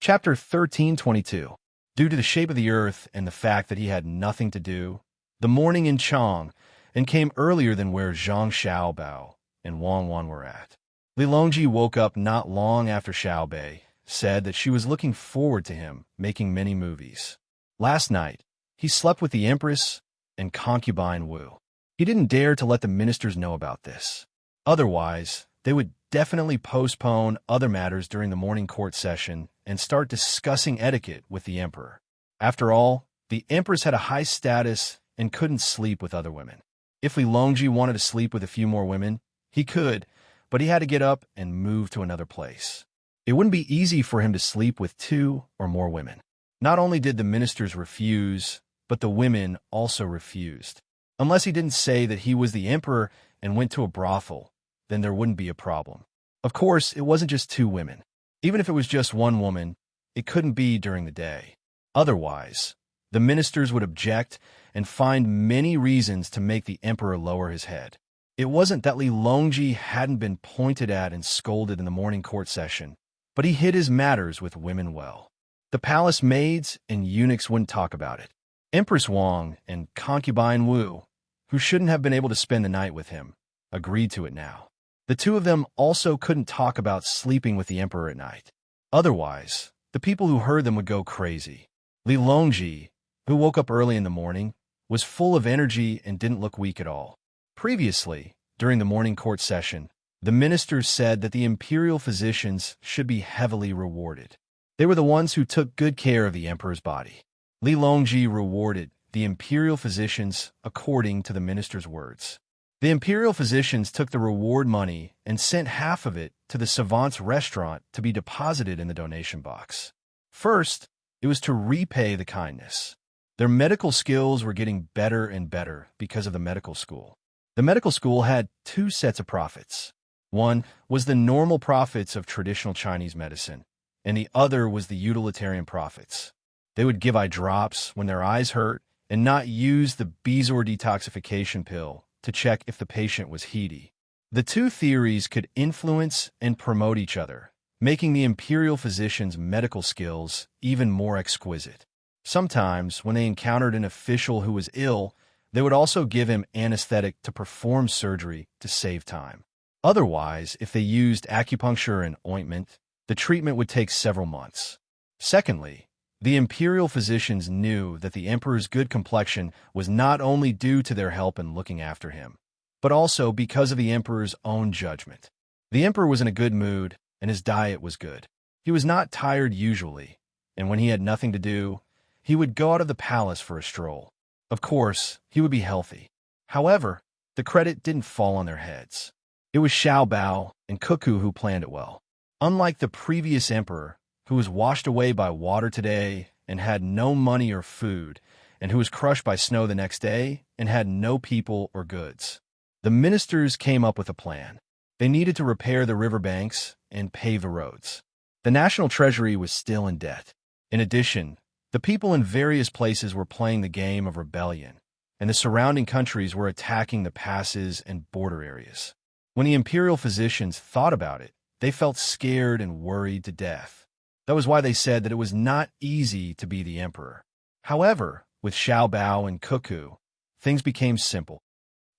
Chapter 1322. Due to the shape of the earth and the fact that he had nothing to do, the morning in Chang and came earlier than where Zhang Xiaobao and Wang Wan were at. Li Longji woke up not long after Xiaobei said that she was looking forward to him making many movies. Last night, he slept with the Empress and concubine Wu. He didn't dare to let the ministers know about this. Otherwise, they would definitely postpone other matters during the morning court session and start discussing etiquette with the emperor. After all, the empress had a high status and couldn't sleep with other women. If Li Longji wanted to sleep with a few more women, he could, but he had to get up and move to another place. It wouldn't be easy for him to sleep with 2 or more women. Not only did the ministers refuse, but the women also refused. Unless he didn't say that he was the emperor and went to a brothel, then there wouldn't be a problem. Of course, it wasn't just 2 women. Even if it was just 1 woman, it couldn't be during the day. Otherwise, the ministers would object and find many reasons to make the emperor lower his head. It wasn't that Li Longji hadn't been pointed at and scolded in the morning court session, but he hid his matters with women well. The palace maids and eunuchs wouldn't talk about it. Empress Wang and concubine Wu, who shouldn't have been able to spend the night with him, agreed to it now. The 2 of them also couldn't talk about sleeping with the emperor at night. Otherwise, the people who heard them would go crazy. Li Longji, who woke up early in the morning, was full of energy and didn't look weak at all. Previously, during the morning court session, the ministers said that the imperial physicians should be heavily rewarded. They were the ones who took good care of the emperor's body. Li Longji rewarded the imperial physicians according to the minister's words. The imperial physicians took the reward money and sent half of it to the savant's restaurant to be deposited in the donation box. First, it was to repay the kindness. Their medical skills were getting better and better because of the medical school. The medical school had 2 sets of profits. One was the normal profits of traditional Chinese medicine, and the other was the utilitarian profits. They would give eye drops when their eyes hurt and not use the Bezor detoxification pill to check if the patient was heady. The 2 theories could influence and promote each other, making the imperial physician's medical skills even more exquisite. Sometimes, when they encountered an official who was ill, they would also give him anesthetic to perform surgery to save time. Otherwise, if they used acupuncture and ointment, the treatment would take several months. Secondly, the imperial physicians knew that the emperor's good complexion was not only due to their help in looking after him, but also because of the emperor's own judgment. The emperor was in a good mood, and his diet was good. He was not tired usually, and when he had nothing to do, he would go out of the palace for a stroll. Of course, he would be healthy. However, the credit didn't fall on their heads. It was Xiaobao and Cuckoo who planned it well. Unlike the previous emperor, who was washed away by water today and had no money or food, and who was crushed by snow the next day and had no people or goods, the ministers came up with a plan. They needed to repair the riverbanks and pave the roads. The national treasury was still in debt. In addition, the people in various places were playing the game of rebellion, and the surrounding countries were attacking the passes and border areas. When the imperial physicians thought about it, they felt scared and worried to death. That was why they said that it was not easy to be the emperor. However, with Xiaobao and Cuckoo, things became simple.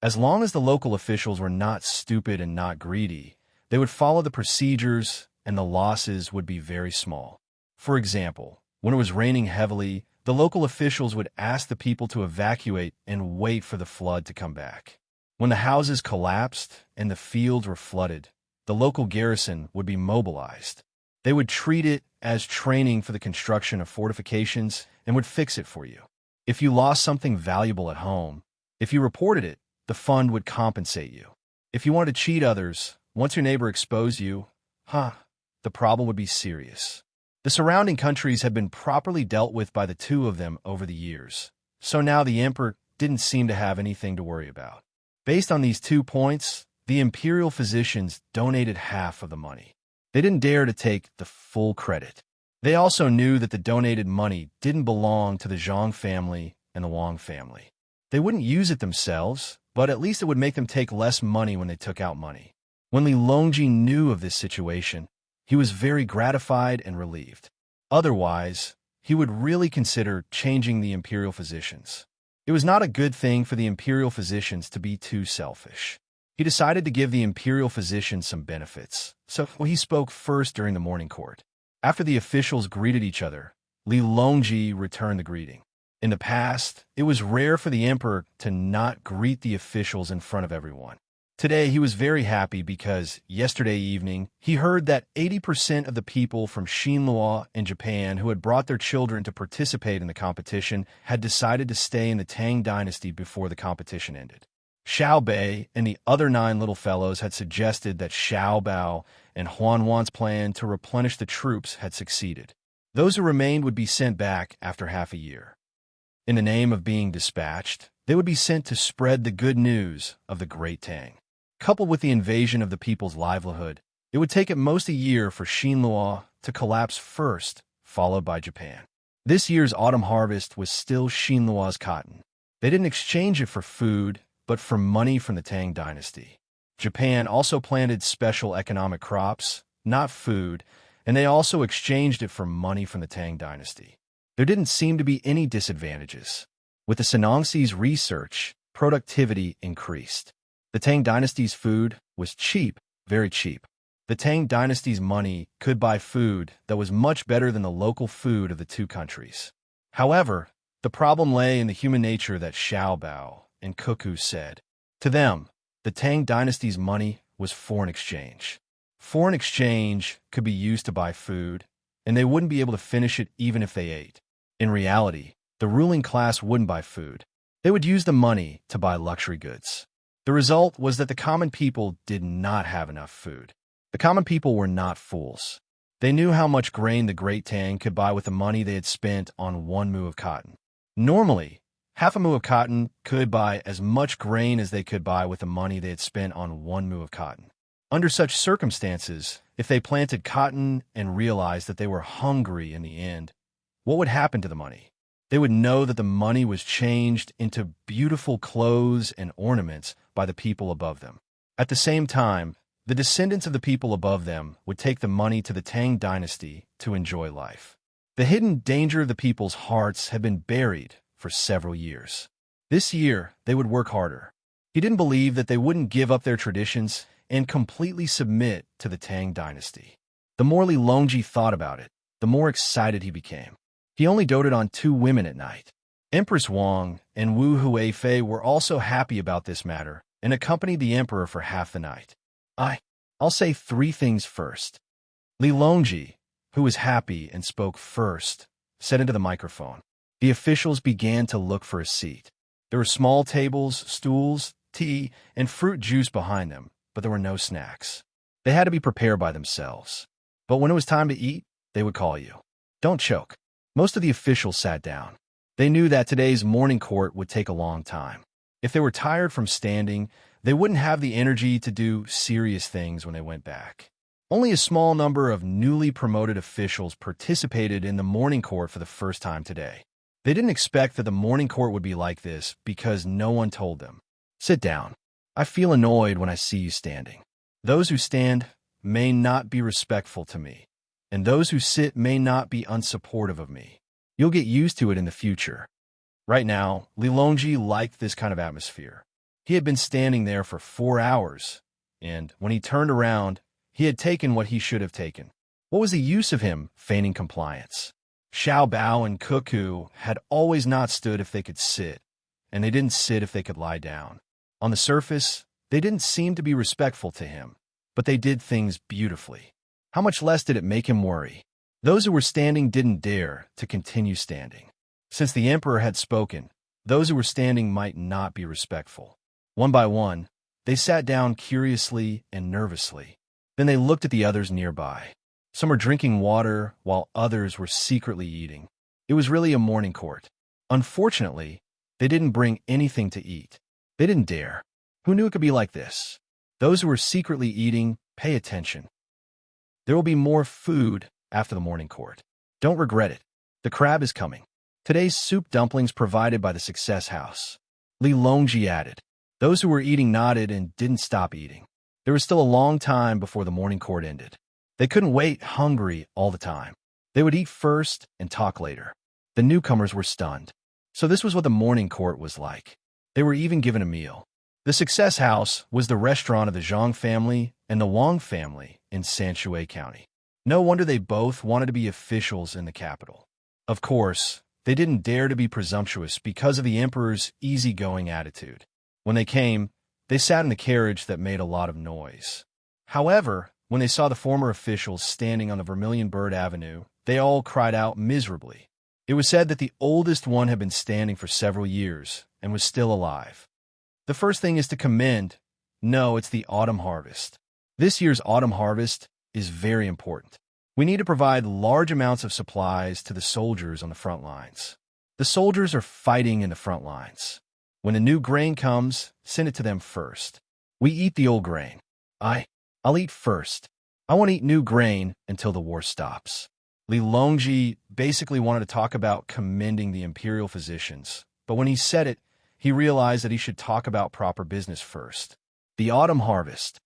As long as the local officials were not stupid and not greedy, they would follow the procedures and the losses would be very small. For example, when it was raining heavily, the local officials would ask the people to evacuate and wait for the flood to come back. When the houses collapsed and the fields were flooded, the local garrison would be mobilized. They would treat it as training for the construction of fortifications and would fix it for you. If you lost something valuable at home, if you reported it, the fund would compensate you. If you wanted to cheat others, once your neighbor exposed you, the problem would be serious. The surrounding countries had been properly dealt with by the 2 of them over the years, so now the emperor didn't seem to have anything to worry about. Based on these 2 points, the imperial physicians donated half of the money. They didn't dare to take the full credit. They also knew that the donated money didn't belong to the Zhang family and the Wang family. They wouldn't use it themselves, but at least it would make them take less money when they took out money. When Li Longji knew of this situation, he was very gratified and relieved. Otherwise, he would really consider changing the imperial physicians. It was not a good thing for the imperial physicians to be too selfish. He decided to give the imperial physicians some benefits, so he spoke first during the morning court. After the officials greeted each other, Li Longji returned the greeting. In the past, it was rare for the emperor to not greet the officials in front of everyone. Today, he was very happy because yesterday evening, he heard that 80% of the people from Xinhua in Japan who had brought their children to participate in the competition had decided to stay in the Tang dynasty before the competition ended. Xiao Bei and the other 9 little fellows had suggested that Xiao Bao and Huan Wan's plan to replenish the troops had succeeded. Those who remained would be sent back after half a year. In the name of being dispatched, they would be sent to spread the good news of the Great Tang. Coupled with the invasion of the people's livelihood, it would take at most a year for Xinhua to collapse first, followed by Japan. This year's autumn harvest was still Xinhua's cotton. They didn't exchange it for food, but for money from the Tang dynasty. Japan also planted special economic crops, not food, and they also exchanged it for money from the Tang dynasty. There didn't seem to be any disadvantages. With the Senongsi's research, productivity increased. The Tang dynasty's food was cheap, very cheap. The Tang dynasty's money could buy food that was much better than the local food of the two countries. However, the problem lay in the human nature that Xiao Bao and Cuckoo said. To them, the Tang dynasty's money was foreign exchange. Foreign exchange could be used to buy food, and they wouldn't be able to finish it even if they ate. In reality, the ruling class wouldn't buy food. They would use the money to buy luxury goods. The result was that the common people did not have enough food. The common people were not fools. They knew how much grain the Great Tang could buy with the money they had spent on 1 mu of cotton. Normally, half a mu of cotton could buy as much grain as they could buy with the money they had spent on 1 mu of cotton. Under such circumstances, if they planted cotton and realized that they were hungry in the end, what would happen to the money? They would know that the money was changed into beautiful clothes and ornaments by the people above them. At the same time, the descendants of the people above them would take the money to the Tang dynasty to enjoy life. The hidden danger of the people's hearts had been buried for several years. This year, they would work harder. He didn't believe that they wouldn't give up their traditions and completely submit to the Tang dynasty. The more Li Longji thought about it, the more excited he became. He only doted on 2 women at night. Empress Wang and Wu Huifei were also happy about this matter and accompanied the emperor for half the night. I'll say 3 things first. Li Longji, who was happy and spoke first, said into the microphone. The officials began to look for a seat. There were small tables, stools, tea, and fruit juice behind them, but there were no snacks. They had to be prepared by themselves. But when it was time to eat, they would call you. Don't choke. Most of the officials sat down. They knew that today's morning court would take a long time. If they were tired from standing, they wouldn't have the energy to do serious things when they went back. Only a small number of newly promoted officials participated in the morning court for the first time today. They didn't expect that the morning court would be like this because no one told them. Sit down. I feel annoyed when I see you standing. Those who stand may not be respectful to me, and those who sit may not be unsupportive of me. You'll get used to it in the future. Right now, Li Longji liked this kind of atmosphere. He had been standing there for 4 hours, and when he turned around, he had taken what he should have taken. What was the use of him feigning compliance? Xiao Bao and Cuckoo had always not stood if they could sit, and they didn't sit if they could lie down. On the surface, they didn't seem to be respectful to him, but they did things beautifully. How much less did it make him worry? Those who were standing didn't dare to continue standing. Since the emperor had spoken, those who were standing might not be respectful. One by one, they sat down curiously and nervously. Then they looked at the others nearby. Some were drinking water, while others were secretly eating. It was really a morning court. Unfortunately, they didn't bring anything to eat. They didn't dare. Who knew it could be like this? Those who were secretly eating, pay attention. There will be more food after the morning court. Don't regret it. The crab is coming. Today's soup dumplings provided by the Success House. Li Longji added. Those who were eating nodded and didn't stop eating. There was still a long time before the morning court ended. They couldn't wait hungry all the time. They would eat first and talk later. The newcomers were stunned. So this was what the morning court was like. They were even given a meal. The Success House was the restaurant of the Zhang family and the Wang family in Sanshui County. No wonder they both wanted to be officials in the capital. Of course, they didn't dare to be presumptuous because of the emperor's easygoing attitude. When they came, they sat in the carriage that made a lot of noise. However, when they saw the former officials standing on the Vermilion Bird Avenue, they all cried out miserably. It was said that the oldest one had been standing for several years and was still alive. The first thing is to commend. No, it's the autumn harvest. This year's autumn harvest is very important. We need to provide large amounts of supplies to the soldiers on the front lines. The soldiers are fighting in the front lines. When the new grain comes, send it to them first. We eat the old grain. I'll eat first. I want to eat new grain until the war stops. Li Longji basically wanted to talk about commending the imperial physicians, but when he said it, he realized that he should talk about proper business first. The autumn harvest.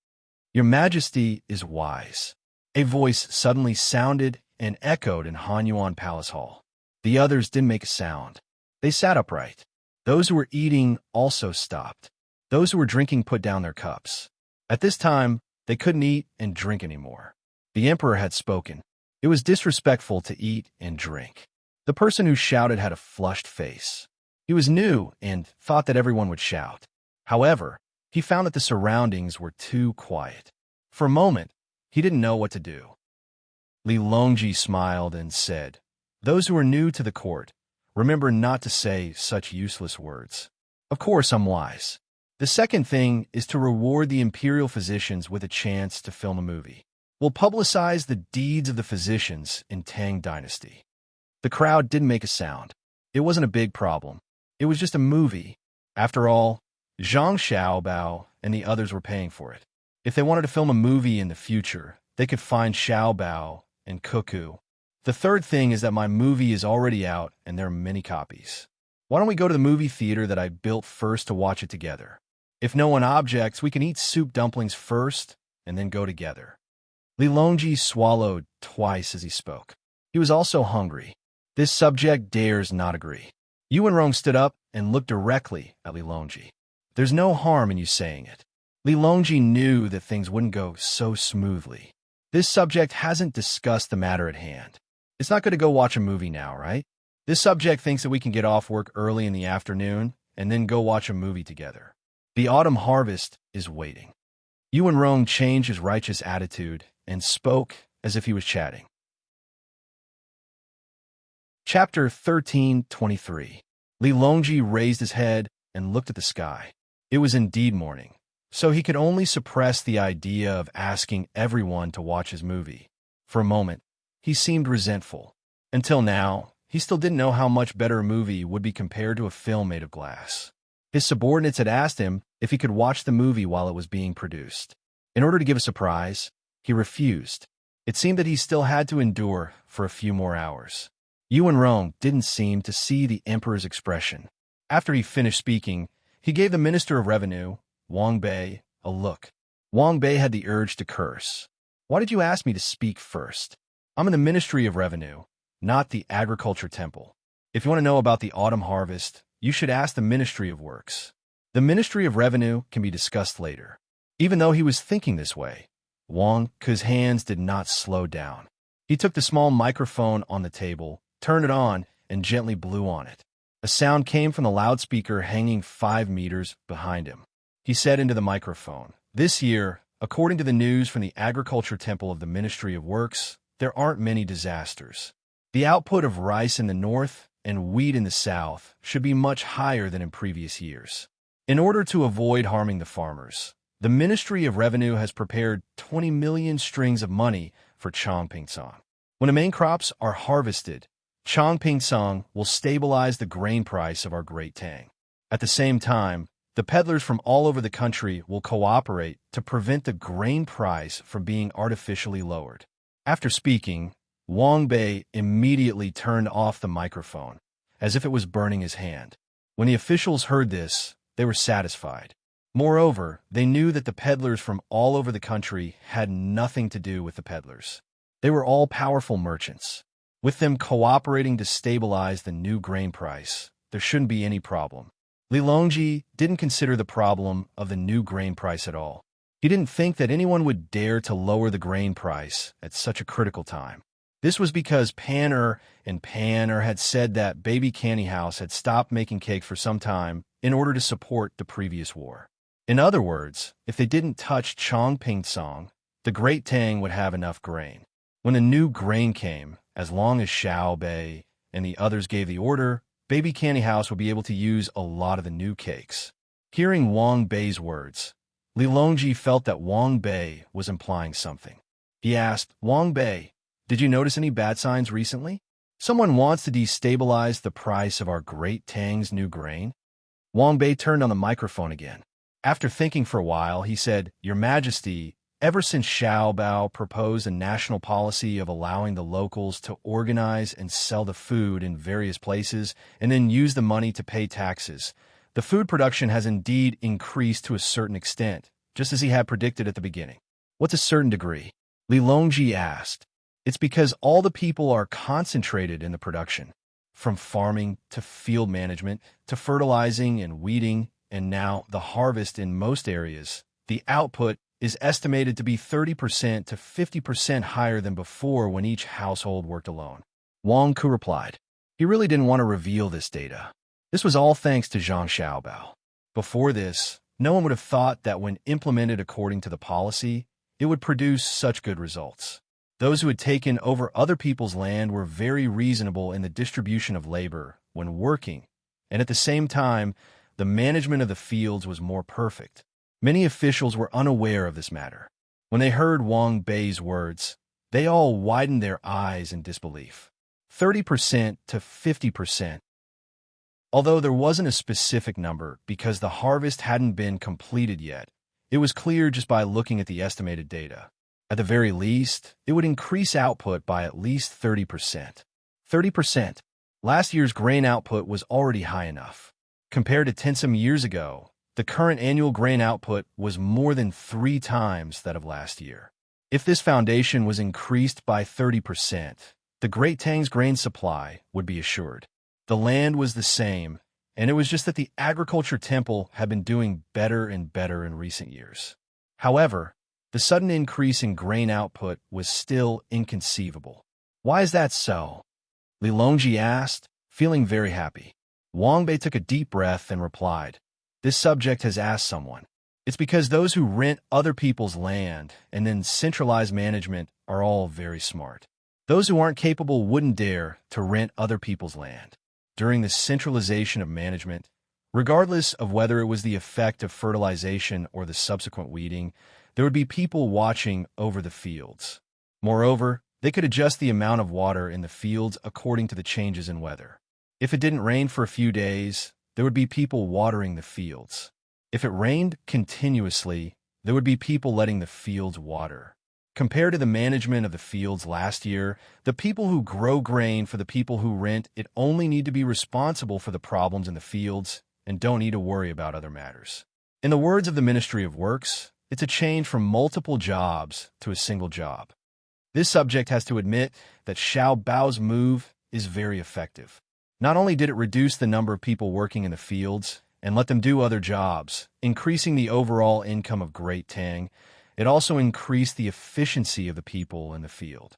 Your Majesty is wise. A voice suddenly sounded and echoed in Hanyuan Palace Hall. The others didn't make a sound. They sat upright. Those who were eating also stopped. Those who were drinking put down their cups. At this time, they couldn't eat and drink anymore. The emperor had spoken. It was disrespectful to eat and drink. The person who shouted had a flushed face. He was new and thought that everyone would shout. However, he found that the surroundings were too quiet. For a moment, he didn't know what to do. Li Longji smiled and said, "Those who are new to the court, remember not to say such useless words. Of course, I'm wise. The second thing is to reward the imperial physicians with a chance to film a movie. We'll publicize the deeds of the physicians in Tang Dynasty." The crowd didn't make a sound. It wasn't a big problem. It was just a movie. After all, Zhang Xiaobao and the others were paying for it. If they wanted to film a movie in the future, they could find Xiaobao and Cuckoo. The third thing is that my movie is already out and there are many copies. Why don't we go to the movie theater that I built first to watch it together? If no one objects, we can eat soup dumplings first and then go together. Li Longji swallowed twice as he spoke. He was also hungry. This subject dares not agree. Yuan Rong stood up and looked directly at Li Longji. There's no harm in you saying it. Li Longji knew that things wouldn't go so smoothly. This subject hasn't discussed the matter at hand. It's not going to go watch a movie now, right? This subject thinks that we can get off work early in the afternoon and then go watch a movie together. The autumn harvest is waiting. Yuan Rong changed his righteous attitude and spoke as if he was chatting. Chapter 13:23. Li Longji raised his head and looked at the sky. It was indeed morning, so he could only suppress the idea of asking everyone to watch his movie. For a moment, he seemed resentful. Until now, he still didn't know how much better a movie would be compared to a film made of glass. His subordinates had asked him if he could watch the movie while it was being produced. In order to give a surprise, he refused. It seemed that he still had to endure for a few more hours. Yuan Rong didn't seem to see the emperor's expression. After he finished speaking, he gave the Minister of Revenue, Wang Bei, a look. Wang Bei had the urge to curse. "Why did you ask me to speak first? I'm in the Ministry of Revenue, not the Agriculture Temple. If you want to know about the autumn harvest, you should ask the Ministry of Works. The Ministry of Revenue can be discussed later." Even though he was thinking this way, Wang Ke's hands did not slow down. He took the small microphone on the table, turned it on, and gently blew on it. A sound came from the loudspeaker hanging 5 meters behind him. He said into the microphone, "This year, according to the news from the Agriculture Temple of the Ministry of Works, there aren't many disasters. The output of rice in the north and wheat in the south should be much higher than in previous years. In order to avoid harming the farmers, the Ministry of Revenue has prepared 20 million strings of money for Chongpingsong. When the main crops are harvested, Chongpingsong will stabilize the grain price of our Great Tang. At the same time, the peddlers from all over the country will cooperate to prevent the grain price from being artificially lowered." After speaking, Wang Bei immediately turned off the microphone, as if it was burning his hand. When the officials heard this, they were satisfied. Moreover, they knew that the peddlers from all over the country had nothing to do with the peddlers. They were all powerful merchants. With them cooperating to stabilize the new grain price, there shouldn't be any problem. Li Longji didn't consider the problem of the new grain price at all. He didn't think that anyone would dare to lower the grain price at such a critical time. This was because Pan had said that Baby Candy House had stopped making cake for some time in order to support the previous war. In other words, if they didn't touch Chongping Song, the Great Tang would have enough grain. When a new grain came, as long as Xiao Bei and the others gave the order, Baby Candy House would be able to use a lot of the new cakes. Hearing Wang Bei's words, Li Longji felt that Wang Bei was implying something. He asked, Wang Bei, did you notice any bad signs recently? Someone wants to destabilize the price of our Great Tang's new grain? Wang Bei turned on the microphone again. After thinking for a while, he said, Your Majesty, ever since Xiao Bao proposed a national policy of allowing the locals to organize and sell the food in various places and then use the money to pay taxes, the food production has indeed increased to a certain extent, just as he had predicted at the beginning. What's a certain degree? Li Longji asked. It's because all the people are concentrated in the production, from farming to field management to fertilizing and weeding, and now the harvest in most areas. The output is estimated to be 30% to 50% higher than before when each household worked alone. Wang Ku replied. He really didn't want to reveal this data. This was all thanks to Zhang Xiaobao. Before this, no one would have thought that when implemented according to the policy, it would produce such good results. Those who had taken over other people's land were very reasonable in the distribution of labor when working, and at the same time, the management of the fields was more perfect. Many officials were unaware of this matter. When they heard Wang Bei's words, they all widened their eyes in disbelief. 30% to 50%. Although there wasn't a specific number because the harvest hadn't been completed yet, it was clear just by looking at the estimated data. At the very least, it would increase output by at least 30%. 30%. Last year's grain output was already high enough. Compared to 10 some years ago, the current annual grain output was more than 3 times that of last year. If this foundation was increased by 30%, the Great Tang's grain supply would be assured. The land was the same, and it was just that the agriculture temple had been doing better and better in recent years. However, the sudden increase in grain output was still inconceivable. Why is that so? Li Longji asked, feeling very happy. Wang Bei took a deep breath and replied, This subject has asked someone. It's because those who rent other people's land and then centralize management are all very smart. Those who aren't capable wouldn't dare to rent other people's land. During the centralization of management, regardless of whether it was the effect of fertilization or the subsequent weeding, there would be people watching over the fields. Moreover, they could adjust the amount of water in the fields according to the changes in weather. If it didn't rain for a few days, there would be people watering the fields. If it rained continuously, there would be people letting the fields water. Compared to the management of the fields last year, the people who grow grain for the people who rent it only need to be responsible for the problems in the fields and don't need to worry about other matters. In the words of the Ministry of Works, it's a change from multiple jobs to a single job. This subject has to admit that Xiao Bao's move is very effective. Not only did it reduce the number of people working in the fields and let them do other jobs, increasing the overall income of Great Tang, it also increased the efficiency of the people in the field.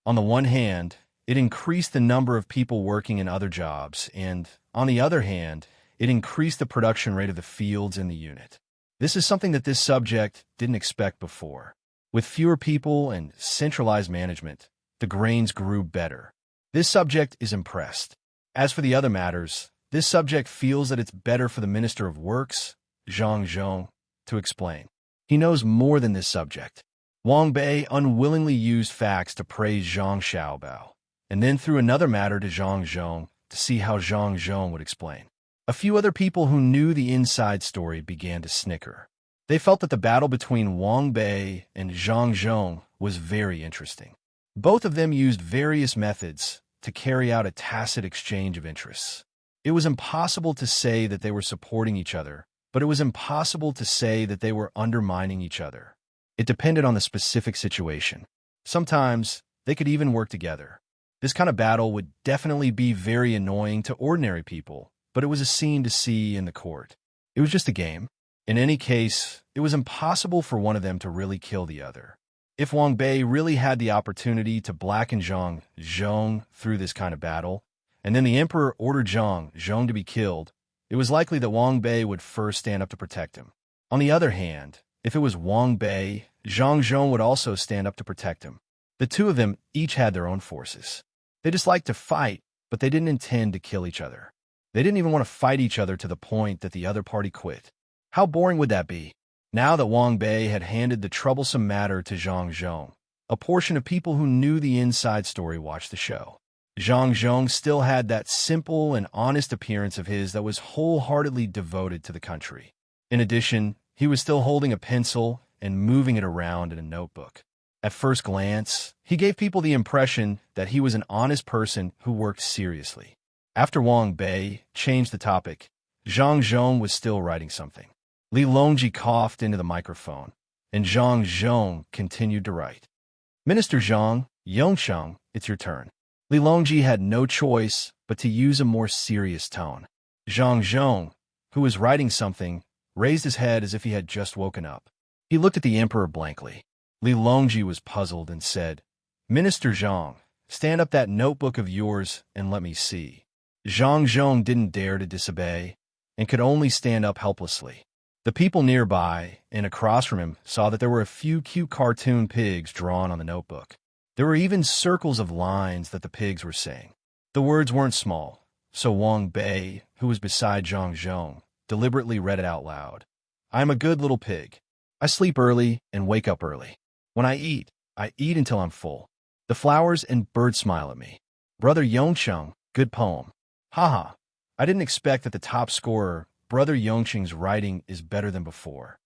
On the one hand, it increased the number of people working in other jobs, and, on the other hand, it increased the production rate of the fields in the unit. This is something that this subject didn't expect before. With fewer people and centralized management, the grains grew better. This subject is impressed. As for the other matters, this subject feels that it's better for the Minister of Works, Zhang Zhong, to explain. He knows more than this subject. Wang Bei unwillingly used facts to praise Zhang Xiaobao, and then threw another matter to Zhang Zhong to see how Zhang Zhong would explain. A few other people who knew the inside story began to snicker. They felt that the battle between Wang Bei and Zhang Zhong was very interesting. Both of them used various methods to carry out a tacit exchange of interests. It was impossible to say that they were supporting each other, but it was impossible to say that they were undermining each other. It depended on the specific situation. Sometimes, They could even work together. This kind of battle would definitely be very annoying to ordinary people, but it was a scene to see in the court. It was just a game. In any case, it was impossible for one of them to really kill the other. If Wang Bei really had the opportunity to blacken Zhang Zhong through this kind of battle, and then the emperor ordered Zhang Zhong to be killed, it was likely that Wang Bei would first stand up to protect him. On the other hand, if it was Wang Bei, Zhang Zhong would also stand up to protect him. The two of them each had their own forces. They just liked to fight, but they didn't intend to kill each other. They didn't even want to fight each other to the point that the other party quit. How boring would that be? Now that Wang Bei had handed the troublesome matter to Zhang Zhong, a portion of people who knew the inside story watched the show. Zhang Zhong still had that simple and honest appearance of his that was wholeheartedly devoted to the country. In addition, he was still holding a pencil and moving it around in a notebook. At first glance, he gave people the impression that he was an honest person who worked seriously. After Wang Bei changed the topic, Zhang Zhong was still writing something. Li Longji coughed into the microphone, and Zhang Zhong continued to write. Minister Zhang, Yongsheng, it's your turn. Li Longji had no choice but to use a more serious tone. Zhang Zhong, who was writing something, raised his head as if he had just woken up. He looked at the emperor blankly. Li Longji was puzzled and said, Minister Zhang, stand up that notebook of yours and let me see. Zhang Zhong didn't dare to disobey and could only stand up helplessly. The people nearby and across from him saw that there were a few cute cartoon pigs drawn on the notebook. There were even circles of lines that the pigs were saying. The words weren't small, so Wang Bei, who was beside Zhang Zhong, deliberately read it out loud. I am a good little pig. I sleep early and wake up early. When I eat until I'm full. The flowers and birds smile at me. Brother Yongsheng, good poem. Haha, I didn't expect that the top scorer, Brother Yongsheng's writing is better than before.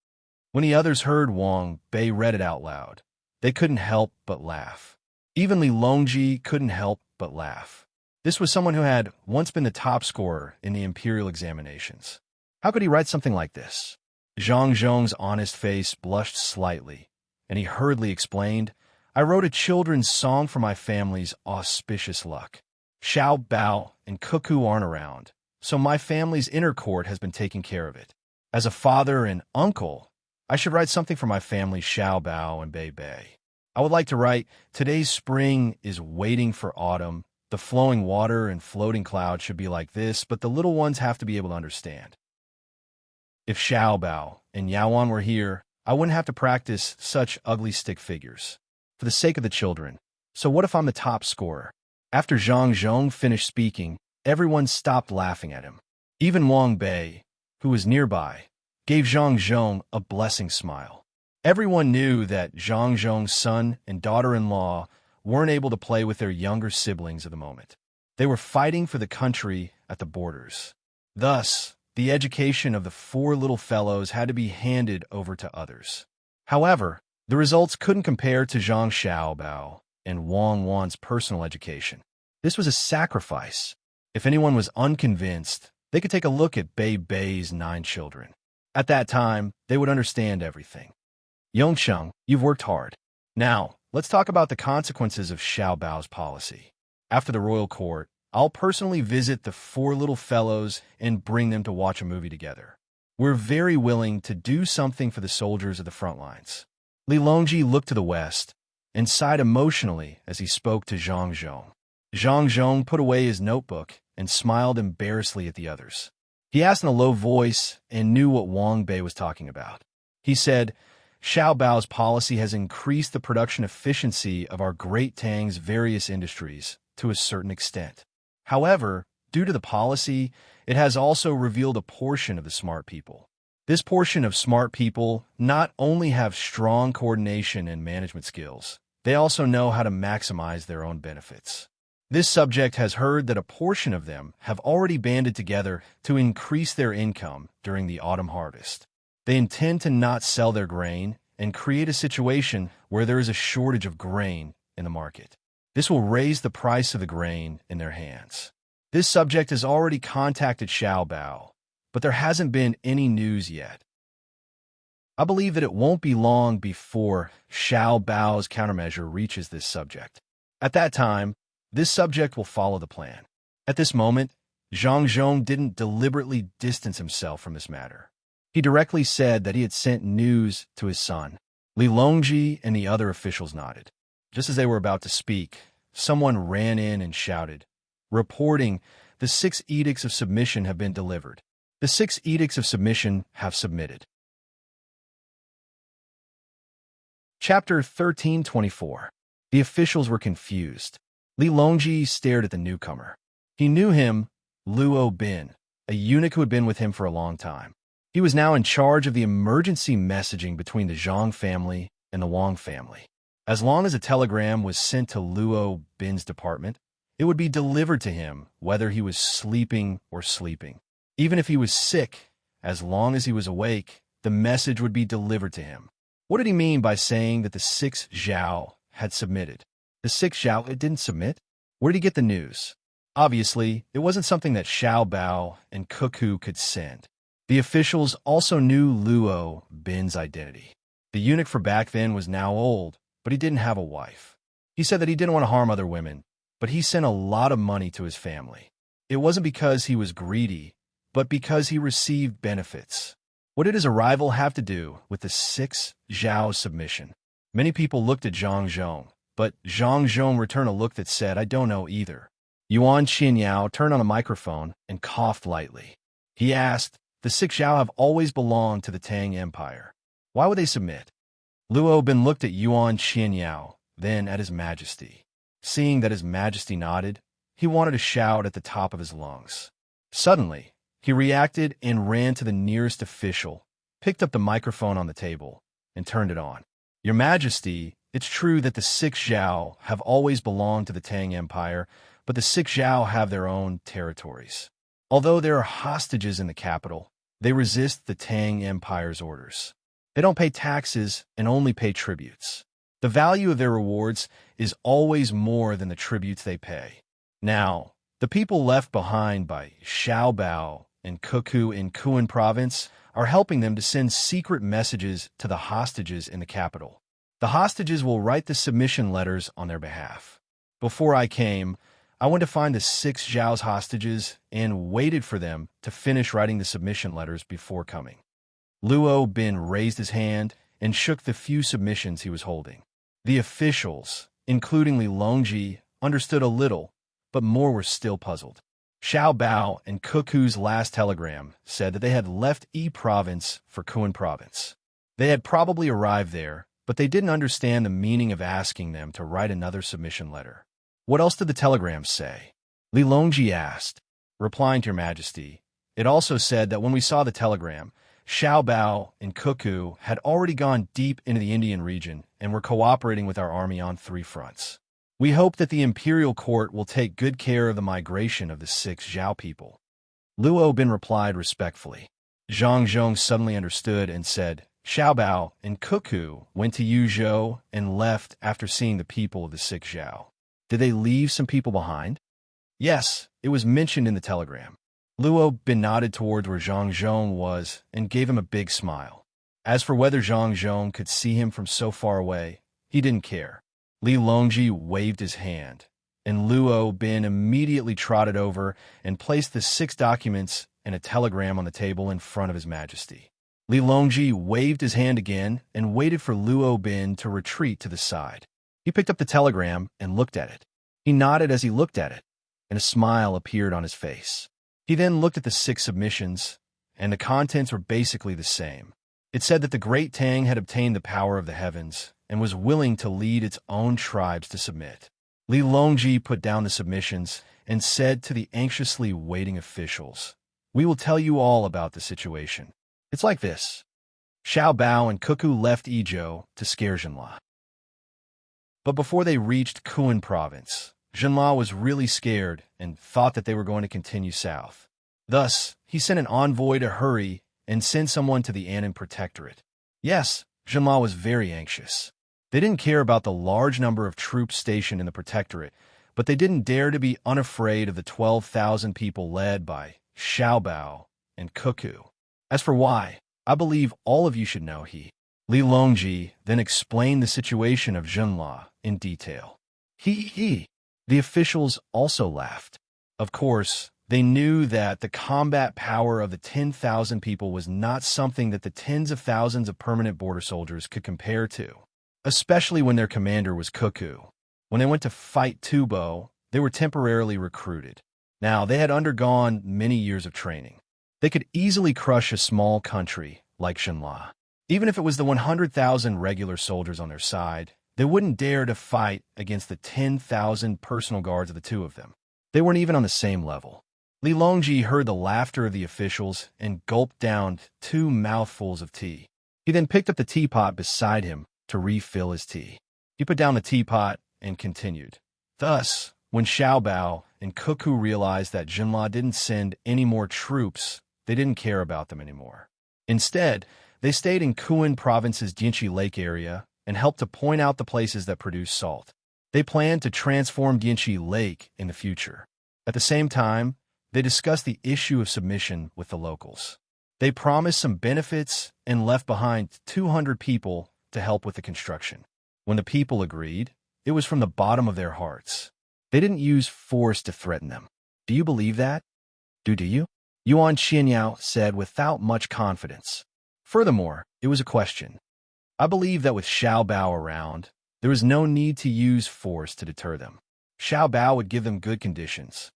When the others heard Wang Bei read it out loud, they couldn't help but laugh. Even Li Longji couldn't help but laugh. This was someone who had once been the top scorer in the imperial examinations. How could he write something like this? Zhang Zhong's honest face blushed slightly, and he hurriedly explained, I wrote a children's song for my family's auspicious luck. Xiao Bao and Cuckoo aren't around, so my family's inner court has been taking care of it. As a father and uncle, I should write something for my family Xiao Bao and Bei Bei. I would like to write, today's spring is waiting for autumn. The flowing water and floating clouds should be like this, but the little ones have to be able to understand. If Xiao Bao and Yaoan were here, I wouldn't have to practice such ugly stick figures. For the sake of the children. So what if I'm the top scorer? After Zhang Zhong finished speaking, everyone stopped laughing at him. Even Wang Bei, who was nearby, gave Zhang Zhong a blessing smile. Everyone knew that Zhang Zhong's son and daughter-in-law weren't able to play with their younger siblings at the moment. They were fighting for the country at the borders. Thus, the education of the four little fellows had to be handed over to others. However, the results couldn't compare to Zhang Xiaobao and Wang Wan's personal education. This was a sacrifice. If anyone was unconvinced, they could take a look at Bei Bei's 9 children. At that time, they would understand everything. Yongsheng, you've worked hard. Now, let's talk about the consequences of Xiao Bao's policy. After the royal court, I'll personally visit the 4 little fellows and bring them to watch a movie together. We're very willing to do something for the soldiers of the front lines. Li Longji looked to the west and sighed emotionally as he spoke to Zhang Zhong. Zhang Zhong put away his notebook and smiled embarrassedly at the others. He asked in a low voice and knew what Wang Bei was talking about. He said, Xiao Bao's policy has increased the production efficiency of our great Tang's various industries to a certain extent. However, due to the policy, it has also revealed a portion of the smart people. This portion of smart people not only have strong coordination and management skills, they also know how to maximize their own benefits. This subject has heard that a portion of them have already banded together to increase their income during the autumn harvest. They intend to not sell their grain and create a situation where there is a shortage of grain in the market. This will raise the price of the grain in their hands. This subject has already contacted Xiao Bao, but there hasn't been any news yet. I believe that it won't be long before Xiao Bao's countermeasure reaches this subject. At that time, this subject will follow the plan. At this moment, Zhang Zhong didn't deliberately distance himself from this matter. He directly said that he had sent news to his son. Li Longji and the other officials nodded. Just as they were about to speak, someone ran in and shouted, reporting, "The 6 edicts of submission have been delivered. The 6 edicts of submission have submitted." Chapter 1324. The officials were confused. Li Longji stared at the newcomer. He knew him, Luo Bin, a eunuch who had been with him for a long time. He was now in charge of the emergency messaging between the Zhang family and the Wang family. As long as a telegram was sent to Luo Bin's department, it would be delivered to him whether he was sleeping or sleeping. Even if he was sick, as long as he was awake, the message would be delivered to him. What did he mean by saying that the 6 Zhao had submitted? The 6 Zhao didn't submit? Where did he get the news? Obviously, it wasn't something that Xiao Bao and Cuckoo could send. The officials also knew Luo Bin's identity. The eunuch for back then was now old, but he didn't have a wife. He said that he didn't want to harm other women, but he sent a lot of money to his family. It wasn't because he was greedy, but because he received benefits. What did his arrival have to do with the 6 Zhao submission? Many people looked at Zhang Zhong, but Zhang Zhong returned a look that said, "I don't know either." Yuan Qinyao turned on a microphone and coughed lightly. He asked, "The 6 Zhao have always belonged to the Tang Empire. Why would they submit?" Luo Bin looked at Yuan Qinyao, then at His Majesty. Seeing that His Majesty nodded, he wanted to shout at the top of his lungs. Suddenly, he reacted and ran to the nearest official, picked up the microphone on the table, and turned it on. "Your Majesty, it's true that the 6 Zhao have always belonged to the Tang Empire, but the 6 Zhao have their own territories. Although there are hostages in the capital, they resist the Tang Empire's orders. They don't pay taxes and only pay tributes. The value of their rewards is always more than the tributes they pay. Now, the people left behind by Xiao Bao and Cuckoo in Kuan province are helping them to send secret messages to the hostages in the capital. The hostages will write the submission letters on their behalf. Before I came, I went to find the 6 Zhao's hostages and waited for them to finish writing the submission letters before coming." Luo Bin raised his hand and shook the few submissions he was holding. The officials, including Li Longji, understood a little, but more were still puzzled. Xiao Bao and Cuckoo's last telegram said that they had left Yi province for Kuan province. They had probably arrived there, but they didn't understand the meaning of asking them to write another submission letter. "What else did the telegram say?" Li Longji asked. Replying to Your Majesty, it also said that when we saw the telegram, Xiao Bao and Cuckoo had already gone deep into the Indian region and were cooperating with our army on 3 fronts. We hope that the imperial court will take good care of the migration of the 6 Zhao people." Luo Bin replied respectfully. Zhang Zhong suddenly understood and said, "Xiao Bao and Cuckoo went to Yuzhou and left after seeing the people of the 6 Zhao. Did they leave some people behind?" "Yes, it was mentioned in the telegram." Luo Bin nodded towards where Zhang Zhong was and gave him a big smile. As for whether Zhang Zhong could see him from so far away, he didn't care. Li Longji waved his hand, and Luo Bin immediately trotted over and placed the 6 documents and a telegram on the table in front of His Majesty. Li Longji waved his hand again and waited for Luo Bin to retreat to the side. He picked up the telegram and looked at it. He nodded as he looked at it, and a smile appeared on his face. He then looked at the 6 submissions, and the contents were basically the same. It said that the great Tang had obtained the power of the heavens and was willing to lead its own tribes to submit. Li Longji put down the submissions and said to the anxiously waiting officials, "We will tell you all about the situation. It's like this." Xiao Bao and Cuckoo left Yizhou to scare Zhenla. But before they reached Kuan province, Zhenla was really scared and thought that they were going to continue south. Thus, he sent an envoy to hurry and send someone to the Annan Protectorate. Yes, Zhenla was very anxious. They didn't care about the large number of troops stationed in the Protectorate, but they didn't dare to be unafraid of the 12,000 people led by Xiao Bao and Cuckoo. As for why, I believe all of you should know. Li Longji then explained the situation of Zhenla in detail. He. The officials also laughed. Of course, they knew that the combat power of the 10,000 people was not something that the tens of thousands of permanent border soldiers could compare to, especially when their commander was Cuckoo. When they went to fight Tubo, they were temporarily recruited. Now, they had undergone many years of training. They could easily crush a small country like Shenla. Even if it was the 100,000 regular soldiers on their side, they wouldn't dare to fight against the 10,000 personal guards of the two of them. They weren't even on the same level. Li Longji heard the laughter of the officials and gulped down 2 mouthfuls of tea. He then picked up the teapot beside him to refill his tea. He put down the teapot and continued. Thus, when Xiaobao and Cuckoo realized that Jinla didn't send any more troops, they didn't care about them anymore. Instead, they stayed in Kuan Province's Dianchi Lake area and helped to point out the places that produce salt. They planned to transform Dianchi Lake in the future. At the same time, they discussed the issue of submission with the locals. They promised some benefits and left behind 200 people to help with the construction. When the people agreed, it was from the bottom of their hearts. They didn't use force to threaten them. Do you believe that? Do you? Yuan Xianyao said without much confidence. Furthermore, it was a question. I believe that with Xiao Bao around, there was no need to use force to deter them. Xiao Bao would give them good conditions.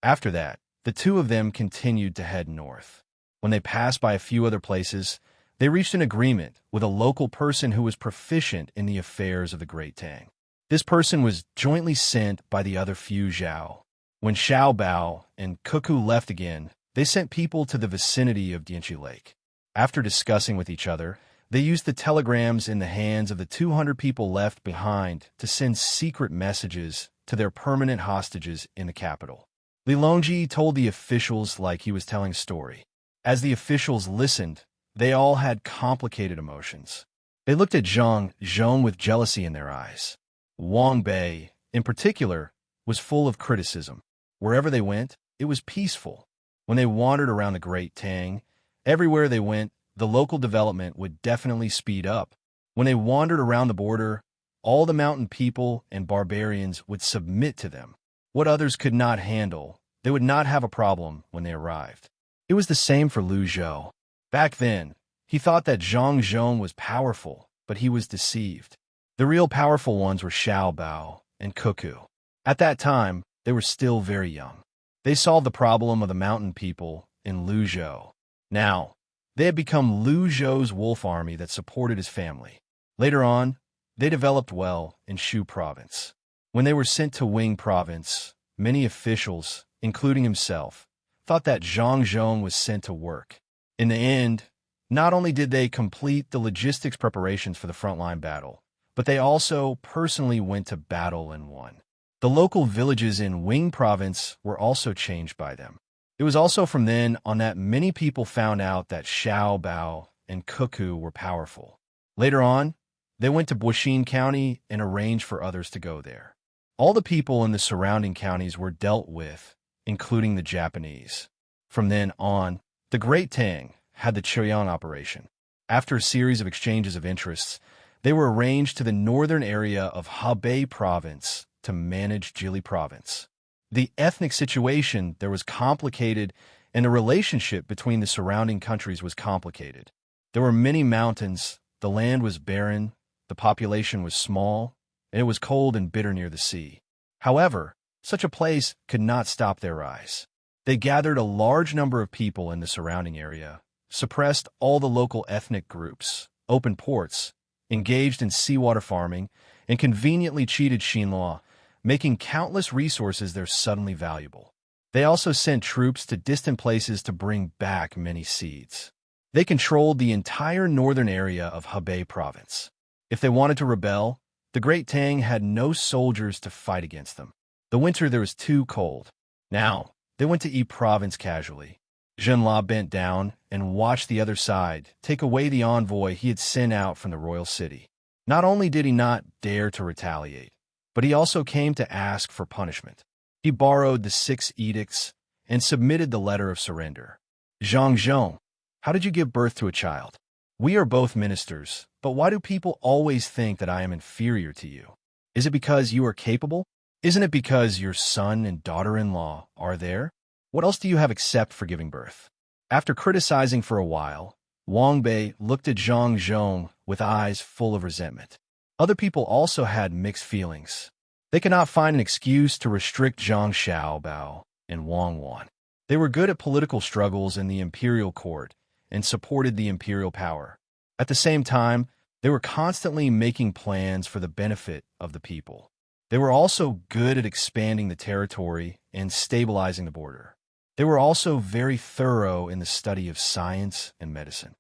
After that, the two of them continued to head north. When they passed by a few other places, they reached an agreement with a local person who was proficient in the affairs of the Great Tang. This person was jointly sent by the other few Zhao. When Xiao Bao and Cuckoo left again, they sent people to the vicinity of Dianchi Lake. After discussing with each other, they used the telegrams in the hands of the 200 people left behind to send secret messages to their permanent hostages in the capital. Li Longji told the officials like he was telling a story. As the officials listened, they all had complicated emotions. They looked at Zhang with jealousy in their eyes. Wang Bei, in particular, was full of criticism. Wherever they went, it was peaceful. When they wandered around the Great Tang, everywhere they went, the local development would definitely speed up. When they wandered around the border, all the mountain people and barbarians would submit to them. What others could not handle, they would not have a problem when they arrived. It was the same for Lu Zhou. Back then, he thought that Zhang Zhong was powerful, but he was deceived. The real powerful ones were Xiao Bao and Cuckoo. At that time, they were still very young. They solved the problem of the mountain people in Lu Zhou. Now, they had become Lu Zhou's wolf army that supported his family. Later on, they developed well in Shu Province. When they were sent to Wing Province, many officials, including himself, thought that Zhang Zhong was sent to work. In the end, not only did they complete the logistics preparations for the frontline battle, but they also personally went to battle and won. The local villages in Wing Province were also changed by them. It was also from then on that many people found out that Xiao Bao and Cuckoo were powerful. Later on, they went to Buixin County and arranged for others to go there. All the people in the surrounding counties were dealt with, including the Japanese. From then on, the Great Tang had the Chiang operation. After a series of exchanges of interests, they were arranged to the northern area of Hebei Province to manage Jili Province. The ethnic situation there was complicated, and the relationship between the surrounding countries was complicated. There were many mountains, the land was barren, the population was small, and it was cold and bitter near the sea. However, such a place could not stop their rise. They gathered a large number of people in the surrounding area, suppressed all the local ethnic groups, opened ports, engaged in seawater farming, and conveniently cheated Xinhua, making countless resources there suddenly valuable. They also sent troops to distant places to bring back many seeds. They controlled the entire northern area of Hebei Province. If they wanted to rebel, the Great Tang had no soldiers to fight against them. The winter there was too cold. Now, they went to Yi Province casually. Zhenla bent down and watched the other side take away the envoy he had sent out from the royal city. Not only did he not dare to retaliate, but he also came to ask for punishment. He borrowed the 6 edicts and submitted the letter of surrender. Zhang Zhong, how did you give birth to a child? We are both ministers, but why do people always think that I am inferior to you? Is it because you are capable? Isn't it because your son and daughter-in-law are there? What else do you have except for giving birth? After criticizing for a while, Wang Bei looked at Zhang Zhong with eyes full of resentment. Other people also had mixed feelings. They could not find an excuse to restrict Zhang Xiaobao and Wang Wan. They were good at political struggles in the imperial court and supported the imperial power. At the same time, they were constantly making plans for the benefit of the people. They were also good at expanding the territory and stabilizing the border. They were also very thorough in the study of science and medicine.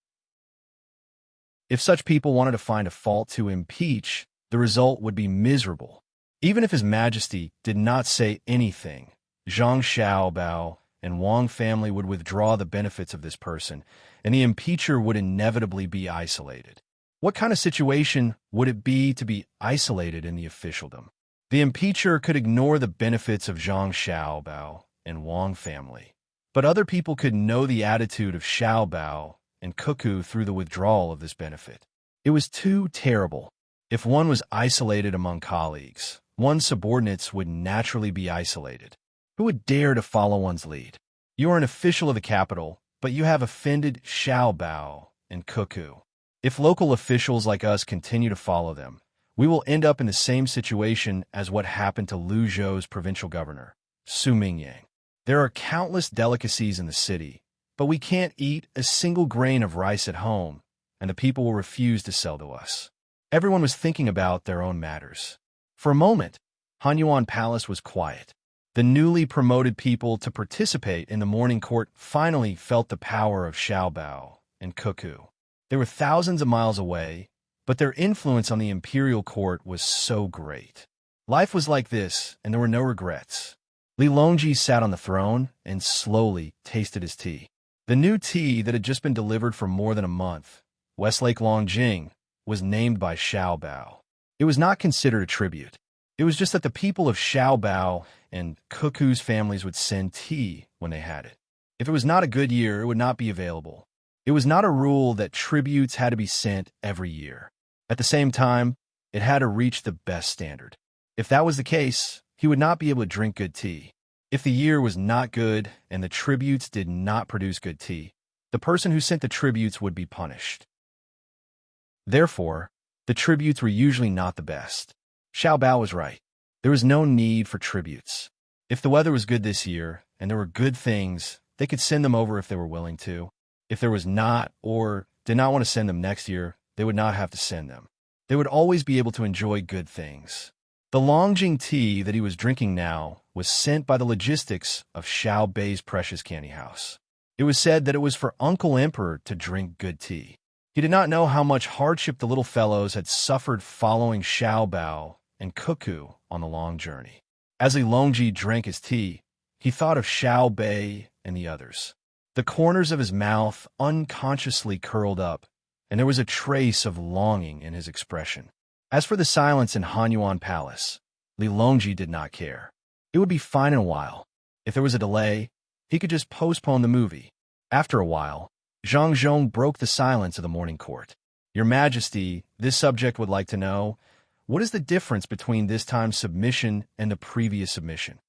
If such people wanted to find a fault to impeach, the result would be miserable. Even if His Majesty did not say anything, Zhang Xiaobao and Wang family would withdraw the benefits of this person, and the impeacher would inevitably be isolated. What kind of situation would it be to be isolated in the officialdom? The impeacher could ignore the benefits of Zhang Xiaobao and Wang family, but other people could know the attitude of Xiaobao and Cuckoo through the withdrawal of this benefit. It was too terrible. If one was isolated among colleagues, one's subordinates would naturally be isolated. Who would dare to follow one's lead? You are an official of the capital, but you have offended Xiaobao and Cuckoo. If local officials like us continue to follow them, we will end up in the same situation as what happened to Luzhou's provincial governor, Su Mingyang. There are countless delicacies in the city, but we can't eat a single grain of rice at home, and the people will refuse to sell to us. Everyone was thinking about their own matters. For a moment, Hanyuan Palace was quiet. The newly promoted people to participate in the morning court finally felt the power of Xiaobao and Cuckoo. They were thousands of miles away, but their influence on the imperial court was so great. Life was like this, and there were no regrets. Li Longji sat on the throne and slowly tasted his tea. The new tea that had just been delivered for more than a month, Westlake Longjing, was named by Xiaobao. It was not considered a tribute. It was just that the people of Xiaobao and Cuckoo's families would send tea when they had it. If it was not a good year, it would not be available. It was not a rule that tributes had to be sent every year. At the same time, it had to reach the best standard. If that was the case, he would not be able to drink good tea. If the year was not good and the tributes did not produce good tea, the person who sent the tributes would be punished. Therefore, the tributes were usually not the best. Xiaobao was right. There was no need for tributes. If the weather was good this year and there were good things, they could send them over if they were willing to. If there was not or did not want to send them next year, they would not have to send them. They would always be able to enjoy good things. The Longjing tea that he was drinking now was sent by the logistics of Xiao Bei's precious candy house. It was said that it was for Uncle Emperor to drink good tea. He did not know how much hardship the little fellows had suffered following Xiaobao and Cuckoo on the long journey. As Li Longji drank his tea, he thought of Xiao Bei and the others. The corners of his mouth unconsciously curled up, and there was a trace of longing in his expression. As for the silence in Hanyuan Palace, Li Longji did not care. It would be fine in a while. If there was a delay, he could just postpone the movie. After a while, Zhang Zhong broke the silence of the morning court. Your Majesty, this subject would like to know, what is the difference between this time's submission and the previous submission?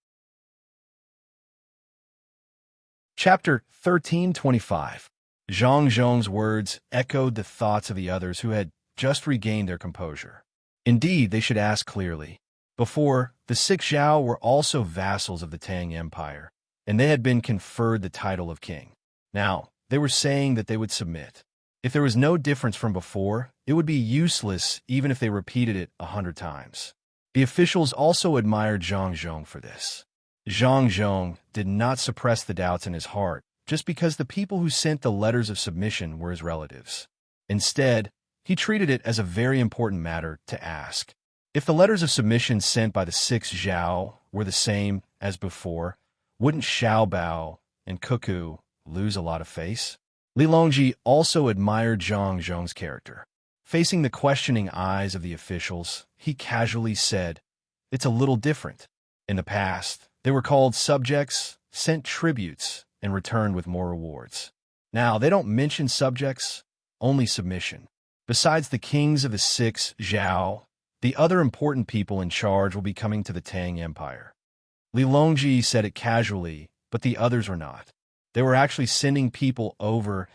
Chapter 1325. Zhang Zhong's words echoed the thoughts of the others who had just regained their composure. Indeed, they should ask clearly. Before, the six Zhao were also vassals of the Tang Empire, and they had been conferred the title of king. Now, they were saying that they would submit. If there was no difference from before, it would be useless even if they repeated it 100 times. The officials also admired Zhang Zhong for this. Zhang Zhong did not suppress the doubts in his heart just because the people who sent the letters of submission were his relatives. Instead, he treated it as a very important matter to ask. If the letters of submission sent by the six Zhao were the same as before, wouldn't Xiaobao and Cuckoo lose a lot of face? Li Longji also admired Zhang Zhong's character. Facing the questioning eyes of the officials, he casually said, "It's a little different. In the past, they were called subjects, sent tributes, and returned with more rewards. Now, they don't mention subjects, only submission. Besides the kings of the six Zhao, The other important people in charge will be coming to the Tang Empire. Li Longji said it casually, but the others were not. They were actually sending people over,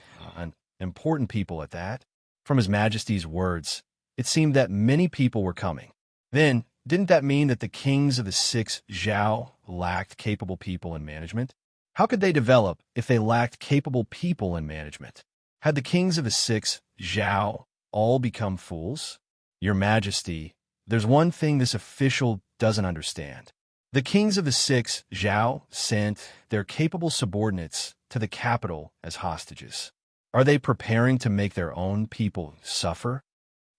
important people at that. From His Majesty's words, it seemed that many people were coming. Then, didn't that mean that the kings of the 6 Zhao lacked capable people in management? How could they develop if they lacked capable people in management? Had the kings of the 6 Zhao all become fools? Your Majesty, there's one thing this official doesn't understand. The kings of the 6 Zhao sent their capable subordinates to the capital as hostages. Are they preparing to make their own people suffer?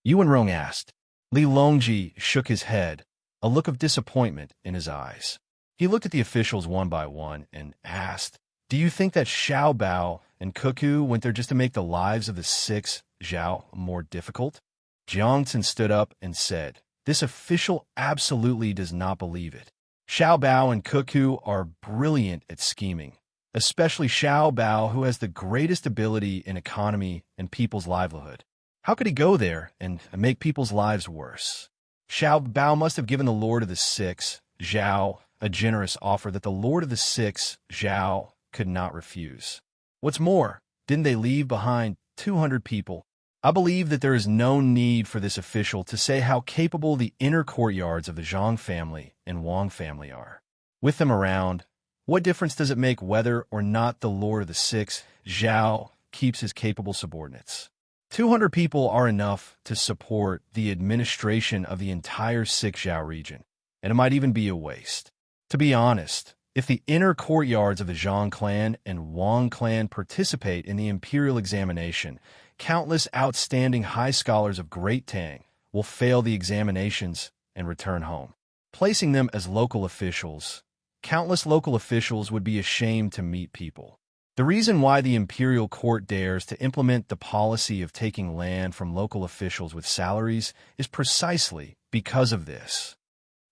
Yuan Rong asked. Li Longji shook his head, a look of disappointment in his eyes. He looked at the officials one by one and asked, "Do you think that Xiao Bao and Cuckoo went there just to make the lives of the 6 Zhao more difficult?" Jiang Tsin stood up and said, "This official absolutely does not believe it. Xiao Bao and Cuckoo are brilliant at scheming, especially Xiao Bao, who has the greatest ability in economy and people's livelihood. How could he go there and make people's lives worse? Xiao Bao must have given the Lord of the 6 Zhao a generous offer that the Lord of the 6 Zhao could not refuse. What's more, didn't they leave behind 200 people? I believe that there is no need for this official to say how capable the inner courtyards of the Zhang family and Wang family are. With them around, what difference does it make whether or not the Lord of the 6 Zhao keeps his capable subordinates? 200 people are enough to support the administration of the entire 6 Zhao region, and it might even be a waste. To be honest, if the inner courtyards of the Zhang clan and Wang clan participate in the imperial examination, countless outstanding high scholars of Great Tang will fail the examinations and return home. Placing them as local officials, countless local officials would be ashamed to meet people. The reason why the imperial court dares to implement the policy of taking land from local officials with salaries is precisely because of this.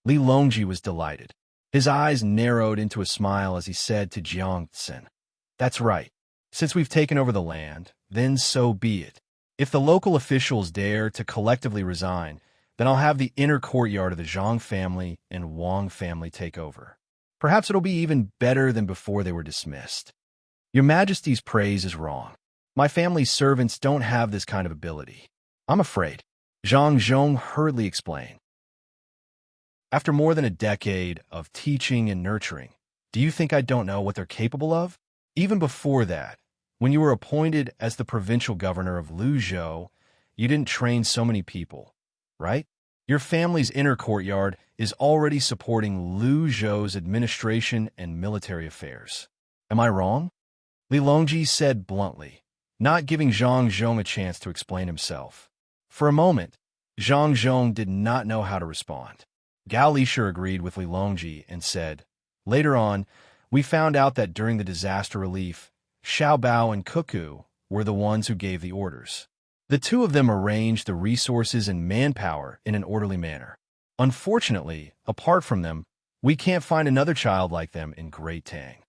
Li Longji was delighted. His eyes narrowed into a smile as he said to Jiang Tsin, "That's right. Since we've taken over the land, then so be it. If the local officials dare to collectively resign, then I'll have the inner courtyard of the Zhang family and Wang family take over. Perhaps it'll be even better than before they were dismissed." Your Majesty's praise is wrong. My family's servants don't have this kind of ability. I'm afraid. Zhang Zhong hurriedly explained. After more than a decade of teaching and nurturing, do you think I don't know what they're capable of? Even before that, when you were appointed as the provincial governor of Luzhou, you didn't train so many people, right? Your family's inner courtyard is already supporting Luzhou's administration and military affairs. Am I wrong? Li Longji said bluntly, not giving Zhang Zhong a chance to explain himself. For a moment, Zhang Zhong did not know how to respond. Gao Lisher agreed with Li Longji and said, "Later on, we found out that during the disaster relief, Xiao Bao and Cuckoo were the ones who gave the orders. The two of them arranged the resources and manpower in an orderly manner. Unfortunately, apart from them, we can't find another child like them in Great Tang.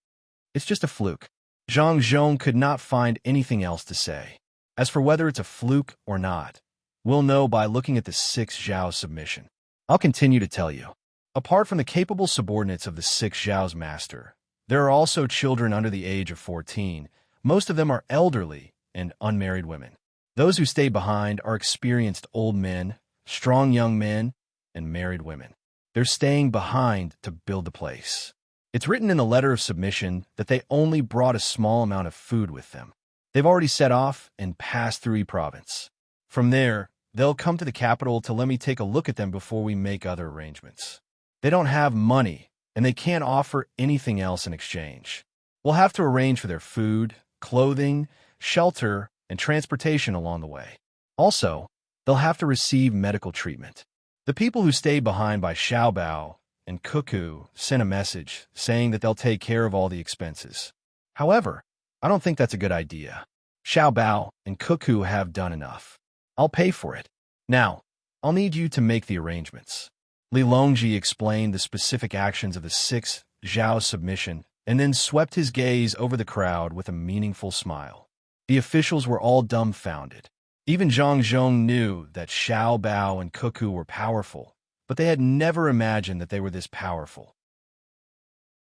It's just a fluke." Zhang Zhong could not find anything else to say. As for whether it's a fluke or not, we'll know by looking at the 6 Zhao submission. I'll continue to tell you. Apart from the capable subordinates of the 6 Zhao's master, there are also children under the age of 14. Most of them are elderly and unmarried women. Those who stay behind are experienced old men, strong young men, and married women. They're staying behind to build the place. It's written in the letter of submission that they only brought a small amount of food with them. They've already set off and passed through province. From there, they'll come to the capital to let me take a look at them before we make other arrangements. They don't have money, and they can't offer anything else in exchange. We'll have to arrange for their food, clothing, shelter, and transportation along the way. Also, they'll have to receive medical treatment. The people who stayed behind by Xiao Bao and Cuckoo sent a message saying that they'll take care of all the expenses. However, I don't think that's a good idea. Xiao Bao and Cuckoo have done enough. I'll pay for it. Now, I'll need you to make the arrangements. Li Longji explained the specific actions of the 6 Zhao submission and then swept his gaze over the crowd with a meaningful smile. The officials were all dumbfounded. Even Zhang Zhong knew that Xiao Bao and Cuckoo were powerful, but they had never imagined that they were this powerful.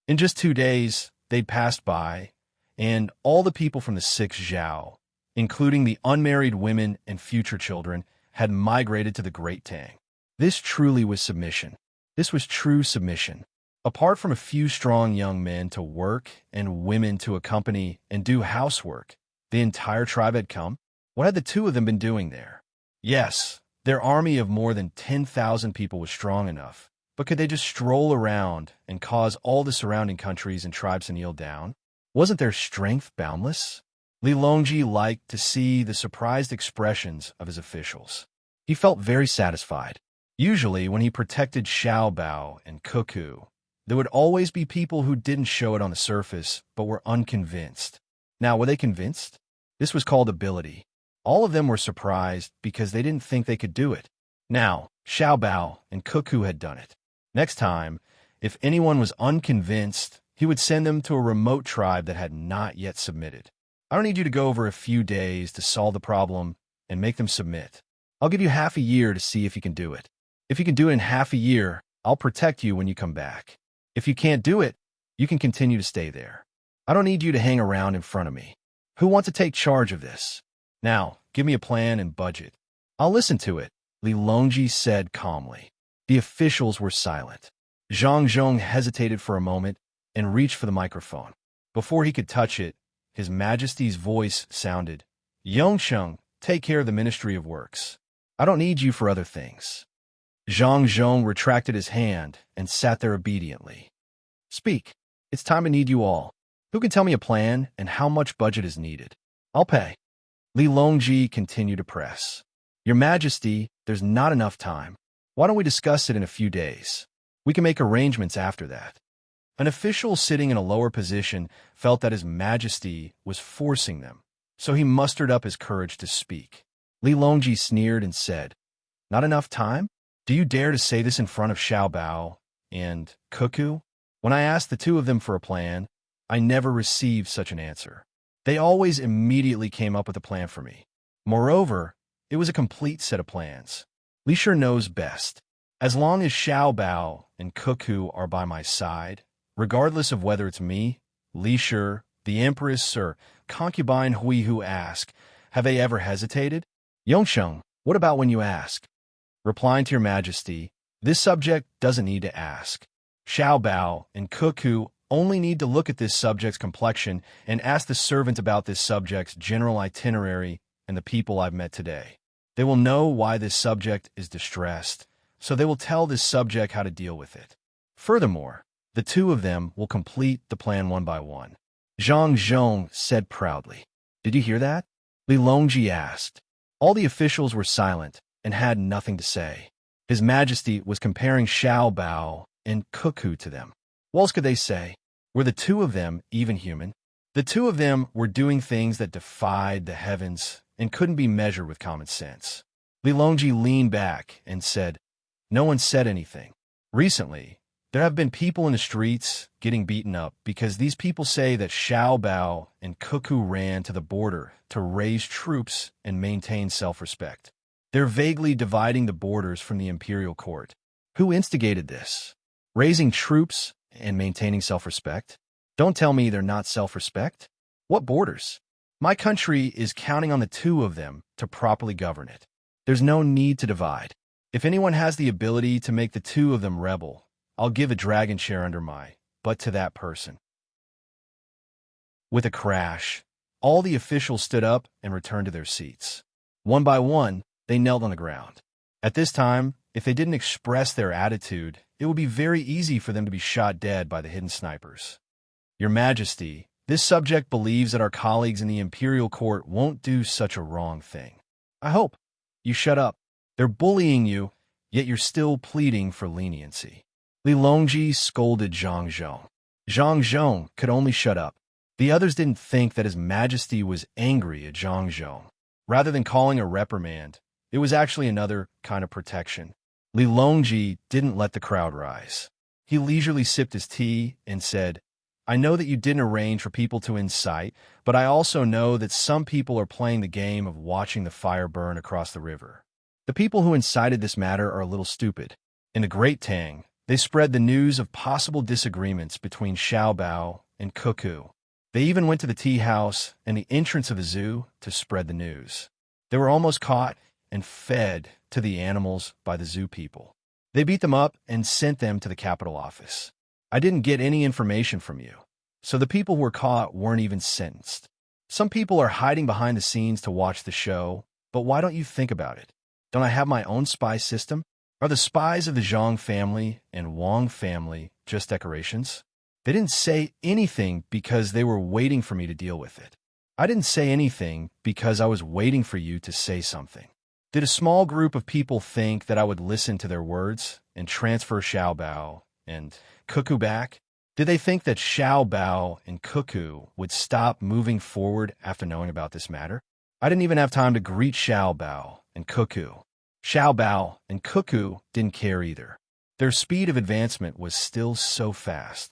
In just 2 days, they'd passed by, and all the people from the 6th Zhao, including the unmarried women and future children, had migrated to the Great Tang. This truly was submission. This was true submission. Apart from a few strong young men to work and women to accompany and do housework, the entire tribe had come. What had the two of them been doing there? Yes, their army of more than 10,000 people was strong enough, but could they just stroll around and cause all the surrounding countries and tribes to kneel down? Wasn't their strength boundless? Li Longji liked to see the surprised expressions of his officials. He felt very satisfied. Usually, when he protected Xiao Bao and Cuckoo, there would always be people who didn't show it on the surface, but were unconvinced. Now, were they convinced? This was called ability. All of them were surprised because they didn't think they could do it. Now, Xiao Bao and Cuckoo had done it. Next time, if anyone was unconvinced, he would send them to a remote tribe that had not yet submitted. I don't need you to go over a few days to solve the problem and make them submit. I'll give you half a year to see if you can do it. If you can do it in half a year, I'll protect you when you come back. If you can't do it, you can continue to stay there. I don't need you to hang around in front of me. Who wants to take charge of this? Now, give me a plan and budget. I'll listen to it, Li Longji said calmly. The officials were silent. Zhang Zhong hesitated for a moment and reached for the microphone. Before he could touch it, His Majesty's voice sounded, Yongsheng, take care of the Ministry of Works. I don't need you for other things. Zhang Zhong retracted his hand and sat there obediently. Speak. It's time to need you all. Who can tell me a plan and how much budget is needed? I'll pay. Li Longji continued to press. Your Majesty, there's not enough time. Why don't we discuss it in a few days? We can make arrangements after that. An official sitting in a lower position felt that His Majesty was forcing them, so he mustered up his courage to speak. Li Longji sneered and said, Not enough time? Do you dare to say this in front of Xiao Bao and Cuckoo? When I asked the two of them for a plan, I never received such an answer. They always immediately came up with a plan for me. Moreover, it was a complete set of plans. Li Shi knows best. As long as Xiao Bao and Cuckoo are by my side, regardless of whether it's me, Li Shi, the Empress, or concubine Hui who ask, have they ever hesitated? Yongsheng, what about when you ask? Replying to Your Majesty, this subject doesn't need to ask. Xiao Bao and Cuckoo only need to look at this subject's complexion and ask the servant about this subject's general itinerary and the people I've met today. They will know why this subject is distressed, so they will tell this subject how to deal with it. Furthermore, the two of them will complete the plan one by one. Zhang Zhong said proudly. Did you hear that? Li Longji asked. All the officials were silent and had nothing to say. His Majesty was comparing Xiao Bao and Cuckoo to them. What else could they say? Were the two of them even human? The two of them were doing things that defied the heavens and couldn't be measured with common sense. Li Longji leaned back and said, No one said anything. Recently, there have been people in the streets getting beaten up because these people say that Xiao Bao and Cuckoo ran to the border to raise troops and maintain self-respect. They're vaguely dividing the borders from the imperial court. Who instigated this? Raising troops and maintaining self-respect? Don't tell me they're not self-respect. What borders? My country is counting on the two of them to properly govern it. There's no need to divide. If anyone has the ability to make the two of them rebel, I'll give a dragon share under my butt to that person. With a crash, all the officials stood up and returned to their seats. One by one, they knelt on the ground. At this time, if they didn't express their attitude, it would be very easy for them to be shot dead by the hidden snipers. Your Majesty, this subject believes that our colleagues in the imperial court won't do such a wrong thing. I hope. You shut up. They're bullying you, yet you're still pleading for leniency. Li Longji scolded Zhang Zhong. Zhang Zhong could only shut up. The others didn't think that His Majesty was angry at Zhang Zhong. Rather than calling a reprimand, it was actually another kind of protection. Li Longji didn't let the crowd rise. He leisurely sipped his tea and said, I know that you didn't arrange for people to incite, but I also know that some people are playing the game of watching the fire burn across the river. The people who incited this matter are a little stupid. In the Great Tang, they spread the news of possible disagreements between Xiao Bao and Cuckoo. They even went to the tea house and the entrance of the zoo to spread the news. They were almost caught and fed to the animals by the zoo people. They beat them up and sent them to the capital office. I didn't get any information from you, so the people who were caught weren't even sentenced. Some people are hiding behind the scenes to watch the show, but why don't you think about it? Don't I have my own spy system? Are the spies of the Zhang family and Wang family just decorations? They didn't say anything because they were waiting for me to deal with it. I didn't say anything because I was waiting for you to say something. Did a small group of people think that I would listen to their words and transfer Xiao Bao and Cuckoo back? Did they think that Xiao Bao and Cuckoo would stop moving forward after knowing about this matter? I didn't even have time to greet Xiao Bao and Cuckoo. Xiao Bao and Cuckoo didn't care either. Their speed of advancement was still so fast.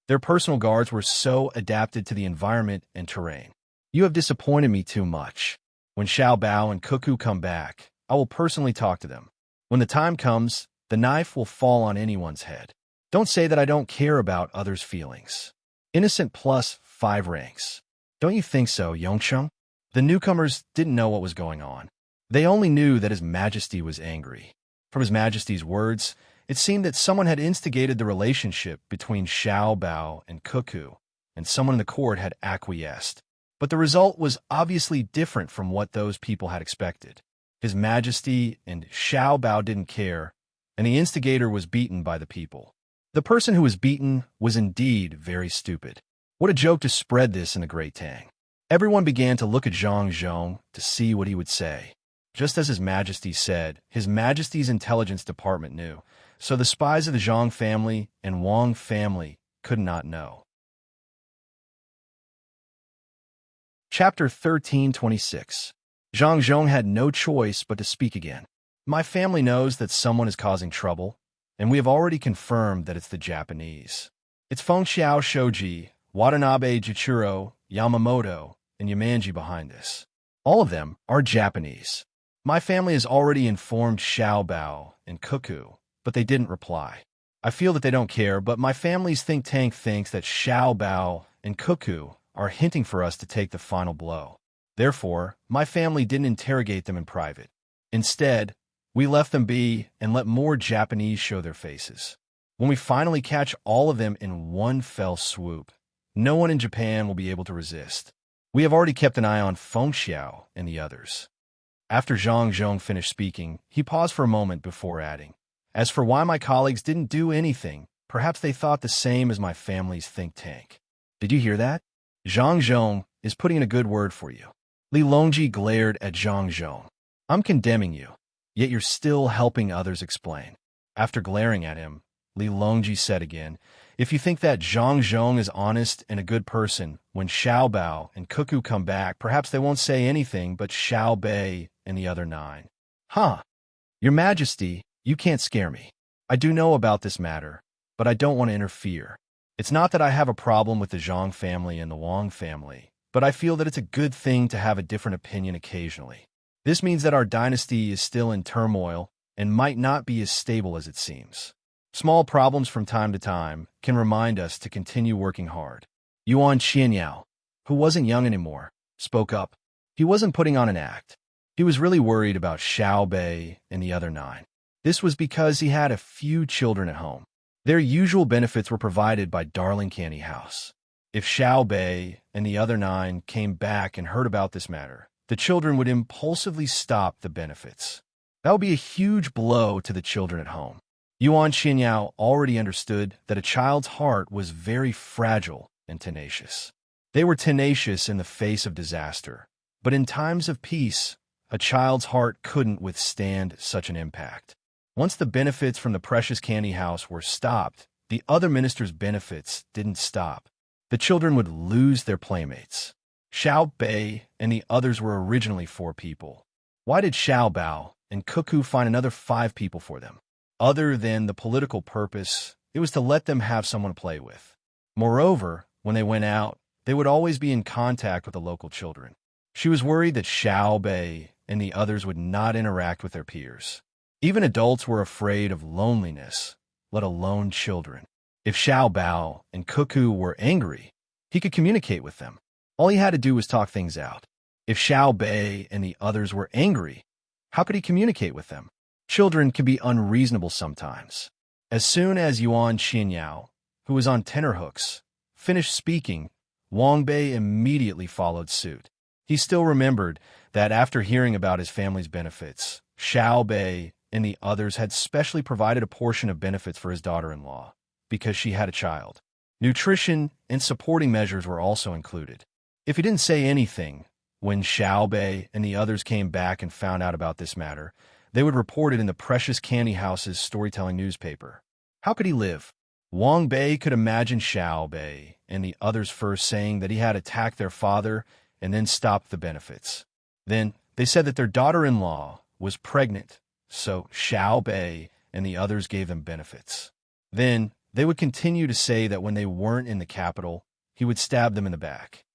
Their personal guards were so adapted to the environment and terrain. You have disappointed me too much. When Xiao Bao and Cuckoo come back, I will personally talk to them. When the time comes, the knife will fall on anyone's head. Don't say that I don't care about others' feelings. Innocent plus 5 ranks. Don't you think so, Yongcheng? The newcomers didn't know what was going on. They only knew that His Majesty was angry. From His Majesty's words, it seemed that someone had instigated the relationship between Xiao Bao and Cuckoo, and someone in the court had acquiesced. But the result was obviously different from what those people had expected. His Majesty and Xiao Bao didn't care, and the instigator was beaten by the people. The person who was beaten was indeed very stupid. What a joke to spread this in the Great Tang. Everyone began to look at Zhang Zhong to see what he would say. Just as His Majesty said, His Majesty's intelligence department knew, so the spies of the Zhang family and Wang family could not know. Chapter 1326. Zhang Zhong had no choice but to speak again. My family knows that someone is causing trouble, and we have already confirmed that it's the Japanese. It's Fengxiao Shoji, Watanabe Jichiro, Yamamoto, and Yamanji behind this. All of them are Japanese. My family has already informed Xiao Bao and Cuckoo, but they didn't reply. I feel that they don't care, but my family's think tank thinks that Xiao Bao and Cuckoo are hinting for us to take the final blow. Therefore, my family didn't interrogate them in private. Instead, we left them be and let more Japanese show their faces. When we finally catch all of them in one fell swoop, no one in Japan will be able to resist. We have already kept an eye on Fengxiao and the others. After Zhang Zhong finished speaking, he paused for a moment before adding, as for why my colleagues didn't do anything, perhaps they thought the same as my family's think tank. Did you hear that? Zhang Zhong is putting in a good word for you. Li Longji glared at Zhang Zhong. I'm condemning you, yet you're still helping others explain. After glaring at him, Li Longji said again, if you think that Zhang Zhong is honest and a good person, when Xiao Bao and Cuckoo come back, perhaps they won't say anything but Xiao Bei and the other 9. Huh. Your Majesty, you can't scare me. I do know about this matter, but I don't want to interfere. It's not that I have a problem with the Zhang family and the Wang family, but I feel that it's a good thing to have a different opinion occasionally. This means that our dynasty is still in turmoil and might not be as stable as it seems. Small problems from time to time can remind us to continue working hard. Yuan Qianyao, who wasn't young anymore, spoke up. He wasn't putting on an act. He was really worried about Xiao Bei and the other 9. This was because he had a few children at home. Their usual benefits were provided by Darling Candy House. If Xiao Bei and the other 9 came back and heard about this matter, the children would impulsively stop the benefits. That would be a huge blow to the children at home. Yuan Qianyao already understood that a child's heart was very fragile and tenacious. They were tenacious in the face of disaster, but in times of peace, a child's heart couldn't withstand such an impact. Once the benefits from the precious candy house were stopped, the other ministers' benefits didn't stop. The children would lose their playmates. Xiao Bei and the others were originally 4 people. Why did Xiao Bao and Cuckoo find another 5 people for them? Other than the political purpose, it was to let them have someone to play with. Moreover, when they went out, they would always be in contact with the local children. She was worried that Xiao Bei and the others would not interact with their peers. Even adults were afraid of loneliness, let alone children. If Xiao Bao and Cuckoo were angry, he could communicate with them. All he had to do was talk things out. If Xiao Bei and the others were angry, how could he communicate with them? Children can be unreasonable sometimes. As soon as Yuan Xianyao, who was on tenterhooks, finished speaking, Wang Bei immediately followed suit. He still remembered that after hearing about his family's benefits, Xiao Bei and the others had specially provided a portion of benefits for his daughter-in-law because she had a child. Nutrition and supporting measures were also included. If he didn't say anything, when Xiao Bei and the others came back and found out about this matter, they would report it in the Precious Candy House's storytelling newspaper. How could he live? Wang Bei could imagine Xiao Bei and the others first saying that he had attacked their father and then stopped the benefits. Then they said that their daughter-in-law was pregnant, so Xiao Bei and the others gave them benefits. Then they would continue to say that when they weren't in the capital, he would stab them in the back.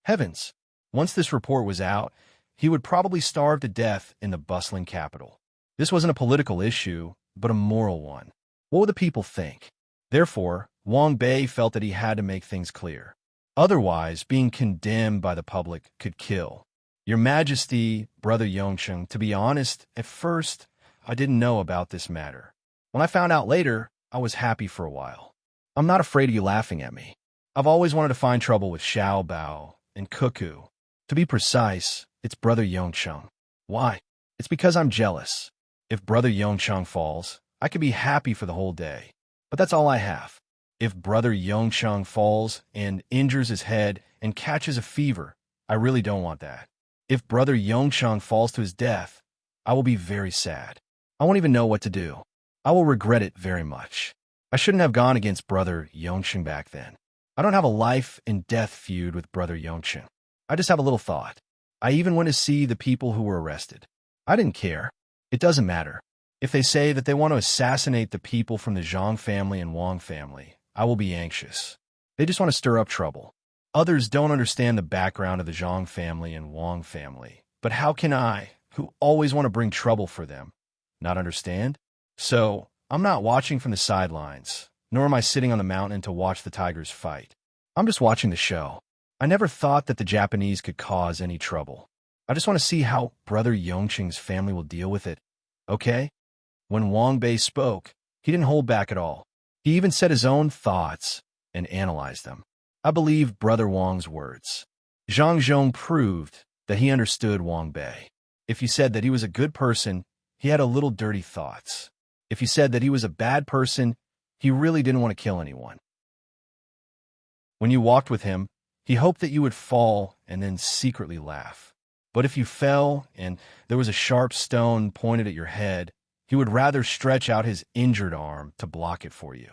Heavens! Once this report was out, he would probably starve to death in the bustling capital. This wasn't a political issue, but a moral one. What would the people think? Therefore, Wang Bei felt that he had to make things clear. Otherwise, being condemned by the public could kill. Your Majesty, Brother Yongsheng, to be honest, at first, I didn't know about this matter. When I found out later, I was happy for a while. I'm not afraid of you laughing at me. I've always wanted to find trouble with Xiao Bao and Cuckoo. To be precise, it's Brother Yongsheng. Why? It's because I'm jealous. If Brother Yongsheng falls, I could be happy for the whole day. But that's all I have. If Brother Yongsheng falls and injures his head and catches a fever, I really don't want that. If Brother Yongsheng falls to his death, I will be very sad. I won't even know what to do. I will regret it very much. I shouldn't have gone against Brother Yongsheng back then. I don't have a life and death feud with Brother Yongsheng. I just have a little thought. I even went to see the people who were arrested. I didn't care. It doesn't matter. If they say that they want to assassinate the people from the Zhang family and Wang family, I will be anxious. They just want to stir up trouble. Others don't understand the background of the Zhang family and Wang family. But how can I, who always want to bring trouble for them, not understand? So, I'm not watching from the sidelines, nor am I sitting on the mountain to watch the tigers fight. I'm just watching the show. I never thought that the Japanese could cause any trouble. I just want to see how Brother Yongsheng's family will deal with it. Okay? When Wang Bei spoke, he didn't hold back at all. He even said his own thoughts and analyzed them. I believed Brother Wang's words. Zhang Zhong proved that he understood Wang Bei. If he said that he was a good person, he had a little dirty thoughts. If he said that he was a bad person, he really didn't want to kill anyone. When you walked with him, he hoped that you would fall and then secretly laugh. But if you fell and there was a sharp stone pointed at your head, he would rather stretch out his injured arm to block it for you.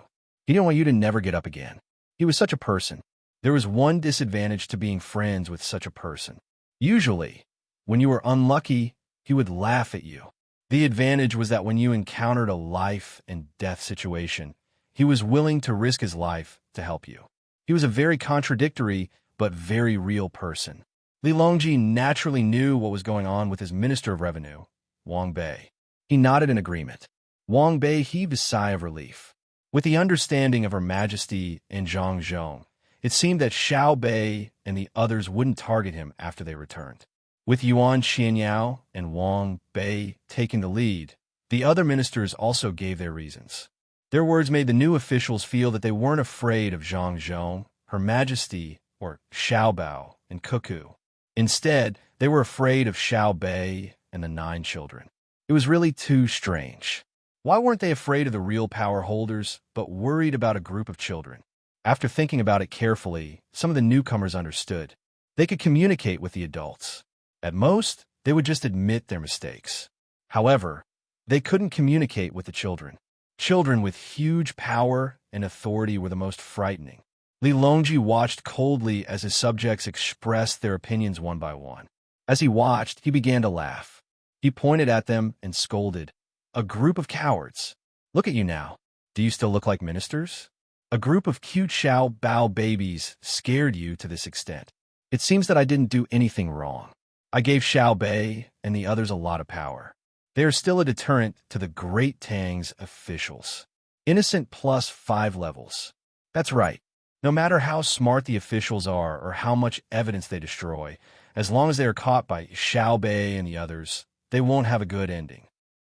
He didn't want you to never get up again. He was such a person. There was one disadvantage to being friends with such a person. Usually, when you were unlucky, he would laugh at you. The advantage was that when you encountered a life and death situation, he was willing to risk his life to help you. He was a very contradictory but very real person. Li Longji naturally knew what was going on with his Minister of Revenue, Wang Bei. He nodded in agreement. Wang Bei heaved a sigh of relief. With the understanding of Her Majesty and Zhang Zhong, it seemed that Xiao Bei and the others wouldn't target him after they returned. With Yuan Xianyao and Wang Bei taking the lead, the other ministers also gave their reasons. Their words made the new officials feel that they weren't afraid of Zhang Zhong, Her Majesty, or Xiao Bao and Cuckoo. Instead, they were afraid of Xiao Bei and the 9 children. It was really too strange. Why weren't they afraid of the real power holders, but worried about a group of children? After thinking about it carefully, some of the newcomers understood. They could communicate with the adults. At most, they would just admit their mistakes. However, they couldn't communicate with the children. Children with huge power and authority were the most frightening. Li Longji watched coldly as his subjects expressed their opinions one by one. As he watched, he began to laugh. He pointed at them and scolded. A group of cowards. Look at you now. Do you still look like ministers? A group of cute Xiao Bao babies scared you to this extent. It seems that I didn't do anything wrong. I gave Xiao Bei and the others a lot of power. They are still a deterrent to the Great Tang's officials. Innocent plus 5 levels. That's right. No matter how smart the officials are or how much evidence they destroy, as long as they are caught by Xiao Bei and the others, they won't have a good ending.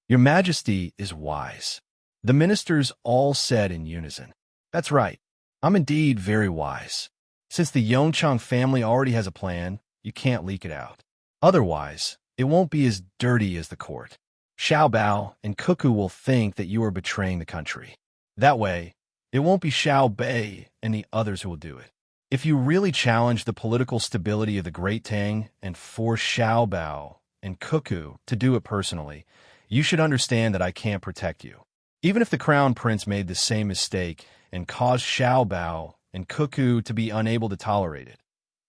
Your Majesty is wise. The ministers all said in unison. That's right. I'm indeed very wise. Since the Yongchang family already has a plan, you can't leak it out. Otherwise, it won't be as dirty as the court. Xiao Bao and Cuckoo will think that you are betraying the country. That way, it won't be Xiao Bei and the others who will do it. If you really challenge the political stability of the Great Tang and force Xiao Bao and Cuckoo to do it personally, you should understand that I can't protect you. Even if the Crown Prince made the same mistake and caused Xiao Bao and Cuckoo to be unable to tolerate it,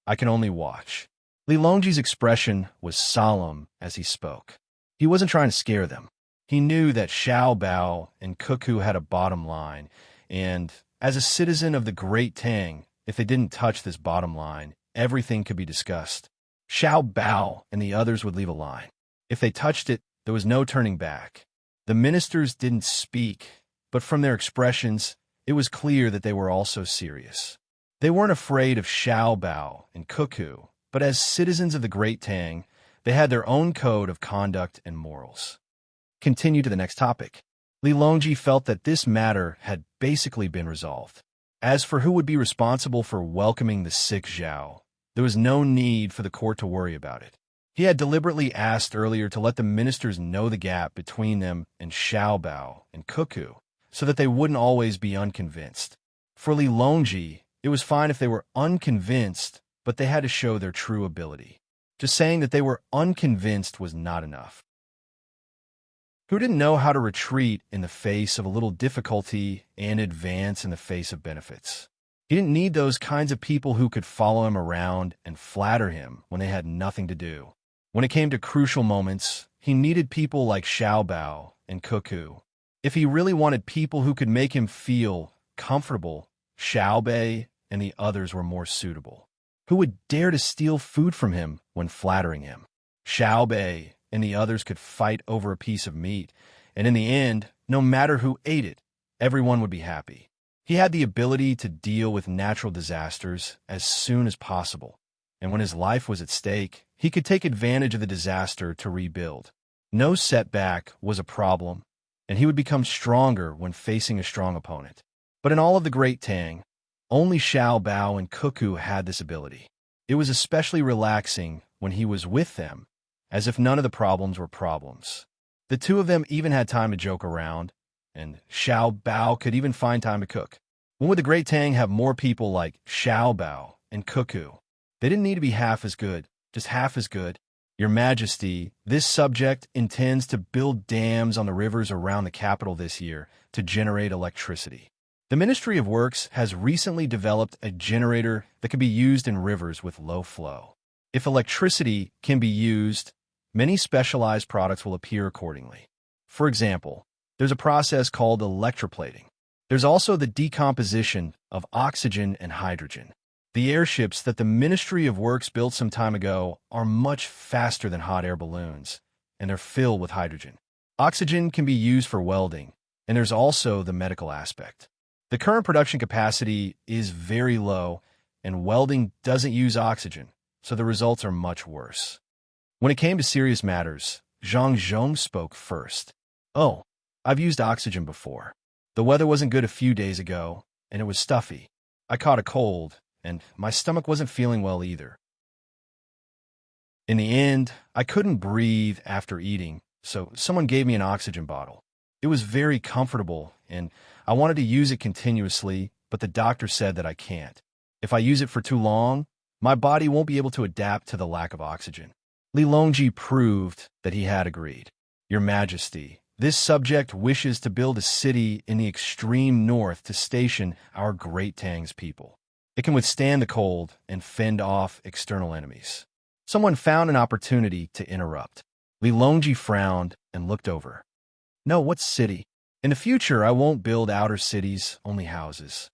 I can only watch. Li Longji's expression was solemn as he spoke. He wasn't trying to scare them. He knew that Xiao Bao and Cuckoo had a bottom line, and as a citizen of the Great Tang, if they didn't touch this bottom line, everything could be discussed. Xiao Bao and the others would leave a line. If they touched it, there was no turning back. The ministers didn't speak, but from their expressions, it was clear that they were also serious. They weren't afraid of Xiao Bao and Cuckoo, but as citizens of the Great Tang, they had their own code of conduct and morals. Continue to the next topic. Li Longji felt that this matter had basically been resolved. As for who would be responsible for welcoming the sick Zhao, there was no need for the court to worry about it. He had deliberately asked earlier to let the ministers know the gap between them and Xiao Bao and Cuckoo, so that they wouldn't always be unconvinced. For Li Longji, it was fine if they were unconvinced, but they had to show their true ability. Just saying that they were unconvinced was not enough. Who didn't know how to retreat in the face of a little difficulty and advance in the face of benefits? He didn't need those kinds of people who could follow him around and flatter him when they had nothing to do. When it came to crucial moments, he needed people like Xiao Bao and Cuckoo. If he really wanted people who could make him feel comfortable, Xiao Bei and the others were more suitable. Who would dare to steal food from him when flattering him? Xiao Bei and the others could fight over a piece of meat, and in the end, no matter who ate it, everyone would be happy. He had the ability to deal with natural disasters as soon as possible, and when his life was at stake, he could take advantage of the disaster to rebuild. No setback was a problem, and he would become stronger when facing a strong opponent. But in all of the Great Tang, only Xiao Bao and Cuckoo had this ability. It was especially relaxing when he was with them, as if none of the problems were problems. The two of them even had time to joke around, and Xiao Bao could even find time to cook. When would the Great Tang have more people like Xiao Bao and Cuckoo? They didn't need to be half as good, just half as good. Your Majesty, this subject intends to build dams on the rivers around the capital this year to generate electricity. The Ministry of Works has recently developed a generator that can be used in rivers with low flow. If electricity can be used, many specialized products will appear accordingly. For example, there's a process called electroplating. There's also the decomposition of oxygen and hydrogen. The airships that the Ministry of Works built some time ago are much faster than hot air balloons, and they're filled with hydrogen. Oxygen can be used for welding, and there's also the medical aspect. The current production capacity is very low, and welding doesn't use oxygen, so the results are much worse. When it came to serious matters, Zhang Zhong spoke first. Oh, I've used oxygen before. The weather wasn't good a few days ago, and it was stuffy. I caught a cold, and my stomach wasn't feeling well either. In the end, I couldn't breathe after eating, so someone gave me an oxygen bottle. It was very comfortable, and I wanted to use it continuously, but the doctor said that I can't. If I use it for too long, my body won't be able to adapt to the lack of oxygen. Li Longji proved that he had agreed. Your Majesty, this subject wishes to build a city in the extreme north to station our Great Tang's people. It can withstand the cold and fend off external enemies. Someone found an opportunity to interrupt. Li Longji frowned and looked over. No, what city? In the future, I won't build outer cities, only houses.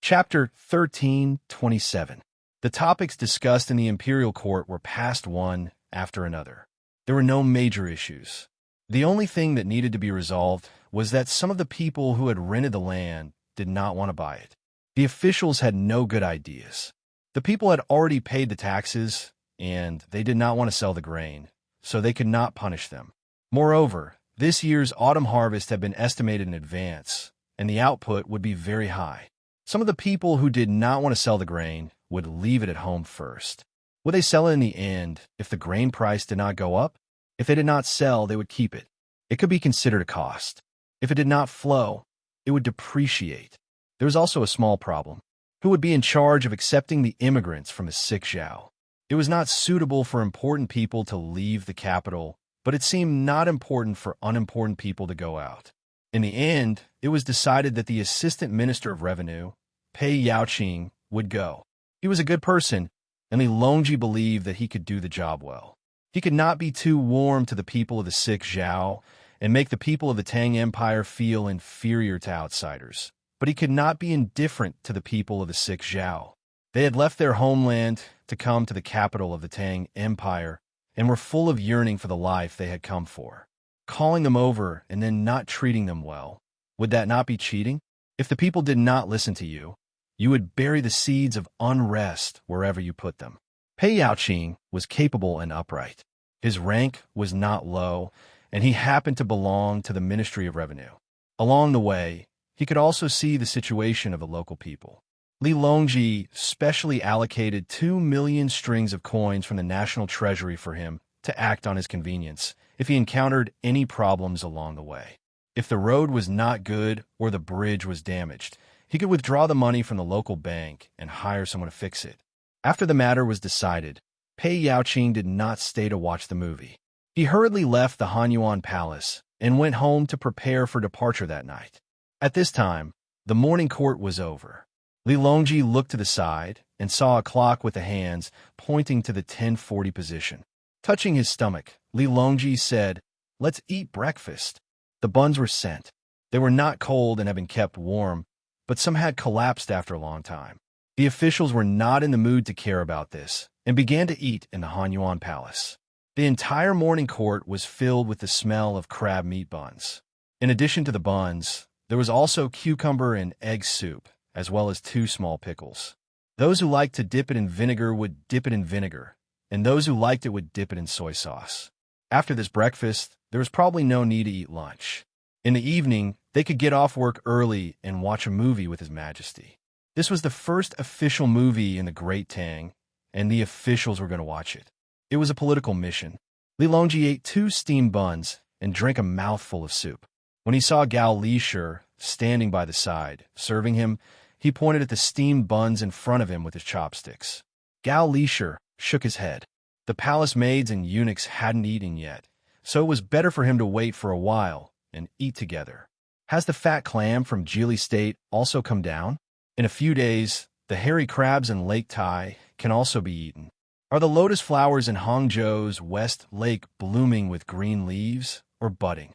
Chapter 1327. The topics discussed in the imperial court were passed one after another. There were no major issues. The only thing that needed to be resolved was that some of the people who had rented the land did not want to buy it. The officials had no good ideas. The people had already paid the taxes, and they did not want to sell the grain, so they could not punish them. Moreover, this year's autumn harvest had been estimated in advance, and the output would be very high. Some of the people who did not want to sell the grain would leave it at home first. Would they sell it in the end if the grain price did not go up? If they did not sell, they would keep it. It could be considered a cost. If it did not flow, it would depreciate. There was also a small problem. Who would be in charge of accepting the immigrants from the sick Zhao? It was not suitable for important people to leave the capital, but it seemed not important for unimportant people to go out. In the end, it was decided that the Assistant Minister of Revenue, Pei Yaoqing, would go. He was a good person, and Li Longji believed that he could do the job well. He could not be too warm to the people of the sick Zhao and make the people of the Tang Empire feel inferior to outsiders. But he could not be indifferent to the people of the sick Zhao. They had left their homeland to come to the capital of the Tang Empire and were full of yearning for the life they had come for. Calling them over and then not treating them well, would that not be cheating? If the people did not listen to you, you would bury the seeds of unrest wherever you put them. Pei Yaoqing was capable and upright. His rank was not low, and he happened to belong to the Ministry of Revenue. Along the way, he could also see the situation of the local people. Li Longji specially allocated 2 million strings of coins from the national treasury for him to act on his convenience if he encountered any problems along the way. If the road was not good or the bridge was damaged, he could withdraw the money from the local bank and hire someone to fix it. After the matter was decided, Pei Yaoqing did not stay to watch the movie. He hurriedly left the Hanyuan Palace and went home to prepare for departure that night. At this time, the morning court was over. Li Longji looked to the side and saw a clock with the hands pointing to the 10:40 position. Touching his stomach, Li Longji said, "Let's eat breakfast." The buns were sent. They were not cold and had been kept warm, but some had collapsed after a long time. The officials were not in the mood to care about this and began to eat in the Hanyuan Palace. The entire morning court was filled with the smell of crab meat buns. In addition to the buns, there was also cucumber and egg soup, as well as 2 small pickles. Those who liked to dip it in vinegar would dip it in vinegar, and those who liked it would dip it in soy sauce. After this breakfast, there was probably no need to eat lunch. In the evening, they could get off work early and watch a movie with His Majesty. This was the first official movie in the Great Tang, and the officials were going to watch it. It was a political mission. Li Longji ate 2 steamed buns and drank a mouthful of soup. When he saw Gao Lisher standing by the side, serving him, he pointed at the steamed buns in front of him with his chopsticks. Gao Lisher shook his head. The palace maids and eunuchs hadn't eaten yet, so it was better for him to wait for a while and eat together. Has the fat clam from Geely State also come down? In a few days, the hairy crabs in Lake Tai can also be eaten. Are the lotus flowers in Hangzhou's West Lake blooming with green leaves or budding?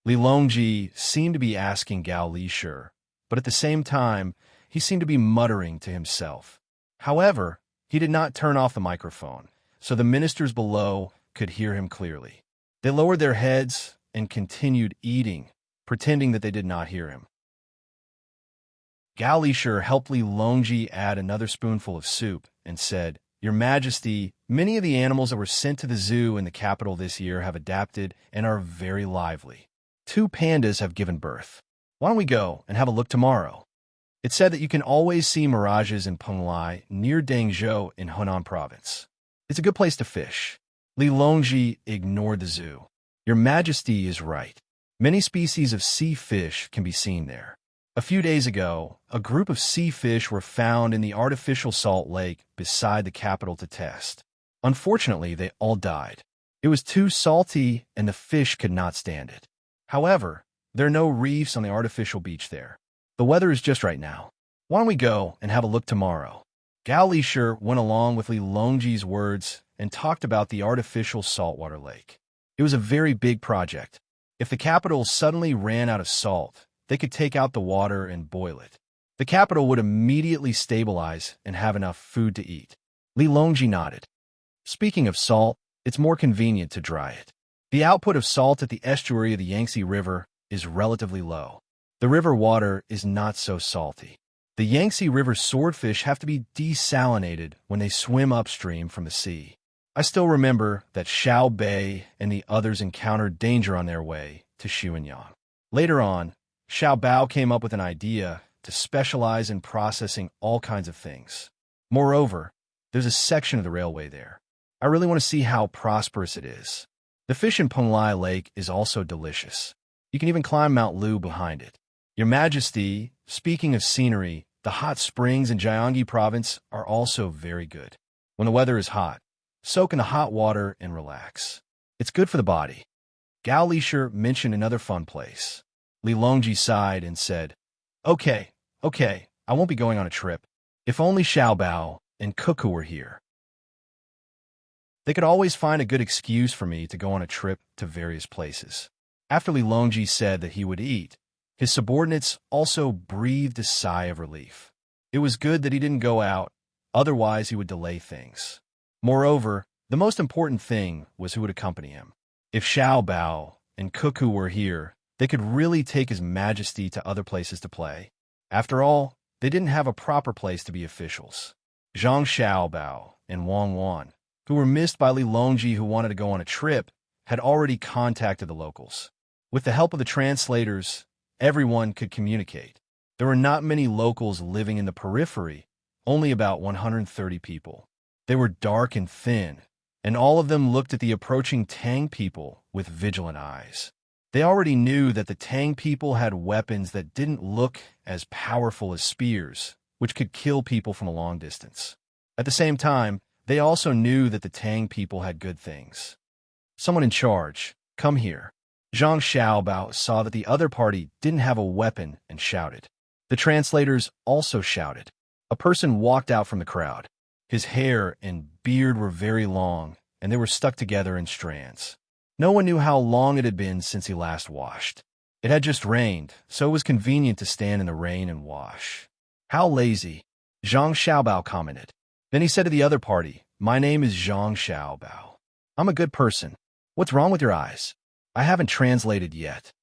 Li Longji seemed to be asking Gao Lisher, but at the same time, he seemed to be muttering to himself. However, he did not turn off the microphone, so the ministers below could hear him clearly. They lowered their heads and continued eating, pretending that they did not hear him. Gao Lisher helped Li Longji add another spoonful of soup and said, "Your Majesty, many of the animals that were sent to the zoo in the capital this year have adapted and are very lively. 2 pandas have given birth. Why don't we go and have a look tomorrow?" It's said that you can always see mirages in Penglai near Dangzhou in Hunan province. It's a good place to fish. Li Longji ignored the zoo. Your Majesty is right. Many species of sea fish can be seen there. A few days ago, a group of sea fish were found in the artificial salt lake beside the capital to test. Unfortunately, they all died. It was too salty and the fish could not stand it. However, there are no reefs on the artificial beach there. The weather is just right now. Why don't we go and have a look tomorrow? Gao Lisher went along with Li Longji's words and talked about the artificial saltwater lake. It was a very big project. If the capital suddenly ran out of salt, they could take out the water and boil it. The capital would immediately stabilize and have enough food to eat. Li Longji nodded. Speaking of salt, it's more convenient to dry it. The output of salt at the estuary of the Yangtze River is relatively low. The river water is not so salty. The Yangtze River swordfish have to be desalinated when they swim upstream from the sea. I still remember that Xiao Bei and the others encountered danger on their way to Xuanyang. Later on, Xiao Bao came up with an idea to specialize in processing all kinds of things. Moreover, there's a section of the railway there. I really want to see how prosperous it is. The fish in Penglai Lake is also delicious. You can even climb Mount Lu behind it. Your Majesty, speaking of scenery, the hot springs in Gyeonggi Province are also very good. When the weather is hot, soak in the hot water and relax. It's good for the body. Gao Lisher mentioned another fun place. Li Longji sighed and said, Okay, I won't be going on a trip. If only Xiaobao and Cuckoo were here. They could always find a good excuse for me to go on a trip to various places. After Li Longji said that he would eat, his subordinates also breathed a sigh of relief. It was good that he didn't go out, otherwise he would delay things. Moreover, the most important thing was who would accompany him. If Xiaobao and Cuckoo were here, they could really take His Majesty to other places to play. After all, they didn't have a proper place to be officials. Zhang Xiaobao and Wang Wan, who were missed by Li Longji who wanted to go on a trip, had already contacted the locals. With the help of the translators, everyone could communicate. There were not many locals living in the periphery, only about 130 people. They were dark and thin, and all of them looked at the approaching Tang people with vigilant eyes. They already knew that the Tang people had weapons that didn't look as powerful as spears, which could kill people from a long distance. At the same time, they also knew that the Tang people had good things. Someone in charge, come here. Zhang Xiaobao saw that the other party didn't have a weapon and shouted. The translators also shouted. A person walked out from the crowd. His hair and beard were very long, and they were stuck together in strands. No one knew how long it had been since he last washed. It had just rained, so it was convenient to stand in the rain and wash. How lazy, Zhang Xiaobao commented. Then he said to the other party, My name is Zhang Xiaobao. I'm a good person. What's wrong with your eyes? I haven't translated yet.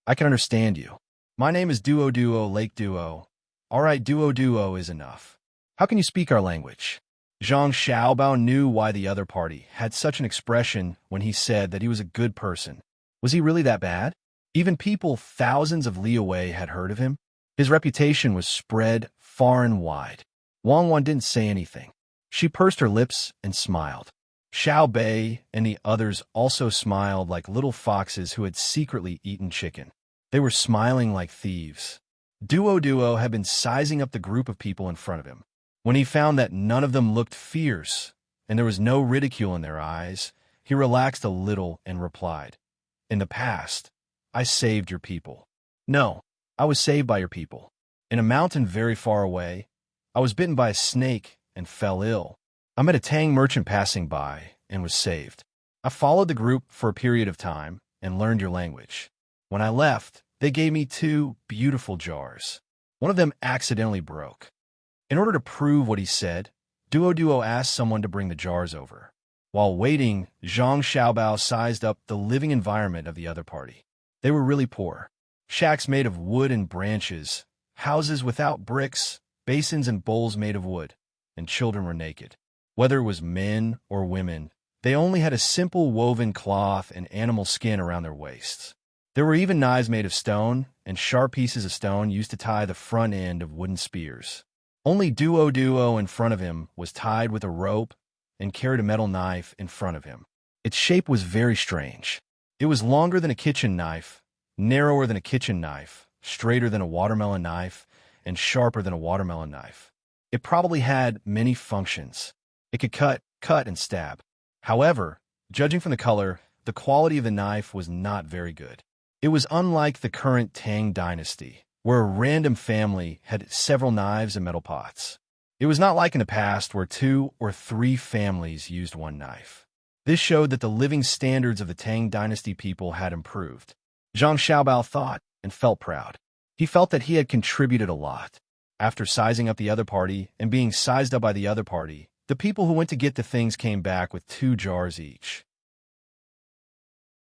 I can understand you. My name is Duo Lake Duo. All right, Duo is enough. How can you speak our language? Zhang Xiaobao knew why the other party had such an expression when he said that he was a good person. Was he really that bad? Even people thousands of li away had heard of him. His reputation was spread far and wide. Wang Wan didn't say anything. She pursed her lips and smiled. Xiao Bei and the others also smiled like little foxes who had secretly eaten chicken. They were smiling like thieves. Duo had been sizing up the group of people in front of him. When he found that none of them looked fierce and there was no ridicule in their eyes, he relaxed a little and replied, In the past, I saved your people. No, I was saved by your people. In a mountain very far away, I was bitten by a snake and fell ill. I met a Tang merchant passing by and was saved. I followed the group for a period of time and learned your language. When I left, they gave me 2 beautiful jars. One of them accidentally broke. In order to prove what he said, Duo asked someone to bring the jars over. While waiting, Zhang Xiaobao sized up the living environment of the other party. They were really poor. Shacks made of wood and branches, houses without bricks, basins and bowls made of wood, and children were naked. Whether it was men or women, they only had a simple woven cloth and animal skin around their waists. There were even knives made of stone and sharp pieces of stone used to tie the front end of wooden spears. Only Duo in front of him was tied with a rope and carried a metal knife in front of him. Its shape was very strange. It was longer than a kitchen knife, narrower than a kitchen knife, straighter than a watermelon knife, and sharper than a watermelon knife. It probably had many functions. It could cut, and stab. However, judging from the color, the quality of the knife was not very good. It was unlike the current Tang dynasty, where a random family had several knives and metal pots. It was not like in the past where 2 or 3 families used one knife. This showed that the living standards of the Tang dynasty people had improved. Zhang Xiaobao thought and felt proud. He felt that he had contributed a lot. After sizing up the other party and being sized up by the other party, the people who went to get the things came back with 2 jars each.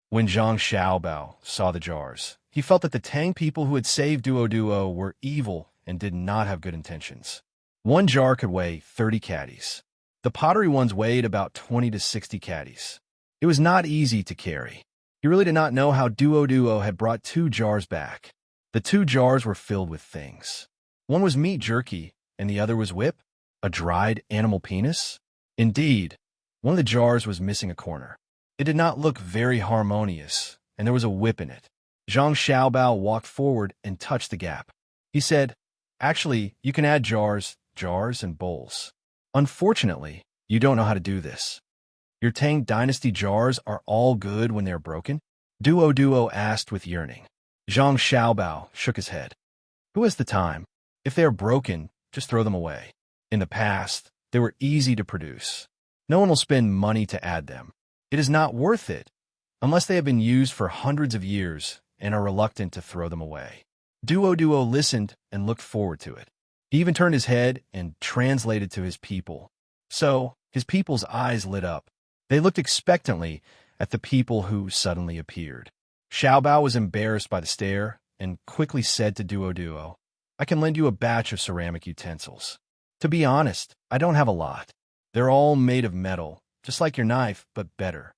When Zhang Xiaobao saw the jars, he felt that the Tang people who had saved Duo were evil and did not have good intentions. 1 jar could weigh 30 caddies. The pottery ones weighed about 20 to 60 caddies. It was not easy to carry. He really did not know how Duo had brought 2 jars back. The 2 jars were filled with things. One was meat jerky, and the other was whip, a dried animal penis. Indeed, one of the jars was missing a corner. It did not look very harmonious, and there was a whip in it. Zhang Xiaobao walked forward and touched the gap. He said, "Actually, you can add jars, and bowls. Unfortunately, you don't know how to do this. Your Tang Dynasty jars are all good when they are broken?" Duo asked with yearning. Zhang Xiaobao shook his head. "Who has the time? If they are broken, just throw them away. In the past, they were easy to produce. No one will spend money to add them. It is not worth it, unless they have been used for hundreds of years and are reluctant to throw them away." Duo listened and looked forward to it. He even turned his head and translated to his people. So, his people's eyes lit up. They looked expectantly at the people who suddenly appeared. Xiaobao was embarrassed by the stare and quickly said to Duo, "I can lend you a batch of ceramic utensils. To be honest, I don't have a lot. They're all made of metal, just like your knife, but better."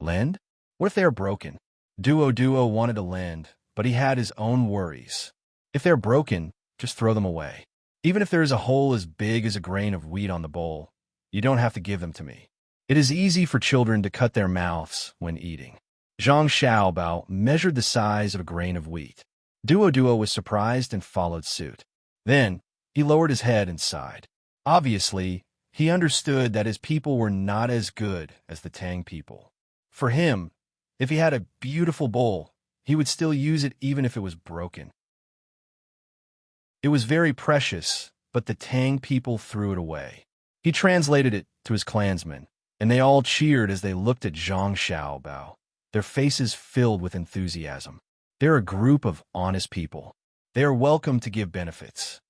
"Lend? What if they are broken?" Duo wanted to lend, but he had his own worries. "If they're broken, just throw them away. Even if there is a hole as big as a grain of wheat on the bowl, you don't have to give them to me. It is easy for children to cut their mouths when eating." Zhang Xiaobao measured the size of a grain of wheat. Duo was surprised and followed suit. Then, he lowered his head and sighed. Obviously, he understood that his people were not as good as the Tang people. For him, if he had a beautiful bowl, he would still use it even if it was broken. It was very precious, but the Tang people threw it away. He translated it to his clansmen, and they all cheered as they looked at Zhang Xiaobao, their faces filled with enthusiasm. They're a group of honest people. They are welcome to give benefits.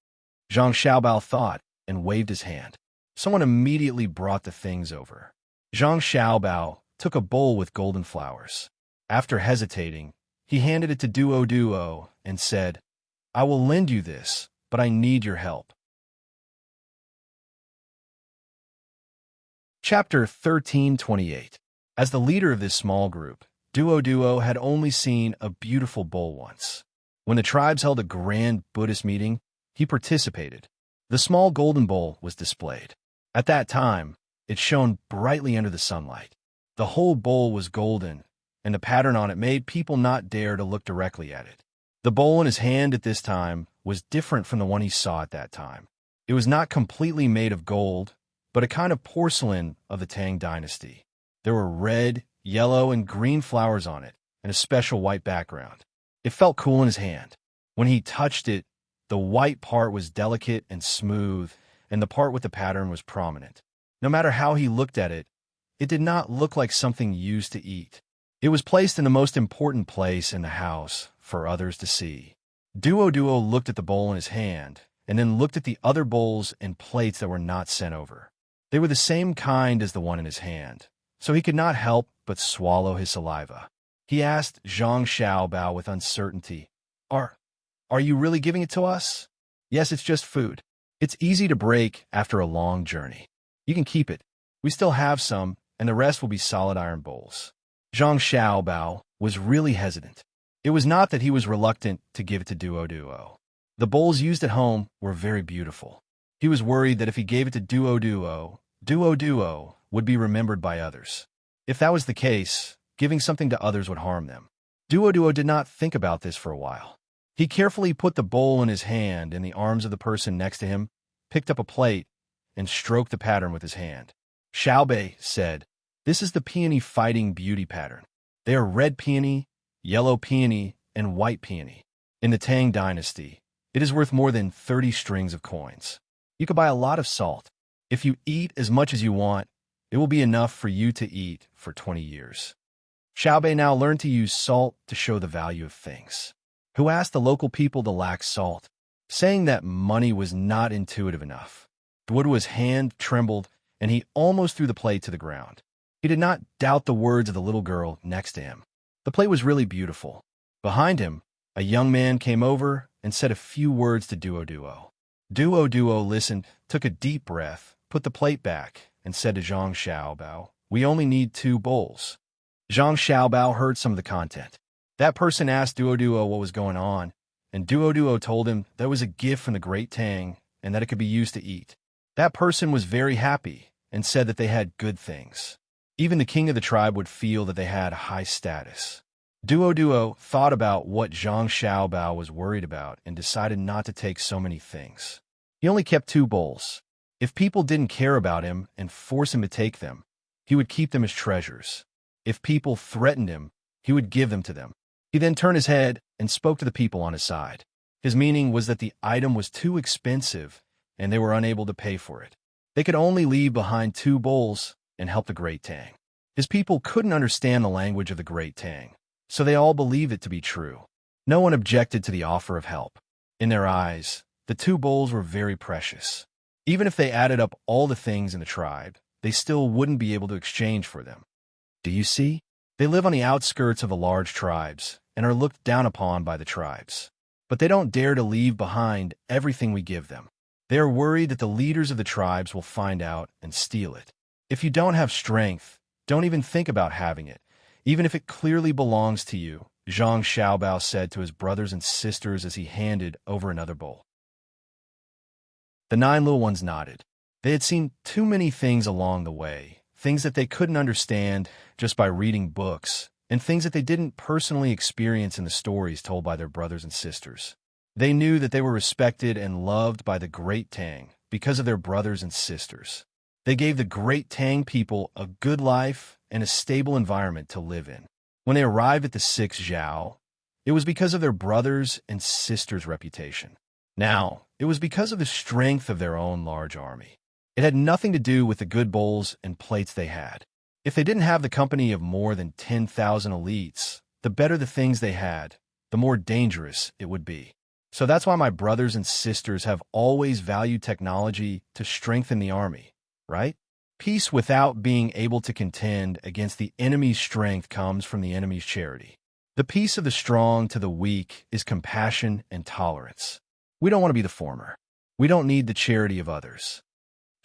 Zhang Xiaobao thought and waved his hand. Someone immediately brought the things over. Zhang Xiaobao took a bowl with golden flowers. After hesitating, he handed it to Duo and said, "I will lend you this, but I need your help." Chapter 1328. As the leader of this small group, Duo had only seen a beautiful bowl once. When the tribes held a grand Buddhist meeting, he participated. The small golden bowl was displayed. At that time, it shone brightly under the sunlight. The whole bowl was golden, and the pattern on it made people not dare to look directly at it. The bowl in his hand at this time was different from the one he saw at that time. It was not completely made of gold, but a kind of porcelain of the Tang Dynasty. There were red, yellow, and green flowers on it, and a special white background. It felt cool in his hand. When he touched it, the white part was delicate and smooth, and the part with the pattern was prominent. No matter how he looked at it, it did not look like something used to eat. It was placed in the most important place in the house for others to see. Duo looked at the bowl in his hand, and then looked at the other bowls and plates that were not sent over. They were the same kind as the one in his hand, so he could not help but swallow his saliva. He asked Zhang Xiaobao with uncertainty, Are you really giving it to us?" "Yes, it's just food. It's easy to break after a long journey. You can keep it. We still have some, and the rest will be solid iron bowls." Zhang Xiaobao was really hesitant. It was not that he was reluctant to give it to Duo. The bowls used at home were very beautiful. He was worried that if he gave it to Duo would be remembered by others. If that was the case, giving something to others would harm them. Duo did not think about this for a while. He carefully put the bowl in his hand in the arms of the person next to him, picked up a plate, and stroked the pattern with his hand. Xiaobei said, "This is the peony fighting beauty pattern. They are red peony, yellow peony, and white peony. In the Tang Dynasty, it is worth more than 30 strings of coins. You could buy a lot of salt. If you eat as much as you want, it will be enough for you to eat for 20 years. Xiaobei now learned to use salt to show the value of things. Who asked the local people to lack salt? saying that money was not intuitive enough. Duoduo's hand trembled, and he almost threw the plate to the ground. He did not doubt the words of the little girl next to him. The plate was really beautiful. Behind him, a young man came over and said a few words to Duoduo. Duoduo listened, took a deep breath, put the plate back, and said to Zhang Xiaobao, "We only need 2 bowls." Zhang Xiaobao heard some of the content. That person asked Duoduo what was going on, and Duoduo told him that it was a gift from the great Tang and that it could be used to eat. That person was very happy and said that they had good things. Even the king of the tribe would feel that they had high status. Duoduo thought about what Zhang Xiaobao was worried about and decided not to take so many things. He only kept 2 bowls. If people didn't care about him and force him to take them, he would keep them as treasures. If people threatened him, he would give them to them. He then turned his head and spoke to the people on his side. His meaning was that the item was too expensive and they were unable to pay for it. They could only leave behind 2 bowls and help the great Tang. His people couldn't understand the language of the great Tang, so they all believed it to be true. No one objected to the offer of help. In their eyes, the 2 bowls were very precious. Even if they added up all the things in the tribe, they still wouldn't be able to exchange for them. Do you see? They live on the outskirts of the large tribes and are looked down upon by the tribes. But they don't dare to leave behind everything we give them. They are worried that the leaders of the tribes will find out and steal it. If you don't have strength, don't even think about having it, even if it clearly belongs to you, Zhang Xiaobao said to his brothers and sisters as he handed over another bowl. The 9 little ones nodded. They had seen too many things along the way, things that they couldn't understand just by reading books, and things that they didn't personally experience in the stories told by their brothers and sisters. They knew that they were respected and loved by the great Tang because of their brothers and sisters. They gave the great Tang people a good life and a stable environment to live in. When they arrived at the 6th Zhao, it was because of their brothers and sisters' reputation. Now, it was because of the strength of their own large army. It had nothing to do with the good bowls and plates they had. If they didn't have the company of more than 10,000 elites, the better the things they had, the more dangerous it would be. So that's why my brothers and sisters have always valued technology to strengthen the army, right? Peace without being able to contend against the enemy's strength comes from the enemy's charity. The peace of the strong to the weak is compassion and tolerance. We don't want to be the former. We don't need the charity of others.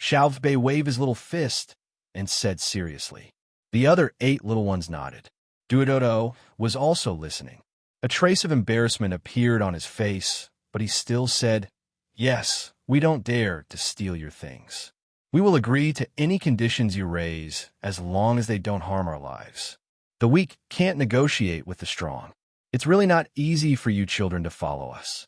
Xiaobei waved his little fist and said seriously. The other 8 little ones nodded. Duoduo was also listening. A trace of embarrassment appeared on his face, but he still said, "Yes, we don't dare to steal your things. We will agree to any conditions you raise as long as they don't harm our lives. The weak can't negotiate with the strong. It's really not easy for you children to follow us.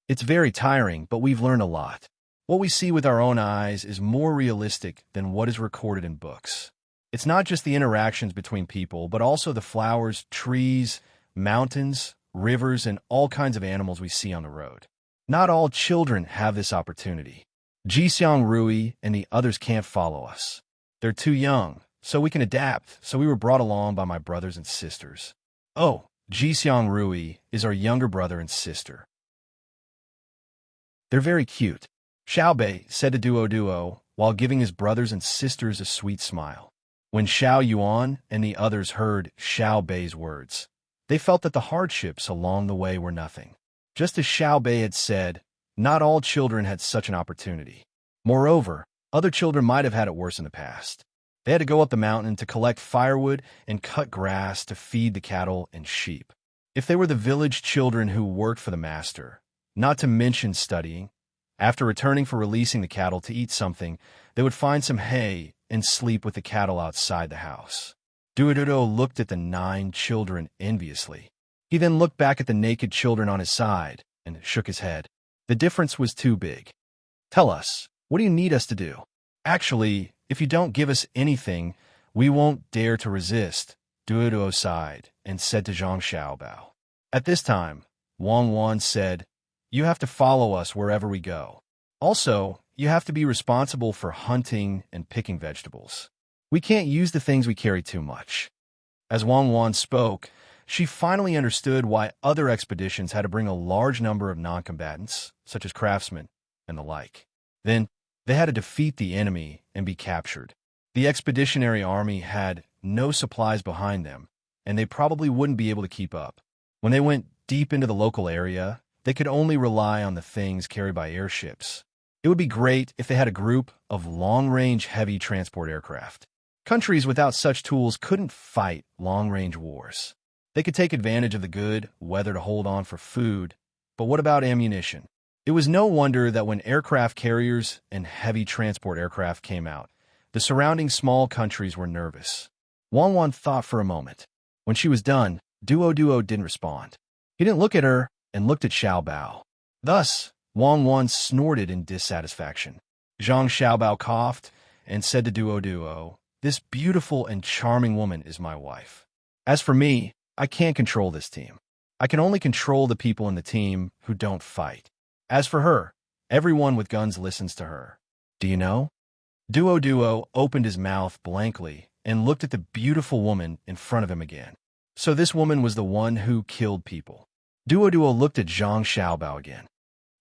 It's very tiring, but we've learned a lot. What we see with our own eyes is more realistic than what is recorded in books. It's not just the interactions between people, but also the flowers, trees, mountains, rivers, and all kinds of animals we see on the road. Not all children have this opportunity. Jixiang Rui and the others can't follow us. They're too young, so we can adapt, so we were brought along by my brothers and sisters. Oh, Jixiang Rui is our younger brother and sister. They're very cute," Xiaobei said to Duoduo while giving his brothers and sisters a sweet smile. When Xiao Yuan and the others heard Xiaobei's words, they felt that the hardships along the way were nothing. Just as Xiaobei had said, not all children had such an opportunity. Moreover, other children might have had it worse in the past. They had to go up the mountain to collect firewood and cut grass to feed the cattle and sheep. If they were the village children who worked for the master, not to mention studying, after returning for releasing the cattle to eat something, they would find some hay and sleep with the cattle outside the house. Duoduo looked at the 9 children enviously. He then looked back at the naked children on his side and shook his head. The difference was too big. "Tell us, what do you need us to do? Actually, if you don't give us anything, we won't dare to resist," Duoduo sighed and said to Zhang Xiaobao. At this time, Wang Wan said, "You have to follow us wherever we go. Also, you have to be responsible for hunting and picking vegetables. We can't use the things we carry too much." As Wang Wan spoke, She finally understood why other expeditions had to bring a large number of non-combatants, such as craftsmen and the like. Then, they had to defeat the enemy and be captured. The expeditionary army had no supplies behind them, and they probably wouldn't be able to keep up. When they went deep into the local area, they could only rely on the things carried by airships. It would be great if they had a group of long-range heavy transport aircraft. Countries without such tools couldn't fight long-range wars. They could take advantage of the good weather to hold on for food, but what about ammunition? It was no wonder that when aircraft carriers and heavy transport aircraft came out, the surrounding small countries were nervous. Wang Wan thought for a moment. When she was done, Duo didn't respond. He didn't look at her and looked at Xiao Bao. Thus, Wang Wan snorted in dissatisfaction. Zhang Xiaobao coughed and said to Duo, "This beautiful and charming woman is my wife. As for me, I can't control this team. I can only control the people in the team who don't fight. As for her, everyone with guns listens to her. Do you know?" Duo opened his mouth blankly and looked at the beautiful woman in front of him again. So this woman was the one who killed people. Duo looked at Zhang Xiaobao again.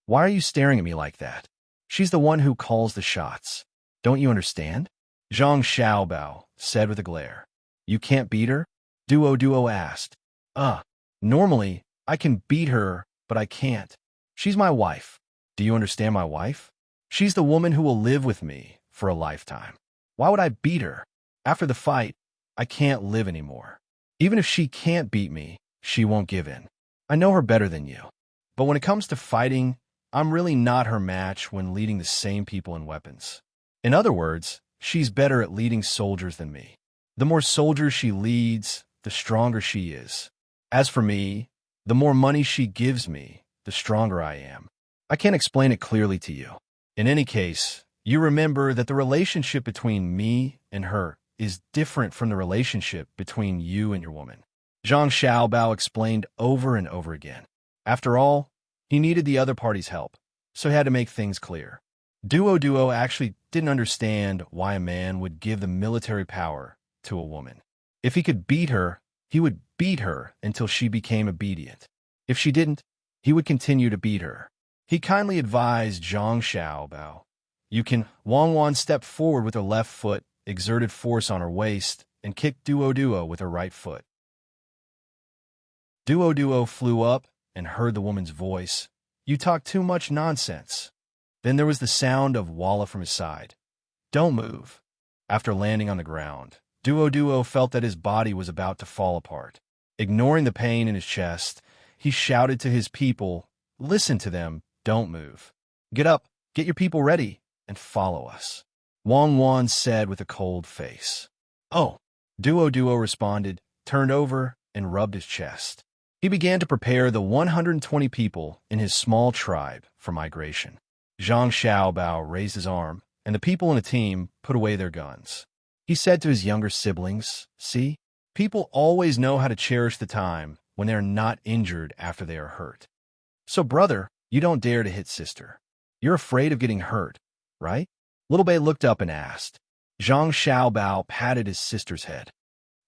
"Why are you staring at me like that? She's the one who calls the shots. Don't you understand?" Zhang Xiaobao said with a glare. "You can't beat her?" Duo asked. Normally, I can beat her, but I can't. She's my wife. Do you understand my wife? She's the woman who will live with me for a lifetime. Why would I beat her? After the fight, I can't live anymore. Even if she can't beat me, she won't give in. I know her better than you. But when it comes to fighting, I'm really not her match when leading the same people and weapons. In other words, she's better at leading soldiers than me. The more soldiers she leads, the stronger she is. As for me, the more money she gives me, the stronger I am. I can't explain it clearly to you. In any case, you remember that the relationship between me and her is different from the relationship between you and your woman. Zhang Xiaobao explained over and over again. After all, he needed the other party's help, so he had to make things clear. Duo actually didn't understand why a man would give the military power to a woman. If he could beat her, he would beat her until she became obedient. If she didn't, he would continue to beat her. He kindly advised Zhang Xiaobao. Wang Wan stepped forward with her left foot, exerted force on her waist, and kicked Duo with her right foot. Duo flew up and heard the woman's voice. "You talk too much nonsense." Then there was the sound of Walla from his side. "Don't move." After landing on the ground, Duo felt that his body was about to fall apart. Ignoring the pain in his chest, he shouted to his people, "Listen to them, don't move. Get up, get your people ready, and follow us." Wang Wan said with a cold face. "Oh." Duo responded, turned over, and rubbed his chest. He began to prepare the 120 people in his small tribe for migration. Zhang Xiaobao raised his arm, and the people in the team put away their guns. He said to his younger siblings, "See, people always know how to cherish the time when they are not injured after they are hurt. So, brother, you don't dare to hit sister. You're afraid of getting hurt, right?" Little Bei looked up and asked. Zhang Xiaobao patted his sister's head.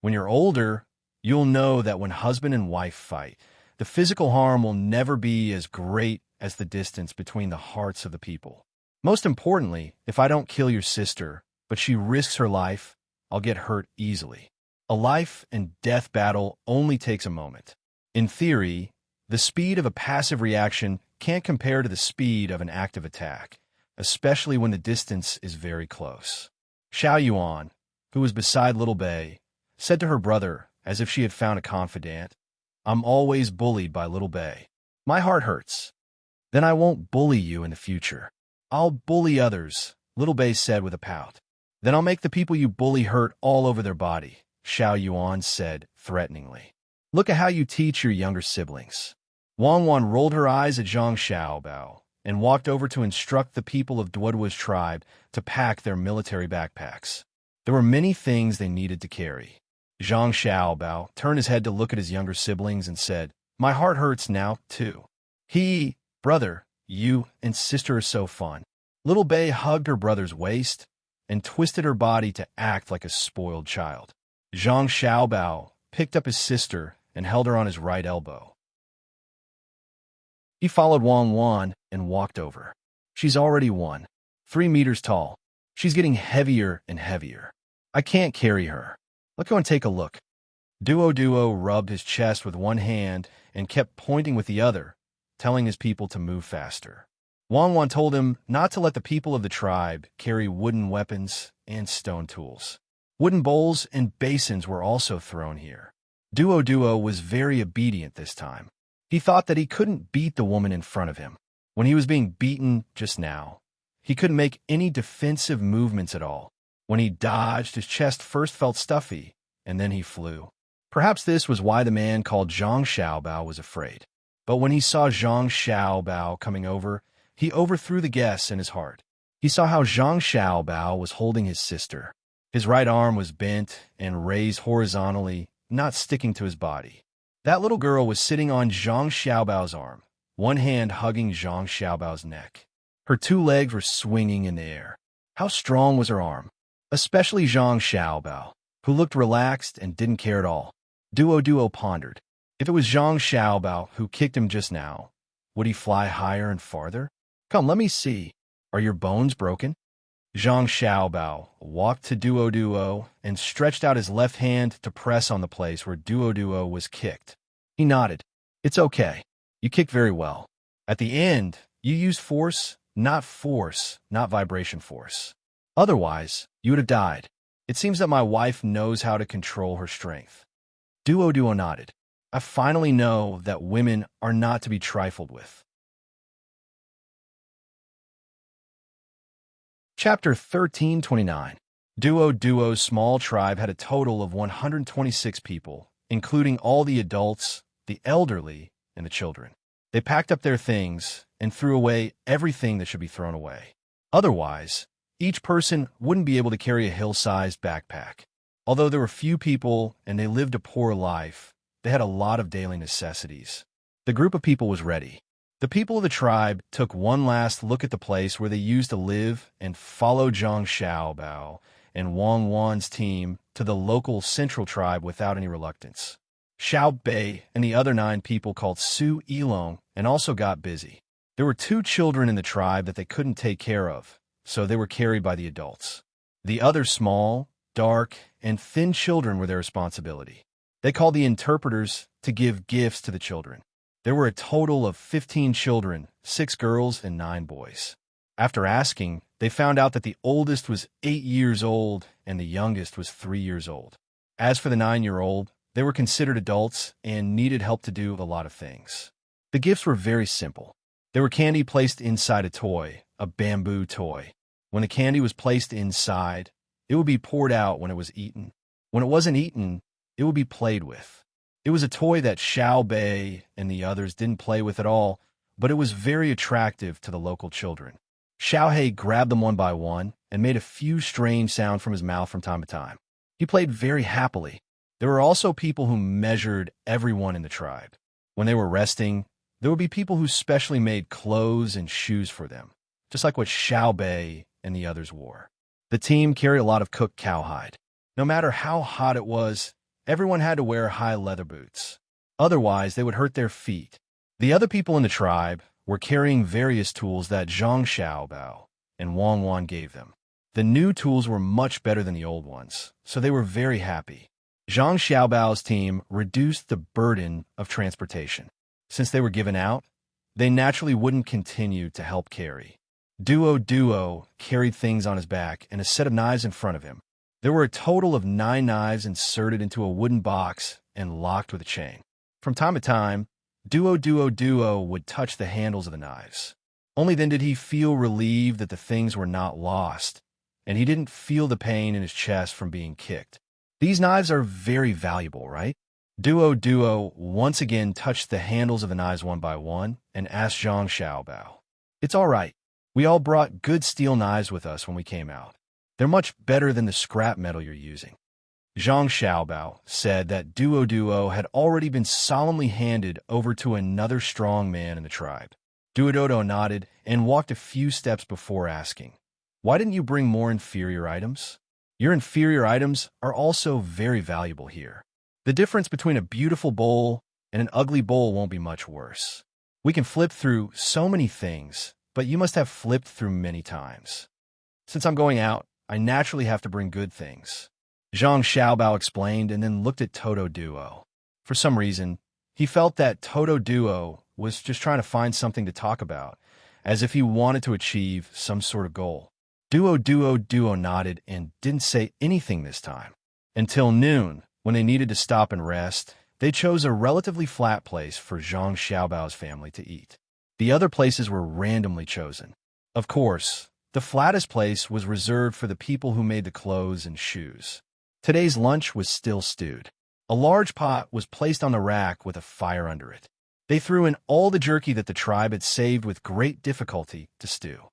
"When you're older, you'll know that when husband and wife fight, the physical harm will never be as great as the distance between the hearts of the people. Most importantly, if I don't kill your sister, but she risks her life, I'll get hurt easily. A life and death battle only takes a moment. In theory, the speed of a passive reaction can't compare to the speed of an active attack, especially when the distance is very close." Xiao Yuan, who was beside Little Bei, said to her brother, as if she had found a confidant, "I'm always bullied by Little Bei. My heart hurts. Then I won't bully you in the future." "I'll bully others," Little Bei said with a pout. "Then I'll make the people you bully hurt all over their body," Xiao Yuan said threateningly. "Look at how you teach your younger siblings." Wang Wan rolled her eyes at Zhang Xiaobao and walked over to instruct the people of Duoduo's tribe to pack their military backpacks. There were many things they needed to carry. Zhang Xiaobao turned his head to look at his younger siblings and said, "My heart hurts now, too. Brother, you and sister are so fun." Little Bei hugged her brother's waist and twisted her body to act like a spoiled child. Zhang Xiaobao picked up his sister and held her on his right elbow. He followed Wang Wan and walked over. She's already 3 meters tall. She's getting heavier and heavier. I can't carry her. Let's go and take a look. Duo rubbed his chest with one hand and kept pointing with the other, telling his people to move faster. Wang Wan told him not to let the people of the tribe carry wooden weapons and stone tools. Wooden bowls and basins were also thrown here. Duo was very obedient this time. He thought that he couldn't beat the woman in front of him. When he was being beaten just now, he couldn't make any defensive movements at all. When he dodged, his chest first felt stuffy, and then he flew. Perhaps this was why the man called Zhang Xiaobao was afraid. But when he saw Zhang Xiaobao coming over, he overthrew the guess in his heart. He saw how Zhang Xiaobao was holding his sister. His right arm was bent and raised horizontally, not sticking to his body. That little girl was sitting on Zhang Xiaobao's arm, one hand hugging Zhang Xiaobao's neck. Her 2 legs were swinging in the air. How strong was her arm? Especially Zhang Xiaobao, who looked relaxed and didn't care at all. Duo pondered. If it was Zhang Xiaobao who kicked him just now, would he fly higher and farther? Come, let me see. Are your bones broken? Zhang Xiaobao walked to Duo and stretched out his left hand to press on the place where Duo was kicked. He nodded. It's okay. You kicked very well. At the end, you used force, not vibration force. Otherwise, you would have died. It seems that my wife knows how to control her strength. Duo nodded. I finally know that women are not to be trifled with. Chapter 1329. Duo's small tribe had a total of 126 people, including all the adults, the elderly, and the children. They packed up their things and threw away everything that should be thrown away. Otherwise, each person wouldn't be able to carry a hill-sized backpack. Although there were few people and they lived a poor life, they had a lot of daily necessities. The group of people was ready. The people of the tribe took one last look at the place where they used to live and followed Zhang Xiaobao and Wang Wan's team to the local central tribe without any reluctance. Xiao Bei and the other 9 people called Su Yilong and also got busy. There were 2 children in the tribe that they couldn't take care of, so they were carried by the adults. The other small, dark, and thin children were their responsibility. They called the interpreters to give gifts to the children. There were a total of 15 children, 6 girls and 9 boys. After asking, they found out that the oldest was 8 years old and the youngest was 3 years old. As for the 9-year-old, they were considered adults and needed help to do a lot of things. The gifts were very simple. There were candy placed inside a toy, a bamboo toy. When the candy was placed inside, it would be poured out when it was eaten. When it wasn't eaten, it would be played with. It was a toy that Xiao Bei and the others didn't play with at all, but it was very attractive to the local children. Xiao Hei grabbed them one by one and made a few strange sounds from his mouth from time to time. He played very happily. There were also people who measured everyone in the tribe. When they were resting, there would be people who specially made clothes and shoes for them, just like what Xiao Bei and the others wore. The team carried a lot of cooked cowhide. No matter how hot it was, everyone had to wear high leather boots. Otherwise, they would hurt their feet. The other people in the tribe were carrying various tools that Zhang Xiaobao and Wang Wan gave them. The new tools were much better than the old ones, so they were very happy. Zhang Xiaobao's team reduced the burden of transportation. Since they were given out, they naturally wouldn't continue to help carry. Duo carried things on his back and a set of knives in front of him. There were a total of 9 knives inserted into a wooden box and locked with a chain. From time to time, Duo would touch the handles of the knives. Only then did he feel relieved that the things were not lost, and he didn't feel the pain in his chest from being kicked. These knives are very valuable, right? Duo once again touched the handles of the knives one by one and asked Zhang Xiaobao. It's all right. We all brought good steel knives with us when we came out. They're much better than the scrap metal you're using. Zhang Xiaobao said that Duo had already been solemnly handed over to another strong man in the tribe. Duo nodded and walked a few steps before asking, "Why didn't you bring more inferior items? Your inferior items are also very valuable here." The difference between a beautiful bowl and an ugly bowl won't be much worse. We can flip through so many things, but you must have flipped through many times. Since I'm going out, I naturally have to bring good things. Zhang Xiaobao explained and then looked at Toto Duo. For some reason, he felt that Toto Duo was just trying to find something to talk about, as if he wanted to achieve some sort of goal. Duo nodded and didn't say anything this time. Until noon, when they needed to stop and rest, they chose a relatively flat place for Zhang Xiaobao's family to eat. The other places were randomly chosen. Of course, the flattest place was reserved for the people who made the clothes and shoes. Today's lunch was still stewed. A large pot was placed on the rack with a fire under it. They threw in all the jerky that the tribe had saved with great difficulty to stew.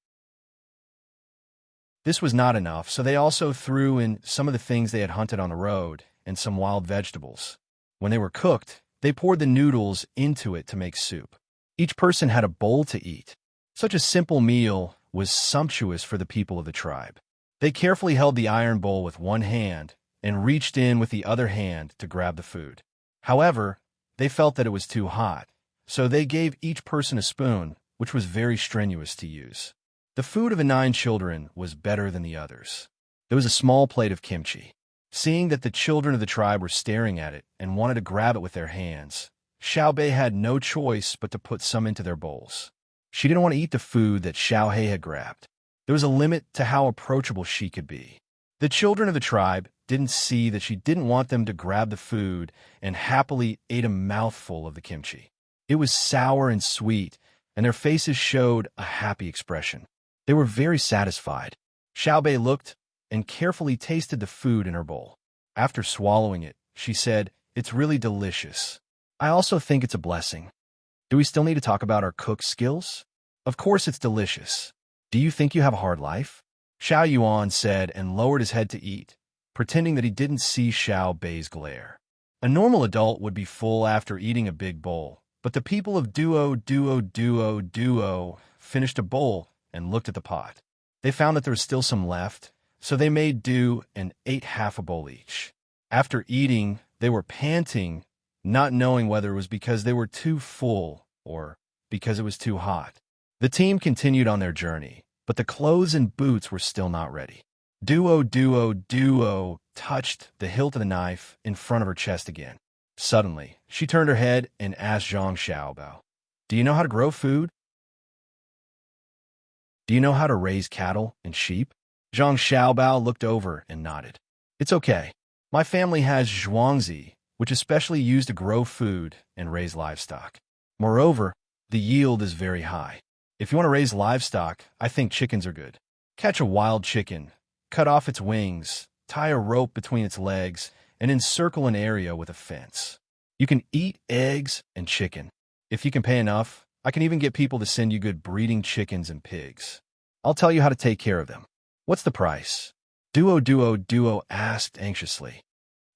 This was not enough, so they also threw in some of the things they had hunted on the road and some wild vegetables. When they were cooked, they poured the noodles into it to make soup. Each person had a bowl to eat. Such a simple meal was sumptuous for the people of the tribe. They carefully held the iron bowl with one hand and reached in with the other hand to grab the food. However, they felt that it was too hot, so they gave each person a spoon, which was very strenuous to use. The food of the 9 children was better than the others. There was a small plate of kimchi. Seeing that the children of the tribe were staring at it and wanted to grab it with their hands, Xiaobei had no choice but to put some into their bowls. She didn't want to eat the food that Xiaohei had grabbed. There was a limit to how approachable she could be. The children of the tribe didn't see that she didn't want them to grab the food and happily ate a mouthful of the kimchi. It was sour and sweet, and their faces showed a happy expression. They were very satisfied. Xiaobei looked and carefully tasted the food in her bowl. After swallowing it, she said, "It's really delicious. I also think it's a blessing." Do we still need to talk about our cook skills? Of course it's delicious. Do you think you have a hard life? Xiao Yuan said and lowered his head to eat, pretending that he didn't see Xiaobei's glare. A normal adult would be full after eating a big bowl, but the people of Duo finished a bowl and looked at the pot. They found that there was still some left, so they made do and ate half a bowl each. After eating, they were panting, not knowing whether it was because they were too full or because it was too hot. The team continued on their journey, but the clothes and boots were still not ready. Duo touched the hilt of the knife in front of her chest again. Suddenly, she turned her head and asked Zhang Xiaobao, "Do you know how to grow food? Do you know how to raise cattle and sheep?" Zhang Xiaobao looked over and nodded. "It's okay. My family has zhuangzi, which is specially used to grow food and raise livestock. Moreover, the yield is very high. If you want to raise livestock, I think chickens are good. Catch a wild chicken, cut off its wings, tie a rope between its legs, and encircle an area with a fence. You can eat eggs and chicken. If you can pay enough, I can even get people to send you good breeding chickens and pigs. I'll tell you how to take care of them. What's the price?" Duo asked anxiously.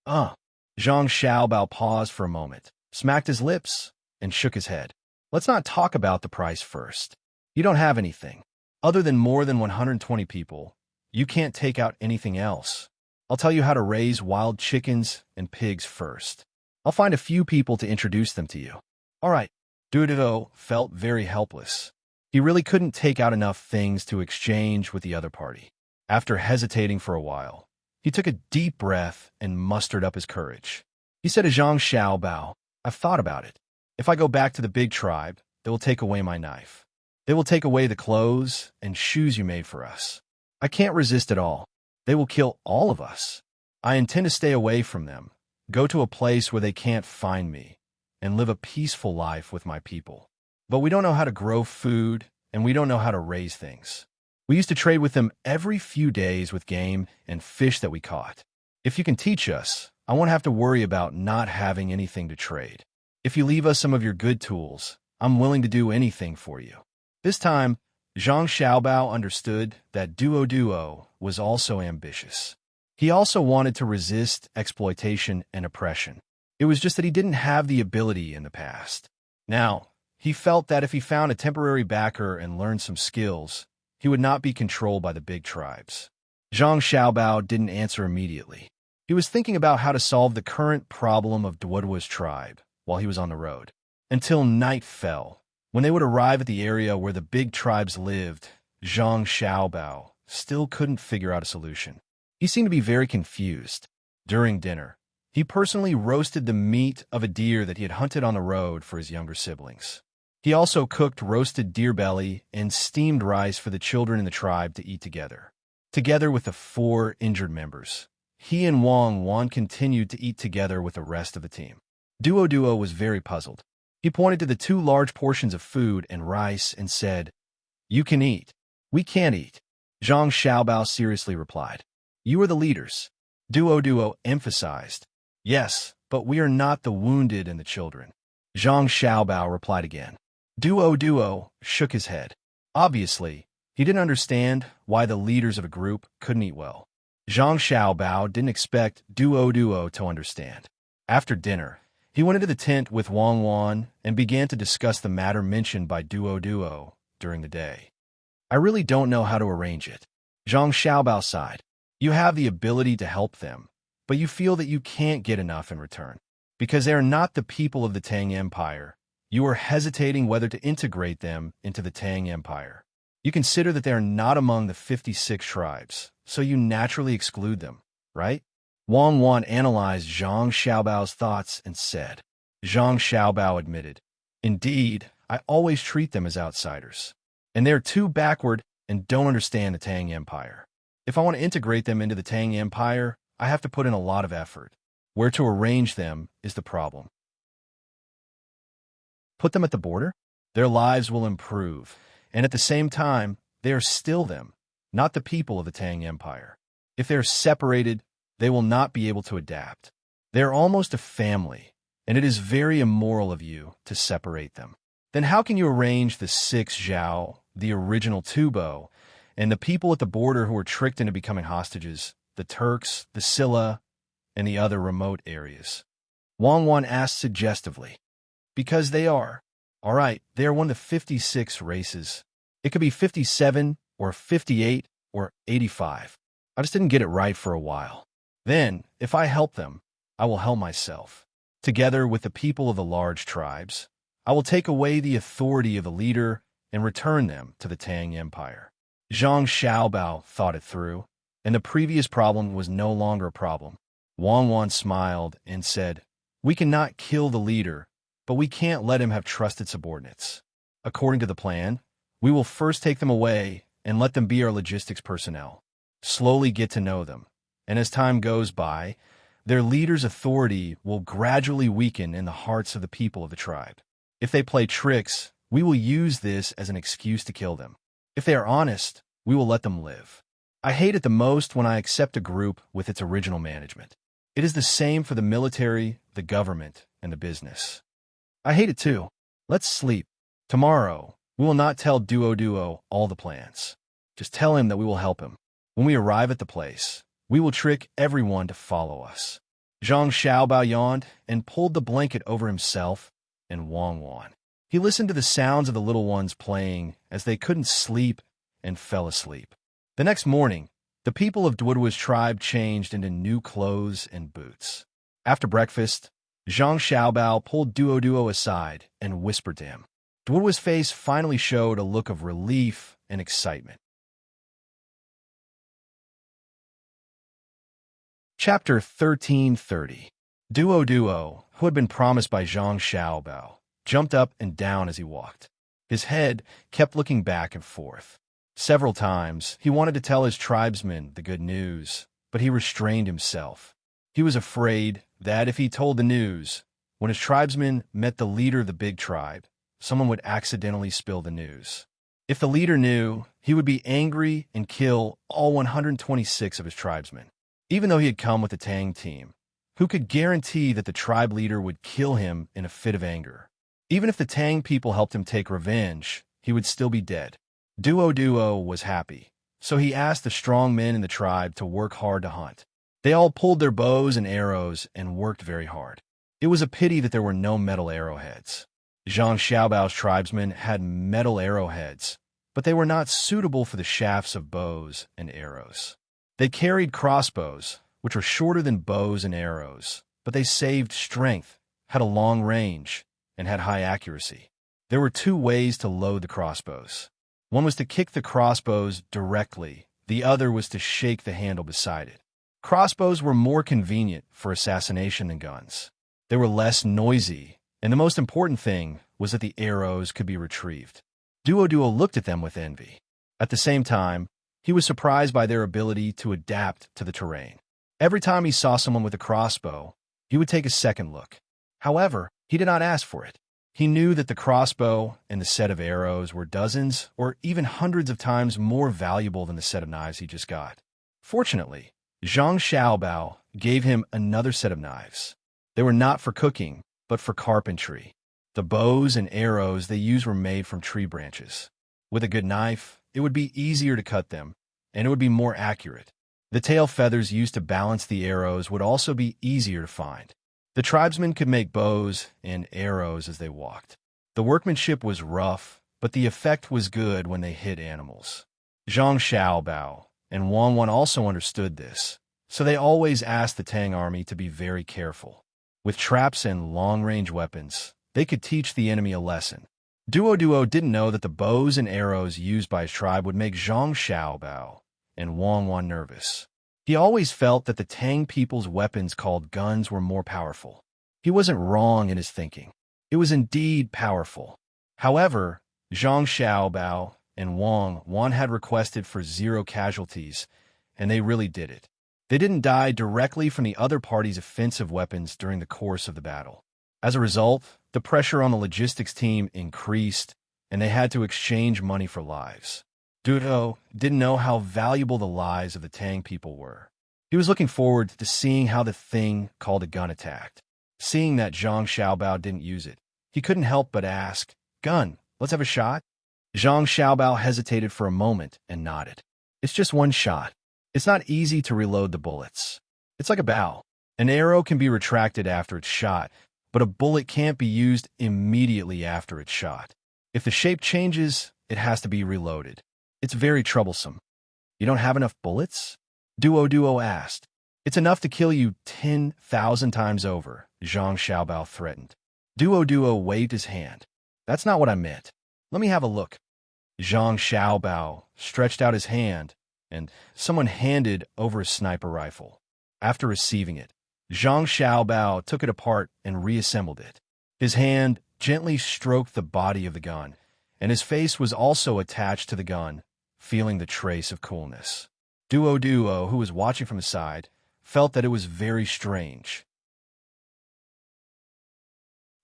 Zhang Xiaobao paused for a moment, smacked his lips, and shook his head. "Let's not talk about the price first. You don't have anything. Other than more than 120 people, you can't take out anything else. I'll tell you how to raise wild chickens and pigs first. I'll find a few people to introduce them to you." All right. Duo felt very helpless. He really couldn't take out enough things to exchange with the other party. After hesitating for a while, he took a deep breath and mustered up his courage. He said to Zhang Xiaobao, "I've thought about it. If I go back to the big tribe, they will take away my knife. They will take away the clothes and shoes you made for us. I can't resist at all. They will kill all of us. I intend to stay away from them, go to a place where they can't find me, and live a peaceful life with my people. But we don't know how to grow food, and we don't know how to raise things. We used to trade with them every few days with game and fish that we caught. If you can teach us, I won't have to worry about not having anything to trade. If you leave us some of your good tools, I'm willing to do anything for you." This time, Zhang Xiaobao understood that Duo was also ambitious. He also wanted to resist exploitation and oppression. It was just that he didn't have the ability in the past. Now, he felt that if he found a temporary backer and learned some skills, he would not be controlled by the big tribes. Zhang Xiaobao didn't answer immediately. He was thinking about how to solve the current problem of Duodwa's tribe while he was on the road. Until night fell. When they would arrive at the area where the big tribes lived, Zhang Xiaobao still couldn't figure out a solution. He seemed to be very confused. During dinner, he personally roasted the meat of a deer that he had hunted on the road for his younger siblings. He also cooked roasted deer belly and steamed rice for the children in the tribe to eat together. Together with the 4 injured members, he and Wang Wan continued to eat together with the rest of the team. Duo was very puzzled. He pointed to the 2 large portions of food and rice and said, "You can eat. We can't eat." Zhang Xiaobao seriously replied, "You are the leaders." Duo emphasized, "Yes, but we are not the wounded and the children." Zhang Xiaobao replied again. Duo shook his head. Obviously, he didn't understand why the leaders of a group couldn't eat well. Zhang Xiaobao didn't expect Duo to understand. After dinner, he went into the tent with Wang Wan and began to discuss the matter mentioned by Duo during the day. "I really don't know how to arrange it." Zhang Xiaobao sighed. "You have the ability to help them, but you feel that you can't get enough in return. Because they are not the people of the Tang Empire, you are hesitating whether to integrate them into the Tang Empire. You consider that they are not among the 56 tribes, so you naturally exclude them, right?" Wang Wan analyzed Zhang Xiaobao's thoughts and said. Zhang Xiaobao admitted, "Indeed, I always treat them as outsiders. And they're too backward and don't understand the Tang Empire. If I want to integrate them into the Tang Empire, I have to put in a lot of effort. Where to arrange them is the problem. Put them at the border? Their lives will improve, and at the same time, they are still them, not the people of the Tang Empire. If they are separated, they will not be able to adapt. They are almost a family, and it is very immoral of you to separate them. Then how can you arrange the 6 Zhao, the original Tubo, and the people at the border who were tricked into becoming hostages, the Turks, the Silla, and the other remote areas?" Wang Wan asked suggestively. "Because they are. All right, they are one of the 56 races. It could be 57 or 58 or 85. I just didn't get it right for a while. Then, if I help them, I will help myself. Together with the people of the large tribes, I will take away the authority of the leader and return them to the Tang Empire." Zhang Xiaobao thought it through, and the previous problem was no longer a problem. Wang Wan smiled and said, "We cannot kill the leader, but we can't let him have trusted subordinates. According to the plan, we will first take them away and let them be our logistics personnel. Slowly get to know them, and as time goes by, their leader's authority will gradually weaken in the hearts of the people of the tribe. If they play tricks, we will use this as an excuse to kill them. If they are honest, we will let them live. I hate it the most when I accept a group with its original management. It is the same for the military, the government, and the business. I hate it too. Let's sleep. Tomorrow, we will not tell Duo all the plans. Just tell him that we will help him. When we arrive at the place, we will trick everyone to follow us." Zhang Xiaobao yawned and pulled the blanket over himself and Wang Wan. He listened to the sounds of the little ones playing as they couldn't sleep and fell asleep. The next morning, the people of Duodwa's tribe changed into new clothes and boots. After breakfast, Zhang Xiaobao pulled Duo aside and whispered to him. Duodwa's face finally showed a look of relief and excitement. Chapter 1330. Duo, who had been promised by Zhang Xiaobao, jumped up and down as he walked. His head kept looking back and forth. Several times, he wanted to tell his tribesmen the good news, but he restrained himself. He was afraid that if he told the news, when his tribesmen met the leader of the big tribe, someone would accidentally spill the news. If the leader knew, he would be angry and kill all 126 of his tribesmen. Even though he had come with the Tang team, who could guarantee that the tribe leader would kill him in a fit of anger? Even if the Tang people helped him take revenge, he would still be dead. Duo was happy, so he asked the strong men in the tribe to work hard to hunt. They all pulled their bows and arrows and worked very hard. It was a pity that there were no metal arrowheads. Zhang Xiaobao's tribesmen had metal arrowheads, but they were not suitable for the shafts of bows and arrows. They carried crossbows, which were shorter than bows and arrows, but they saved strength, had a long range, and had high accuracy. There were two ways to load the crossbows. One was to kick the crossbows directly, the other was to shake the handle beside it. Crossbows were more convenient for assassination than guns. They were less noisy, and the most important thing was that the arrows could be retrieved. Duo looked at them with envy. At the same time, he was surprised by their ability to adapt to the terrain. Every time he saw someone with a crossbow, he would take a second look. However, he did not ask for it. He knew that the crossbow and the set of arrows were dozens or even hundreds of times more valuable than the set of knives he just got. Fortunately, Zhang Xiaobao gave him another set of knives. They were not for cooking, but for carpentry. The bows and arrows they used were made from tree branches. With a good knife, it would be easier to cut them, and it would be more accurate. The tail feathers used to balance the arrows would also be easier to find. The tribesmen could make bows and arrows as they walked. The workmanship was rough, but the effect was good when they hit animals. Zhang Xiaobao and Wang Wan also understood this, so they always asked the Tang army to be very careful. With traps and long-range weapons, they could teach the enemy a lesson. Duo didn't know that the bows and arrows used by his tribe would make Zhang Xiaobao and Wang Wan nervous. He always felt that the Tang people's weapons called guns were more powerful. He wasn't wrong in his thinking. It was indeed powerful. However, Zhang Xiaobao and Wang Wan had requested for 0 casualties, and they really did it. They didn't die directly from the other party's offensive weapons during the course of the battle. As a result, the pressure on the logistics team increased, and they had to exchange money for lives. Duo didn't know how valuable the lives of the Tang people were. He was looking forward to seeing how the thing called a gun attacked. Seeing that Zhang Xiaobao didn't use it, he couldn't help but ask, "Gun, let's have a shot?" Zhang Xiaobao hesitated for a moment and nodded. "It's just one shot. It's not easy to reload the bullets. It's like a bow. An arrow can be retracted after it's shot, but a bullet can't be used immediately after it's shot. If the shape changes, it has to be reloaded. It's very troublesome." "You don't have enough bullets?" Duo asked. "It's enough to kill you 10,000 times over," Zhang Xiaobao threatened. Duo waved his hand. "That's not what I meant. Let me have a look." Zhang Xiaobao stretched out his hand, and someone handed over a sniper rifle. After receiving it, Zhang Xiaobao took it apart and reassembled it. His hand gently stroked the body of the gun, and his face was also attached to the gun, feeling the trace of coolness. Duo, who was watching from the side, felt that it was very strange.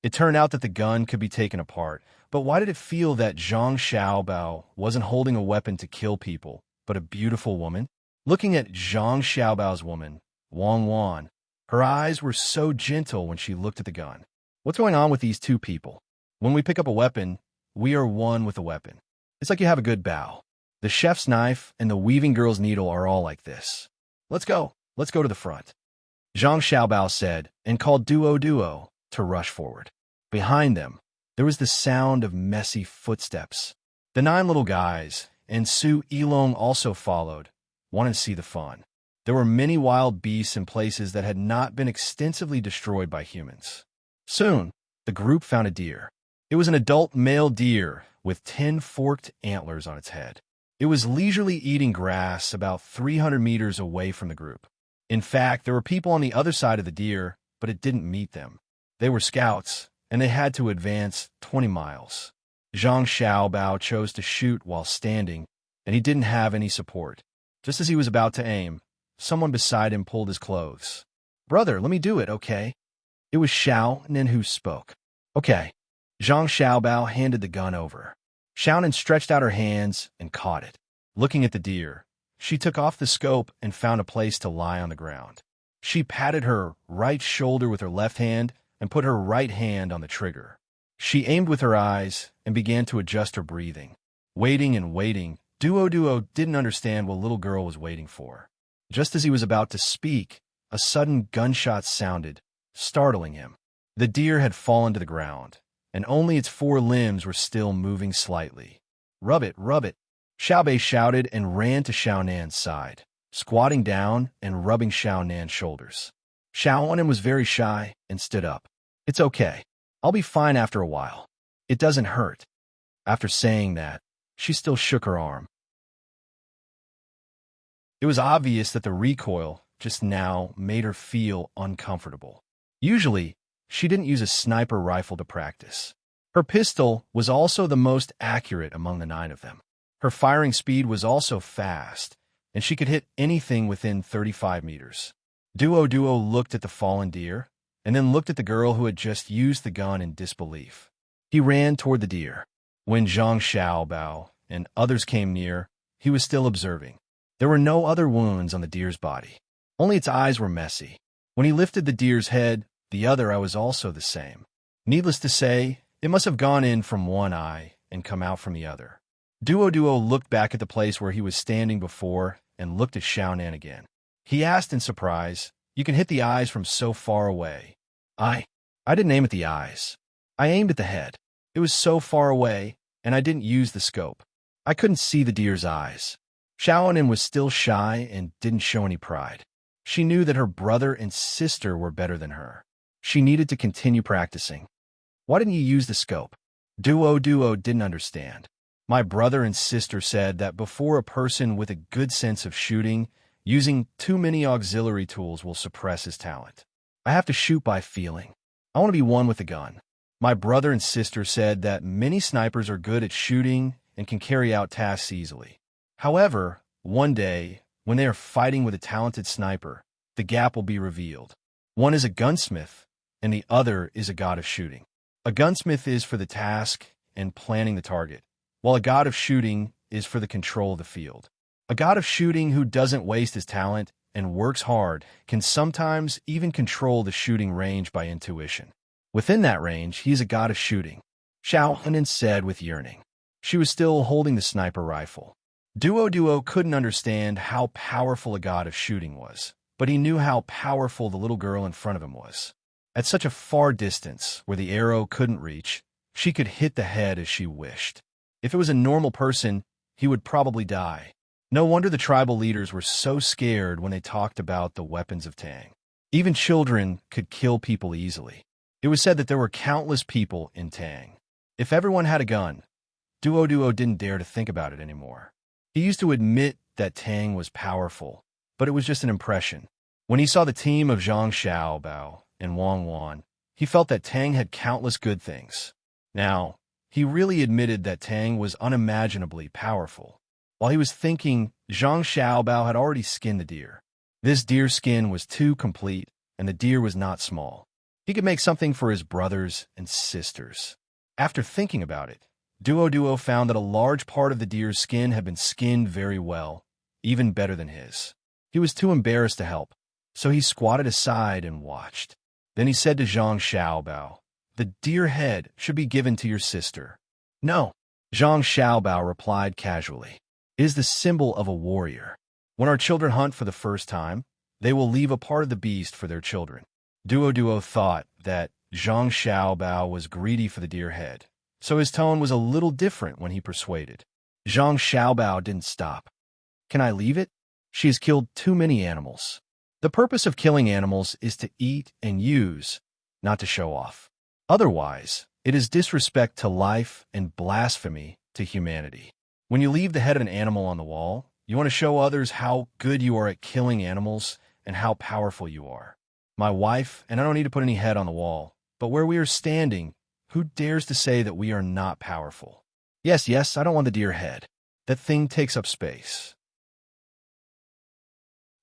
It turned out that the gun could be taken apart, but why did it feel that Zhang Xiaobao wasn't holding a weapon to kill people, but a beautiful woman? Looking at Zhang Xiaobao's woman, Wang Wan, her eyes were so gentle when she looked at the gun. What's going on with these two people? When we pick up a weapon, we are one with the weapon. It's like you have a good bow. The chef's knife and the weaving girl's needle are all like this. Let's go to the front." Zhang Xiaobao said, and called Duo to rush forward. Behind them, there was the sound of messy footsteps. The 9 little guys and Su Yilong also followed, wanting to see the fun. There were many wild beasts in places that had not been extensively destroyed by humans. Soon, the group found a deer. It was an adult male deer with 10 forked antlers on its head. It was leisurely eating grass about 300 meters away from the group. In fact, there were people on the other side of the deer, but it didn't meet them. They were scouts, and they had to advance 20 miles. Zhang Xiaobao chose to shoot while standing, and he didn't have any support. Just as he was about to aim, someone beside him pulled his clothes. "Brother, let me do it, okay?" It was Xiaonan who spoke. "Okay." Zhang Xiaobao handed the gun over. Xiaonan stretched out her hands and caught it. Looking at the deer, she took off the scope and found a place to lie on the ground. She patted her right shoulder with her left hand and put her right hand on the trigger. She aimed with her eyes and began to adjust her breathing. Waiting and waiting, Duo didn't understand what little girl was waiting for. Just as he was about to speak, a sudden gunshot sounded, startling him. The deer had fallen to the ground, and only its 4 limbs were still moving slightly. Rub it, Xiaobei shouted and ran to Xiaonan's side. squatting down and rubbing Xiao Nan's shoulders. Xiao Nan was very shy and stood up. "It's okay. I'll be fine after a while. It doesn't hurt." After saying that, she still shook her arm. It was obvious that the recoil just now made her feel uncomfortable. Usually, she didn't use a sniper rifle to practice. Her pistol was also the most accurate among the 9 of them. Her firing speed was also fast, and she could hit anything within 35 meters. Duo looked at the fallen deer, and then looked at the girl who had just used the gun in disbelief. He ran toward the deer. When Zhang Xiaobao and others came near, he was still observing. There were no other wounds on the deer's body. Only its eyes were messy. When he lifted the deer's head, the other eye was also the same. Needless to say, it must have gone in from one eye and come out from the other. Duo looked back at the place where he was standing before and looked at Xiao Nan again. He asked in surprise, "You can hit the eyes from so far away." I didn't aim at the eyes. I aimed at the head. It was so far away, and I didn't use the scope. I couldn't see the deer's eyes." Xiao Nan was still shy and didn't show any pride. She knew that her brother and sister were better than her. She needed to continue practicing. "Why didn't you use the scope?" Duo didn't understand. "My brother and sister said that before a person with a good sense of shooting, using too many auxiliary tools will suppress his talent. I have to shoot by feeling. I want to be one with the gun. My brother and sister said that many snipers are good at shooting and can carry out tasks easily. However, one day, when they are fighting with a talented sniper, the gap will be revealed. One is a gunsmith, and the other is a god of shooting. A gunsmith is for the task and planning the target, while a god of shooting is for the control of the field. A god of shooting who doesn't waste his talent and works hard can sometimes even control the shooting range by intuition. Within that range, he is a god of shooting," Xiao Nan said with yearning. She was still holding the sniper rifle. Duo couldn't understand how powerful a god of shooting was, but he knew how powerful the little girl in front of him was. At such a far distance, where the arrow couldn't reach, she could hit the head as she wished. If it was a normal person, he would probably die. No wonder the tribal leaders were so scared when they talked about the weapons of Tang. Even children could kill people easily. It was said that there were countless people in Tang. If everyone had a gun, Duo didn't dare to think about it anymore. He used to admit that Tang was powerful, but it was just an impression. When he saw the team of Zhang Xiaobao and Wang Wan, he felt that Tang had countless good things. Now, he really admitted that Tang was unimaginably powerful. While he was thinking, Zhang Xiaobao had already skinned the deer. This deer skin was too complete, and the deer was not small. He could make something for his brothers and sisters. After thinking about it, Duo found that a large part of the deer's skin had been skinned very well, even better than his. He was too embarrassed to help, so he squatted aside and watched. Then he said to Zhang Xiaobao, "The deer head should be given to your sister." "No," Zhang Xiaobao replied casually. "It is the symbol of a warrior. When our children hunt for the first time, they will leave a part of the beast for their children." Duo thought that Zhang Xiaobao was greedy for the deer head, so his tone was a little different when he persuaded. Zhang Xiaobao didn't stop. "Can I leave it? She has killed too many animals. The purpose of killing animals is to eat and use, not to show off. Otherwise, it is disrespect to life and blasphemy to humanity. When you leave the head of an animal on the wall, you want to show others how good you are at killing animals and how powerful you are. My wife, and I don't need to put any head on the wall, but where we are standing, who dares to say that we are not powerful? Yes, I don't want the deer head. That thing takes up space.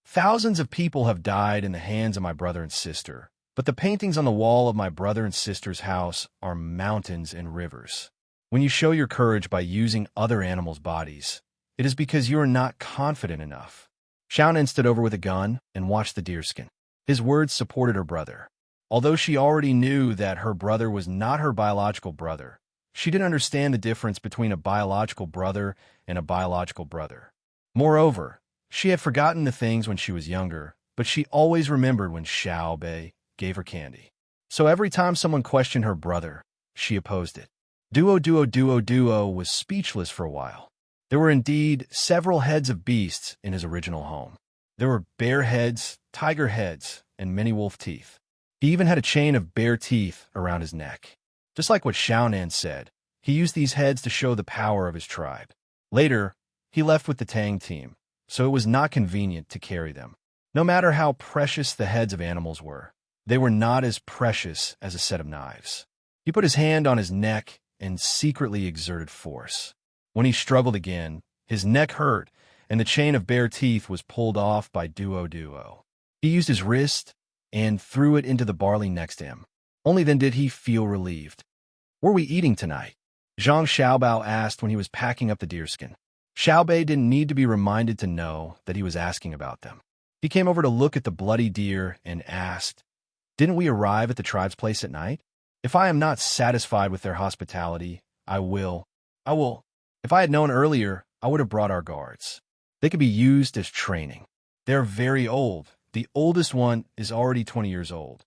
Thousands of people have died in the hands of my brother and sister, but the paintings on the wall of my brother and sister's house are mountains and rivers. When you show your courage by using other animals' bodies, it is because you are not confident enough." Xiao Nan stood over with a gun and watched the deerskin. His words supported her brother. Although she already knew that her brother was not her biological brother, she didn't understand the difference between a biological brother and a biological brother. Moreover, she had forgotten the things when she was younger, but she always remembered when Xiao Bei gave her candy. So every time someone questioned her brother, she opposed it. Duo was speechless for a while. There were indeed several heads of beasts in his original home. There were bear heads, tiger heads, and many wolf teeth. He even had a chain of bear teeth around his neck. Just like what Xiaonan said, he used these heads to show the power of his tribe. Later, he left with the Tang team, so it was not convenient to carry them. No matter how precious the heads of animals were, they were not as precious as a set of knives. He put his hand on his neck and secretly exerted force. When he struggled again, his neck hurt, and the chain of bear teeth was pulled off by Duo. He used his wrist and threw it into the barley next to him. Only then did he feel relieved. "Were we eating tonight?" Zhang Xiaobao asked when he was packing up the deerskin. Xiaobei didn't need to be reminded to know that he was asking about them. He came over to look at the bloody deer and asked, "Didn't we arrive at the tribe's place at night? If I am not satisfied with their hospitality, I will. If I had known earlier, I would have brought our guards. They could be used as training. They're very old. The oldest one is already 20 years old."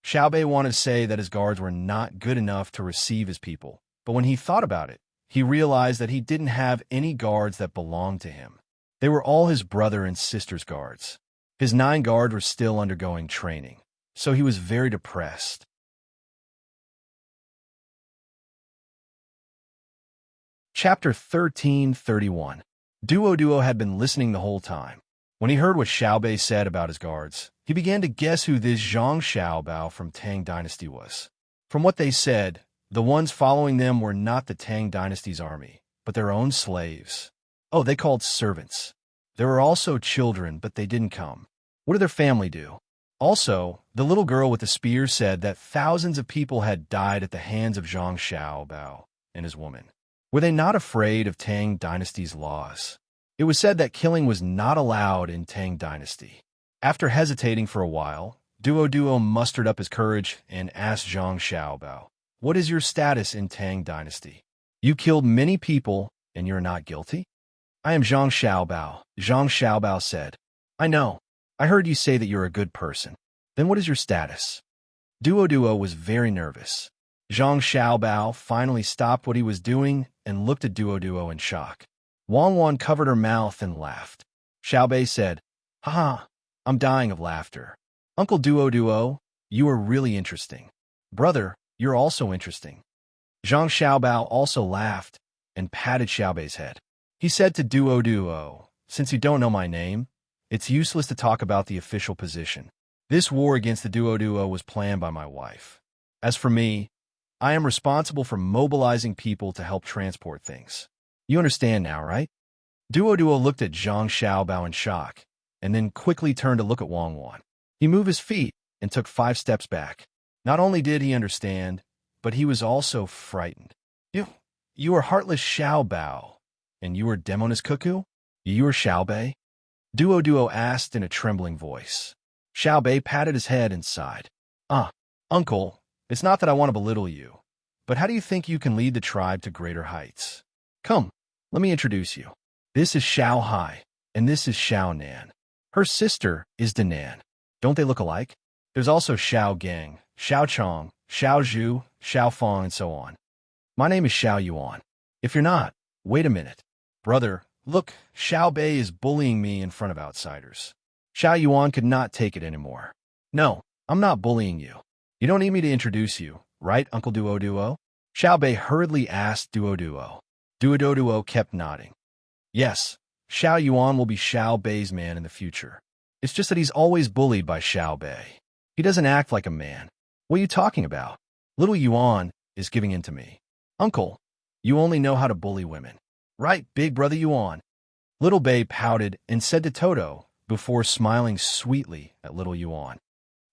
Xiaobei wanted to say that his guards were not good enough to receive his people, but when he thought about it, he realized that he didn't have any guards that belonged to him. They were all his brother and sister's guards. His 9 guards were still undergoing training, so he was very depressed. Chapter 1331. Duo had been listening the whole time. When he heard what Xiaobei said about his guards, he began to guess who this Zhang Xiaobao from Tang Dynasty was. From what they said, the ones following them were not the Tang Dynasty's army, but their own slaves. Oh, they called servants. There were also children, but they didn't come. What did their family do? Also, the little girl with the spear said that thousands of people had died at the hands of Zhang Xiaobao and his woman. Were they not afraid of Tang Dynasty's laws? It was said that killing was not allowed in Tang Dynasty. After hesitating for a while, Duo mustered up his courage and asked Zhang Xiaobao, "What is your status in Tang Dynasty? You killed many people and you're not guilty?" "I am Zhang Xiaobao," Zhang Xiaobao said. "I know. I heard you say that you're a good person. Then what is your status?" Duo was very nervous. Zhang Xiaobao finally stopped what he was doing and looked at Duo in shock. Wan covered her mouth and laughed. Xiaobei said, "Haha, I'm dying of laughter. Uncle Duo, you are really interesting. Brother, you're also interesting." Zhang Xiaobao also laughed and patted Xiaobei's head. He said to Duo, "Since you don't know my name, it's useless to talk about the official position. This war against the Duo was planned by my wife. As for me, I am responsible for mobilizing people to help transport things. You understand now, right?" Duo looked at Zhang Xiaobao in shock, and then quickly turned to look at Wan. He moved his feet and took 5 steps back. Not only did he understand, but he was also frightened. You are Heartless Xiaobao, and you are Demoness Cuckoo? You are Xiaobei?" Duo asked in a trembling voice. Xiaobei patted his head and sighed. Uncle, it's not that I want to belittle you, but how do you think you can lead the tribe to greater heights? Come, let me introduce you. This is Xiao Hai, and this is Xiao Nan. Her sister is Danan. Don't they look alike? There's also Xiao Gang, Xiao Chong, Xiao Zhu, Xiao Fong, and so on. My name is Xiao Yuan. If you're not, wait a minute. Brother, look, Xiaobei is bullying me in front of outsiders. Xiao Yuan could not take it anymore. No, I'm not bullying you. You don't need me to introduce you, right, Uncle Duo? Xiaobei hurriedly asked Duo. Duo kept nodding. Yes, Xiao Yuan will be Xiaobei's man in the future. It's just that he's always bullied by Xiaobei. He doesn't act like a man. What are you talking about? Little Yuan is giving in to me. Uncle, you only know how to bully women. Right, big brother Yuan? Little Bei pouted and said to Toto before smiling sweetly at little Yuan.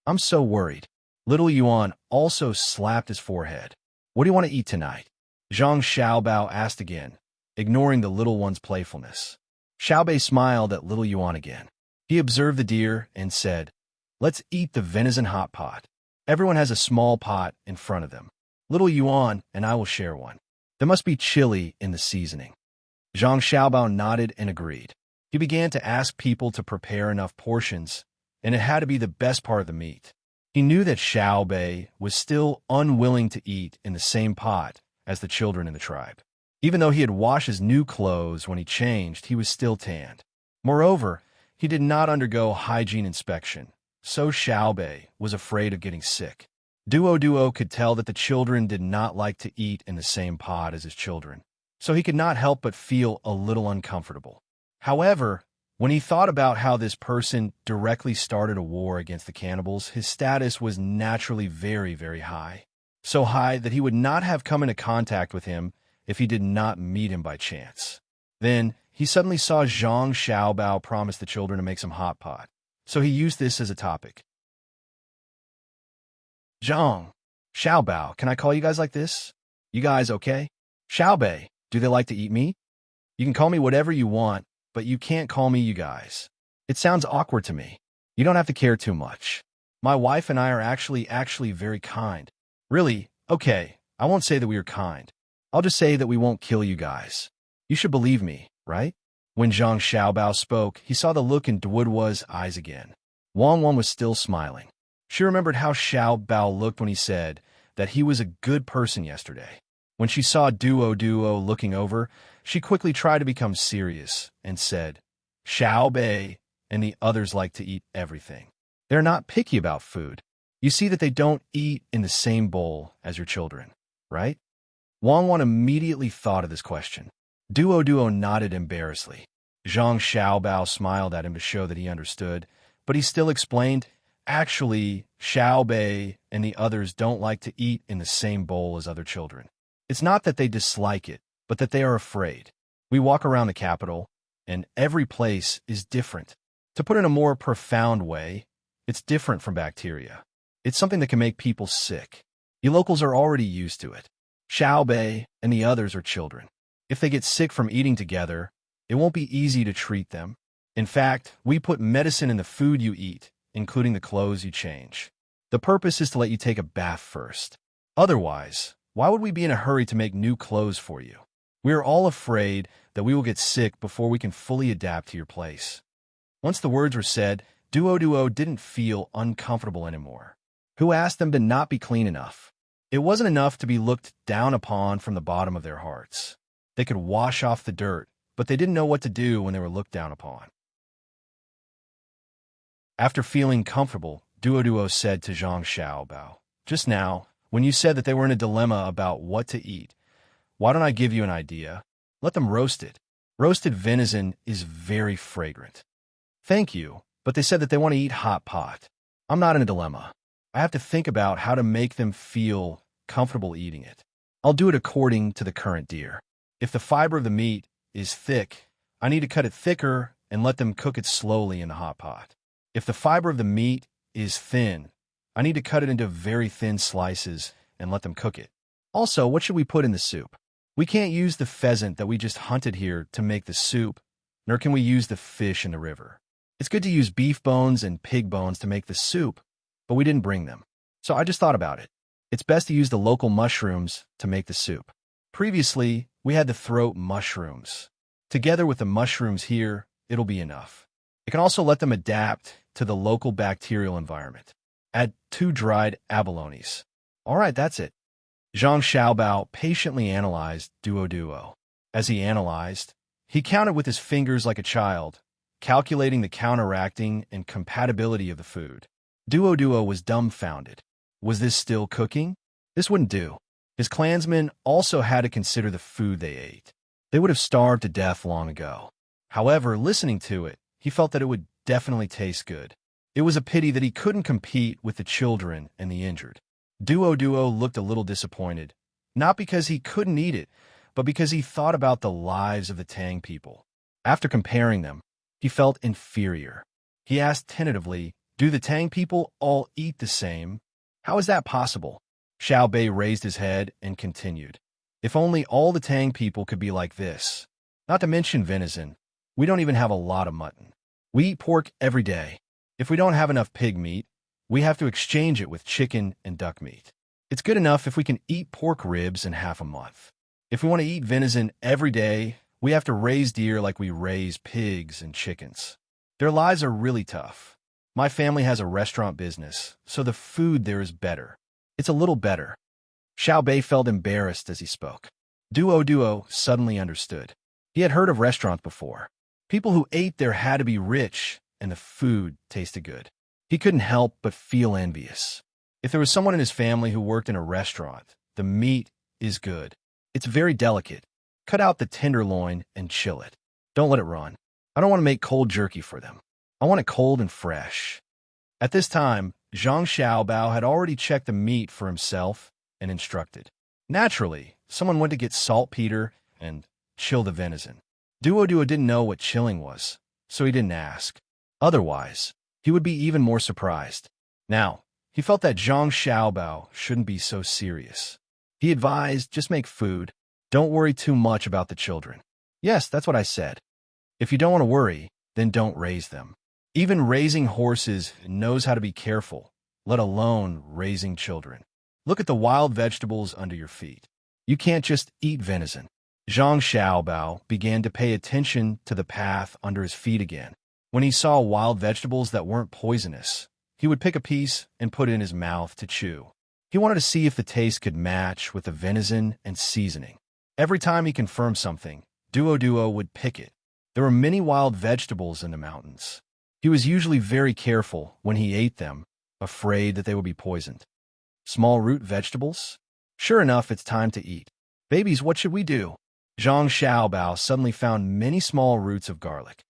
I'm so worried. Little Yuan also slapped his forehead. What do you want to eat tonight? Zhang Xiaobao asked again, ignoring the little one's playfulness. Xiaobei smiled at little Yuan again. He observed the deer and said, Let's eat the venison hot pot. Everyone has a small pot in front of them. Little Yuan and I will share one. There must be chili in the seasoning. Zhang Xiaobao nodded and agreed. He began to ask people to prepare enough portions, and it had to be the best part of the meat. He knew that Xiaobei was still unwilling to eat in the same pot as the children in the tribe. Even though he had washed his new clothes when he changed, he was still tanned. Moreover, he did not undergo hygiene inspection, so Xiaobei was afraid of getting sick. Duo could tell that the children did not like to eat in the same pot as his children, so he could not help but feel a little uncomfortable. However, when he thought about how this person directly started a war against the cannibals, his status was naturally very, very high. So high that he would not have come into contact with him if he did not meet him by chance. Then, he suddenly saw Zhang Xiaobao promise the children to make some hot pot, so he used this as a topic. Zhang, Xiaobao, can I call you guys like this? You guys okay? Xiaobei, do they like to eat meat? You can call me whatever you want, but you can't call me you guys. It sounds awkward to me. You don't have to care too much. My wife and I are actually very kind. Really? Okay, I won't say that we are kind. I'll just say that we won't kill you guys. You should believe me, right? When Zhang Xiaobao spoke, he saw the look in Duoduo's eyes again. Wang was still smiling. She remembered how Xiaobao looked when he said that he was a good person yesterday. When she saw Duo looking over, she quickly tried to become serious and said, Xiaobei and the others like to eat everything. They're not picky about food. You see that they don't eat in the same bowl as your children, right? Wang immediately thought of this question. Duo nodded embarrassedly. Zhang Xiaobao smiled at him to show that he understood, but he still explained, actually, Xiaobei and the others don't like to eat in the same bowl as other children. It's not that they dislike it, but that they are afraid. We walk around the capital, and every place is different. To put it in a more profound way, it's different from bacteria. It's something that can make people sick. You locals are already used to it. Xiaobei and the others are children. If they get sick from eating together, it won't be easy to treat them. In fact, we put medicine in the food you eat, including the clothes you change. The purpose is to let you take a bath first. Otherwise, why would we be in a hurry to make new clothes for you? We are all afraid that we will get sick before we can fully adapt to your place. Once the words were said, Duo didn't feel uncomfortable anymore. Who asked them to not be clean enough? It wasn't enough to be looked down upon from the bottom of their hearts. They could wash off the dirt, but they didn't know what to do when they were looked down upon. After feeling comfortable, Duo said to Zhang Xiaobao, just now, when you said that they were in a dilemma about what to eat, why don't I give you an idea? Let them roast it. Roasted venison is very fragrant. Thank you, but they said that they want to eat hot pot. I'm not in a dilemma. I have to think about how to make them feel comfortable eating it. I'll do it according to the current deer. If the fiber of the meat is thick, I need to cut it thicker and let them cook it slowly in the hot pot. If the fiber of the meat is thin, I need to cut it into very thin slices and let them cook it. Also, what should we put in the soup? We can't use the pheasant that we just hunted here to make the soup, nor can we use the fish in the river. It's good to use beef bones and pig bones to make the soup, but we didn't bring them. So I just thought about it. It's best to use the local mushrooms to make the soup. Previously, we had the throat mushrooms. Together with the mushrooms here, it'll be enough. It can also let them adapt to the local bacterial environment. Add 2 dried abalones. All right, that's it. Zhang Xiaobao patiently analyzed Duo. As he analyzed, he counted with his fingers like a child, calculating the counteracting and compatibility of the food. Duo was dumbfounded. Was this still cooking? This wouldn't do. His clansmen also had to consider the food they ate. They would have starved to death long ago. However, listening to it, he felt that it would definitely taste good. It was a pity that he couldn't compete with the children and the injured. Duo looked a little disappointed, not because he couldn't eat it, but because he thought about the lives of the Tang people. After comparing them, he felt inferior. He asked tentatively, do the Tang people all eat the same? How is that possible? Xiaobei raised his head and continued. If only all the Tang people could be like this. Not to mention venison. We don't even have a lot of mutton. We eat pork every day. If we don't have enough pig meat, we have to exchange it with chicken and duck meat. It's good enough if we can eat pork ribs in half a month. If we want to eat venison every day, we have to raise deer like we raise pigs and chickens. Their lives are really tough. My family has a restaurant business, so the food there is better. It's a little better. Xiaobei felt embarrassed as he spoke. Duo suddenly understood. He had heard of restaurants before. People who ate there had to be rich, and the food tasted good. He couldn't help but feel envious. If there was someone in his family who worked in a restaurant, the meat is good. It's very delicate. Cut out the tenderloin and chill it. Don't let it run. I don't want to make cold jerky for them. I want it cold and fresh. At this time, Zhang Xiaobao had already checked the meat for himself and instructed. Naturally, someone went to get saltpeter and chill the venison. Duo didn't know what chilling was, so he didn't ask. Otherwise, he would be even more surprised. Now, he felt that Zhang Xiaobao shouldn't be so serious. He advised, just make food. Don't worry too much about the children. Yes, that's what I said. If you don't want to worry, then don't raise them. Even raising horses knows how to be careful, let alone raising children. Look at the wild vegetables under your feet. You can't just eat venison. Zhang Xiaobao began to pay attention to the path under his feet again. When he saw wild vegetables that weren't poisonous, he would pick a piece and put it in his mouth to chew. He wanted to see if the taste could match with the venison and seasoning. Every time he confirmed something, Duo would pick it. There were many wild vegetables in the mountains. He was usually very careful when he ate them, afraid that they would be poisoned. Small root vegetables? Sure enough, it's time to eat. Babies, what should we do? Zhang Xiaobao suddenly found many small roots of garlic.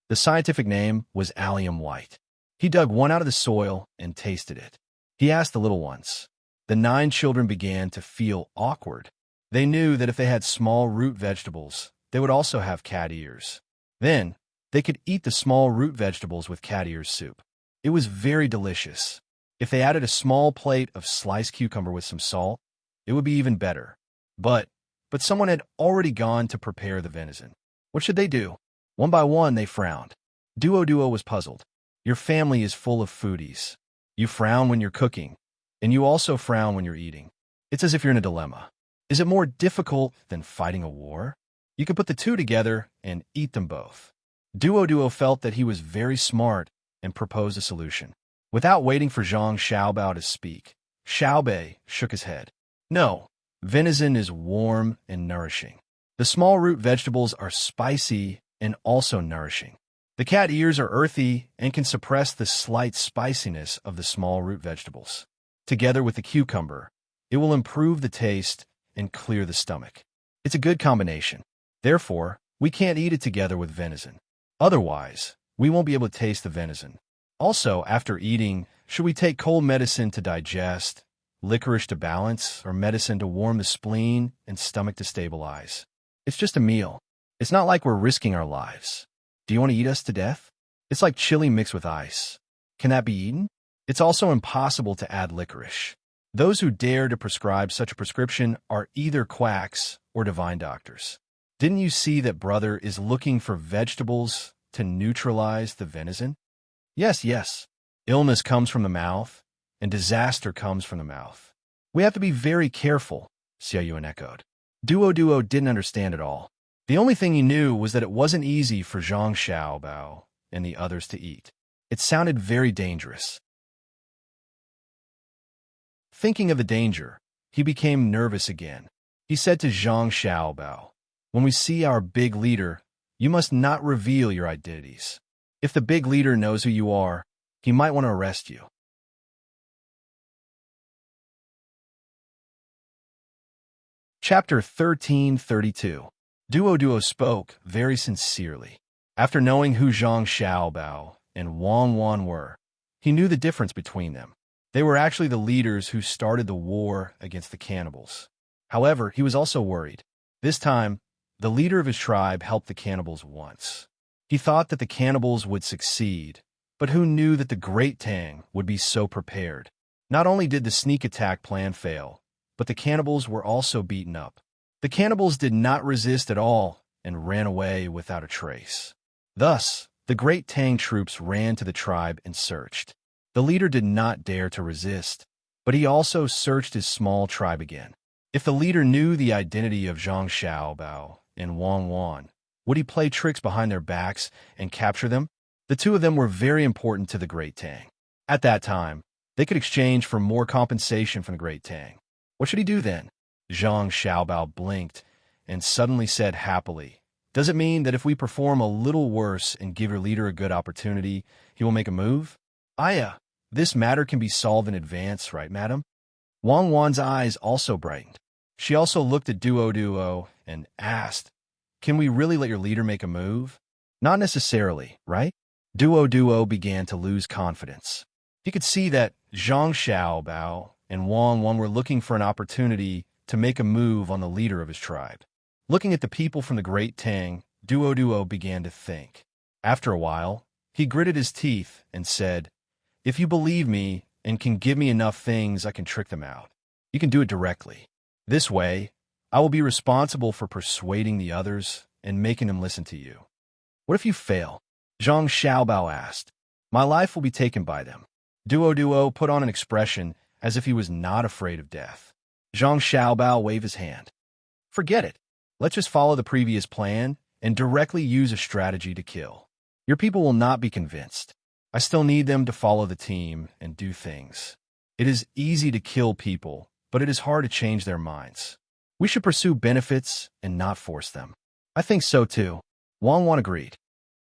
The scientific name was allium white. He dug one out of the soil and tasted it. He asked the little ones. The 9 children began to feel awkward. They knew that if they had small root vegetables, they would also have cat ears. Then, they could eat the small root vegetables with cat ears soup. It was very delicious. If they added a small plate of sliced cucumber with some salt, it would be even better. But someone had already gone to prepare the venison. What should they do? One by one, they frowned. Duo was puzzled. Your family is full of foodies. You frown when you're cooking, and you also frown when you're eating. It's as if you're in a dilemma. Is it more difficult than fighting a war? You could put the two together and eat them both. Duo felt that he was very smart and proposed a solution. Without waiting for Zhang Xiaobao to speak, Xiaobei shook his head. No, venison is warm and nourishing. The small root vegetables are spicy and also nourishing. The cat ears are earthy and can suppress the slight spiciness of the small root vegetables. Together with the cucumber, it will improve the taste and clear the stomach. It's a good combination. Therefore, we can't eat it together with venison. Otherwise, we won't be able to taste the venison. Also, after eating, should we take cold medicine to digest, licorice to balance, or medicine to warm the spleen and stomach to stabilize? It's just a meal. It's not like we're risking our lives. Do you want to eat us to death? It's like chili mixed with ice. Can that be eaten? It's also impossible to add licorice. Those who dare to prescribe such a prescription are either quacks or divine doctors. Didn't you see that brother is looking for vegetables to neutralize the venison? Yes. Illness comes from the mouth, and disaster comes from the mouth. We have to be very careful, Xie Yuan echoed. Duo didn't understand at all. The only thing he knew was that it wasn't easy for Zhang Xiaobao and the others to eat. It sounded very dangerous. Thinking of the danger, he became nervous again. He said to Zhang Xiaobao, "When we see our big leader, you must not reveal your identities. If the big leader knows who you are, he might want to arrest you." Chapter 1332. Duo spoke very sincerely. After knowing who Zhang Xiaobao and Wan were, he knew the difference between them. They were actually the leaders who started the war against the cannibals. However, he was also worried. This time, the leader of his tribe helped the cannibals once. He thought that the cannibals would succeed, but who knew that the great Tang would be so prepared? Not only did the sneak attack plan fail, but the cannibals were also beaten up. The cannibals did not resist at all and ran away without a trace. Thus, the great Tang troops ran to the tribe and searched. The leader did not dare to resist, but he also searched his small tribe again. If the leader knew the identity of Zhang Xiaobao and Wan, would he play tricks behind their backs and capture them? The two of them were very important to the Great Tang. At that time, they could exchange for more compensation from the Great Tang. What should he do then? Zhang Xiaobao blinked and suddenly said happily, Does it mean that if we perform a little worse and give your leader a good opportunity, he will make a move? Aya, this matter can be solved in advance, right, madam? Wang Wan's eyes also brightened. She also looked at Duo and asked, can we really let your leader make a move? Not necessarily, right? Duo began to lose confidence. He could see that Zhang Xiaobao and Wang Wan were looking for an opportunity to make a move on the leader of his tribe. Looking at the people from the Great Tang, Duo began to think. After a while, he gritted his teeth and said, if you believe me and can give me enough things, I can trick them out. You can do it directly. This way, I will be responsible for persuading the others and making them listen to you. What if you fail? Zhang Xiaobao asked. My life will be taken by them. Duo put on an expression as if he was not afraid of death. Zhang Xiaobao waved his hand. Forget it. Let's just follow the previous plan and directly use a strategy to kill. Your people will not be convinced. I still need them to follow the team and do things. It is easy to kill people, but it is hard to change their minds. We should pursue benefits and not force them. I think so too. Wang Wan agreed.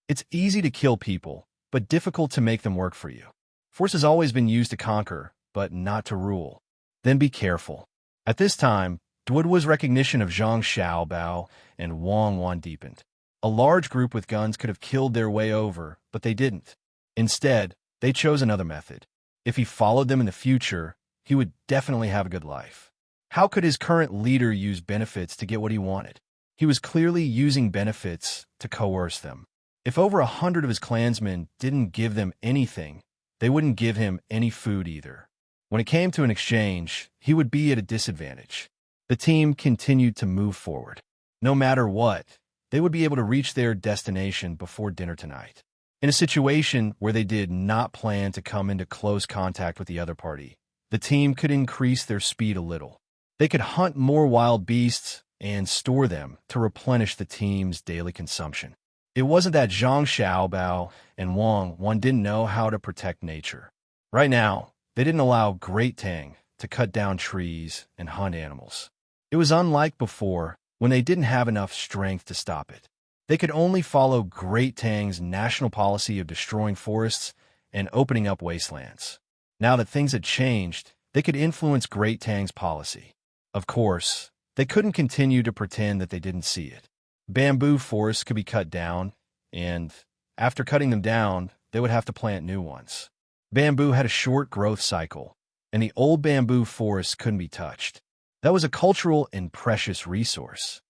It's easy to kill people, but difficult to make them work for you. Force has always been used to conquer, but not to rule. Then be careful. At this time, Duoduo's recognition of Zhang Xiaobao and Wang Wan deepened. A large group with guns could have killed their way over, but they didn't. Instead, they chose another method. If he followed them in the future, he would definitely have a good life. How could his current leader use benefits to get what he wanted? He was clearly using benefits to coerce them. If over 100 of his clansmen didn't give them anything, they wouldn't give him any food either. When it came to an exchange, he would be at a disadvantage. The team continued to move forward. No matter what, they would be able to reach their destination before dinner tonight. In a situation where they did not plan to come into close contact with the other party, the team could increase their speed a little. They could hunt more wild beasts and store them to replenish the team's daily consumption. It wasn't that Zhang Xiaobao and Wang Wan didn't know how to protect nature. Right now, they didn't allow Great Tang to cut down trees and hunt animals. It was unlike before when they didn't have enough strength to stop it. They could only follow Great Tang's national policy of destroying forests and opening up wastelands. Now that things had changed, they could influence Great Tang's policy. Of course, they couldn't continue to pretend that they didn't see it. Bamboo forests could be cut down, and after cutting them down, they would have to plant new ones. Bamboo had a short growth cycle, and the old bamboo forests couldn't be touched. That was a cultural and precious resource.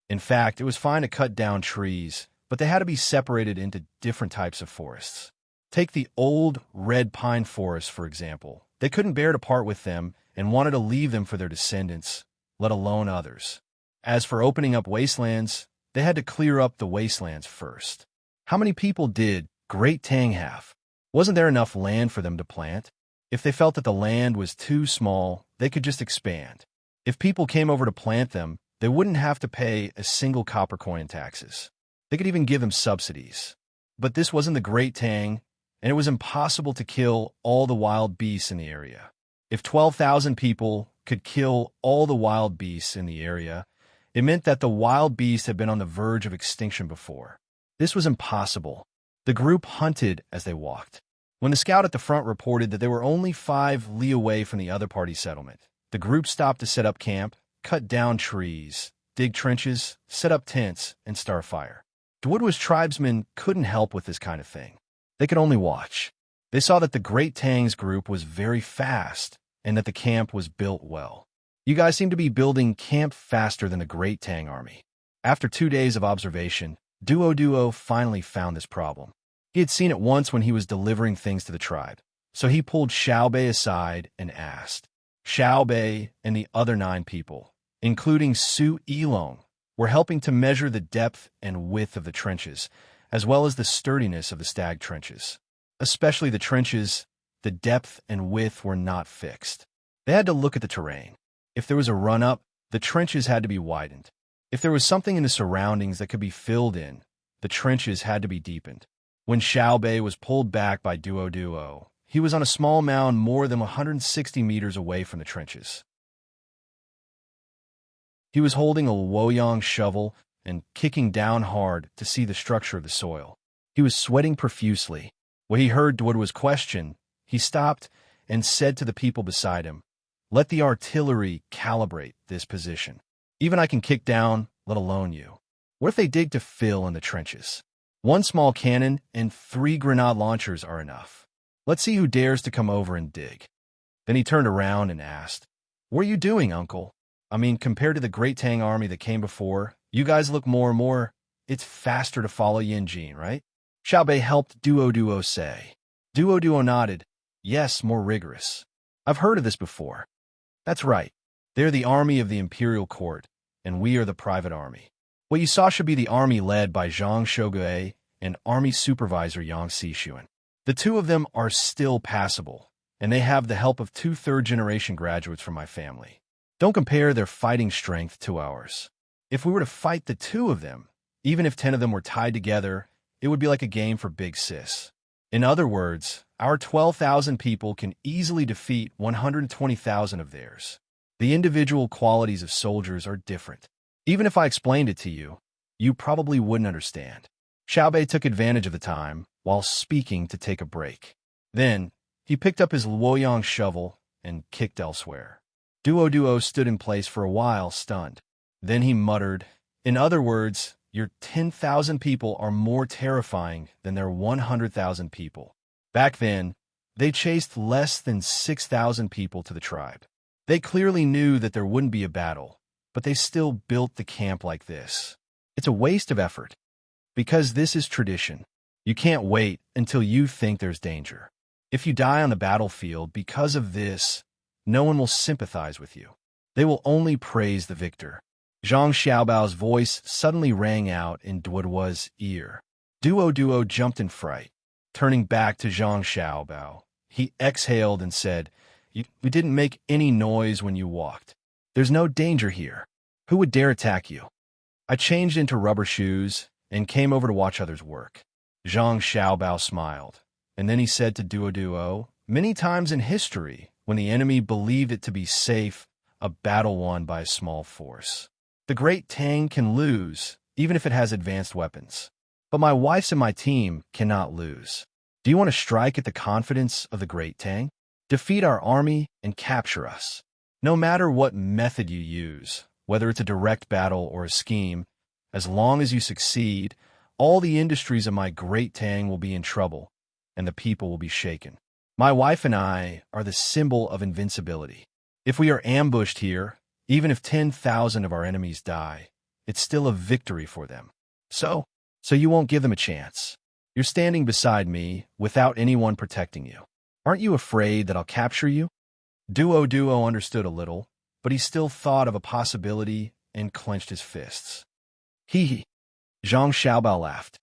In fact, it was fine to cut down trees, but they had to be separated into different types of forests. Take the old red pine forest, for example. They couldn't bear to part with them and wanted to leave them for their descendants, let alone others. As for opening up wastelands, they had to clear up the wastelands first. How many people did Great Tang have? Wasn't there enough land for them to plant? If they felt that the land was too small, they could just expand. If people came over to plant them, they wouldn't have to pay a single copper coin in taxes. They could even give them subsidies. But this wasn't the Great Tang, and it was impossible to kill all the wild beasts in the area. If 12,000 people could kill all the wild beasts in the area, it meant that the wild beasts had been on the verge of extinction before. This was impossible. The group hunted as they walked. When the scout at the front reported that they were only 5 li away from the other party's settlement, the group stopped to set up camp, cut down trees, dig trenches, set up tents, and start a fire. Duoduo's tribesmen couldn't help with this kind of thing. They could only watch. They saw that the Great Tang's group was very fast and that the camp was built well. You guys seem to be building camp faster than the Great Tang army. After 2 days of observation, Duo finally found this problem. He had seen it once when he was delivering things to the tribe. So he pulled Xiaobei aside and asked. Xiaobei and the other 9 people, including Su Yilong, were helping to measure the depth and width of the trenches, as well as the sturdiness of the stag trenches. Especially the trenches, the depth and width were not fixed. They had to look at the terrain. If there was a run-up, the trenches had to be widened. If there was something in the surroundings that could be filled in, the trenches had to be deepened. When Xiaobei was pulled back by Duo, he was on a small mound more than 160 meters away from the trenches. He was holding a Luoyang shovel and kicking down hard to see the structure of the soil. He was sweating profusely. When he heard Duod's question, he stopped and said to the people beside him, "Let the artillery calibrate this position. Even I can kick down, let alone you. What if they dig to fill in the trenches? One small cannon and 3 grenade launchers are enough. Let's see who dares to come over and dig." Then he turned around and asked, "What are you doing, uncle? I mean, compared to the great Tang army that came before, you guys look more and more, it's faster to follow Yin Jin, right?" Xiaobei helped Duo say. Duo nodded. "Yes, more rigorous. I've heard of this before." "That's right. They're the army of the imperial court, and we are the private army. What you saw should be the army led by Zhang Shougue and army supervisor Yang Xixuan. The two of them are still passable, and they have the help of 2 third-generation graduates from my family. Don't compare their fighting strength to ours. If we were to fight the 2 of them, even if 10 of them were tied together, it would be like a game for Big Sis. In other words, our 12,000 people can easily defeat 120,000 of theirs. The individual qualities of soldiers are different. Even if I explained it to you, you probably wouldn't understand." Xiaobei took advantage of the time while speaking to take a break. Then, he picked up his Luoyang shovel and kicked elsewhere. Duo stood in place for a while, stunned. Then he muttered, "In other words, your 10,000 people are more terrifying than their 100,000 people. Back then, they chased less than 6,000 people to the tribe. They clearly knew that there wouldn't be a battle, but they still built the camp like this. It's a waste of effort. Because this is tradition. You can't wait until you think there's danger. If you die on the battlefield because of this, no one will sympathize with you. They will only praise the victor." Zhang Xiaobao's voice suddenly rang out in Duo's ear. Duo jumped in fright. Turning back to Zhang Xiaobao, he exhaled and said, "We didn't make any noise when you walked. There's no danger here. Who would dare attack you?" I changed into rubber shoes and came over to watch others work. Zhang Xiaobao smiled, and then he said to Duo, "Many times in history, when the enemy believed it to be safe, a battle won by a small force. The great Tang can lose, even if it has advanced weapons. But my wife's and my team cannot lose. Do you want to strike at the confidence of the great Tang? Defeat our army and capture us. No matter what method you use, whether it's a direct battle or a scheme, as long as you succeed, all the industries of my great Tang will be in trouble, and the people will be shaken. My wife and I are the symbol of invincibility. If we are ambushed here, even if 10,000 of our enemies die, it's still a victory for them. So you won't give them a chance. You're standing beside me without anyone protecting you. Aren't you afraid that I'll capture you?" Duo understood a little, but he still thought of a possibility and clenched his fists. He. Zhang Xiaobao laughed.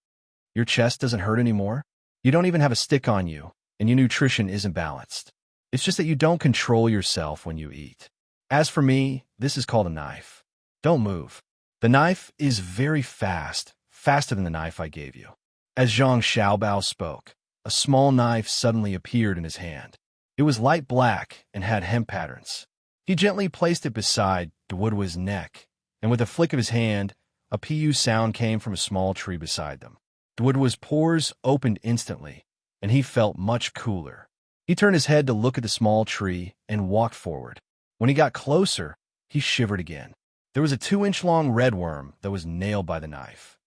"Your chest doesn't hurt anymore? You don't even have a stick on you, and your nutrition isn't balanced. It's just that you don't control yourself when you eat. As for me, this is called a knife. Don't move. The knife is very fast, faster than the knife I gave you." As Zhang Xiaobao spoke, a small knife suddenly appeared in his hand. It was light black and had hemp patterns. He gently placed it beside Duo's neck, and with a flick of his hand, a pu sound came from a small tree beside them. Duo's pores opened instantly, and he felt much cooler. He turned his head to look at the small tree and walked forward. When he got closer, he shivered again. There was a 2-inch-long redworm that was nailed by the knife.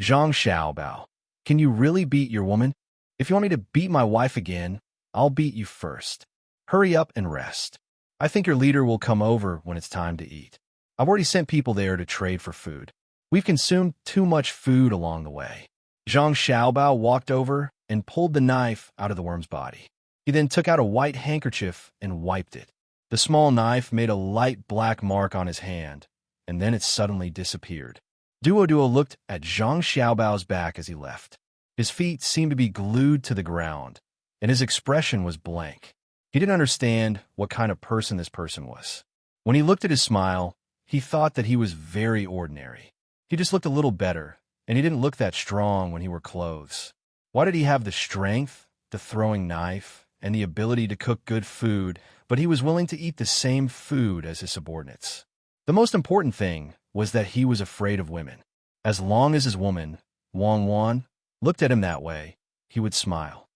Zhang Xiaobao, can you really beat your woman? If you want me to beat my wife again, I'll beat you first. Hurry up and rest. I think your leader will come over when it's time to eat. I've already sent people there to trade for food. We've consumed too much food along the way." Zhang Xiaobao walked over and pulled the knife out of the worm's body. He then took out a white handkerchief and wiped it. The small knife made a light black mark on his hand, and then it suddenly disappeared. Duo looked at Zhang Xiaobao's back as he left. His feet seemed to be glued to the ground, and his expression was blank. He didn't understand what kind of person this person was. When he looked at his smile, he thought that he was very ordinary. He just looked a little better, and he didn't look that strong when he wore clothes. Why did he have the strength, the throwing knife, and the ability to cook good food, but he was willing to eat the same food as his subordinates. The most important thing was that he was afraid of women. As long as his woman, Wang Wan, looked at him that way, he would smile.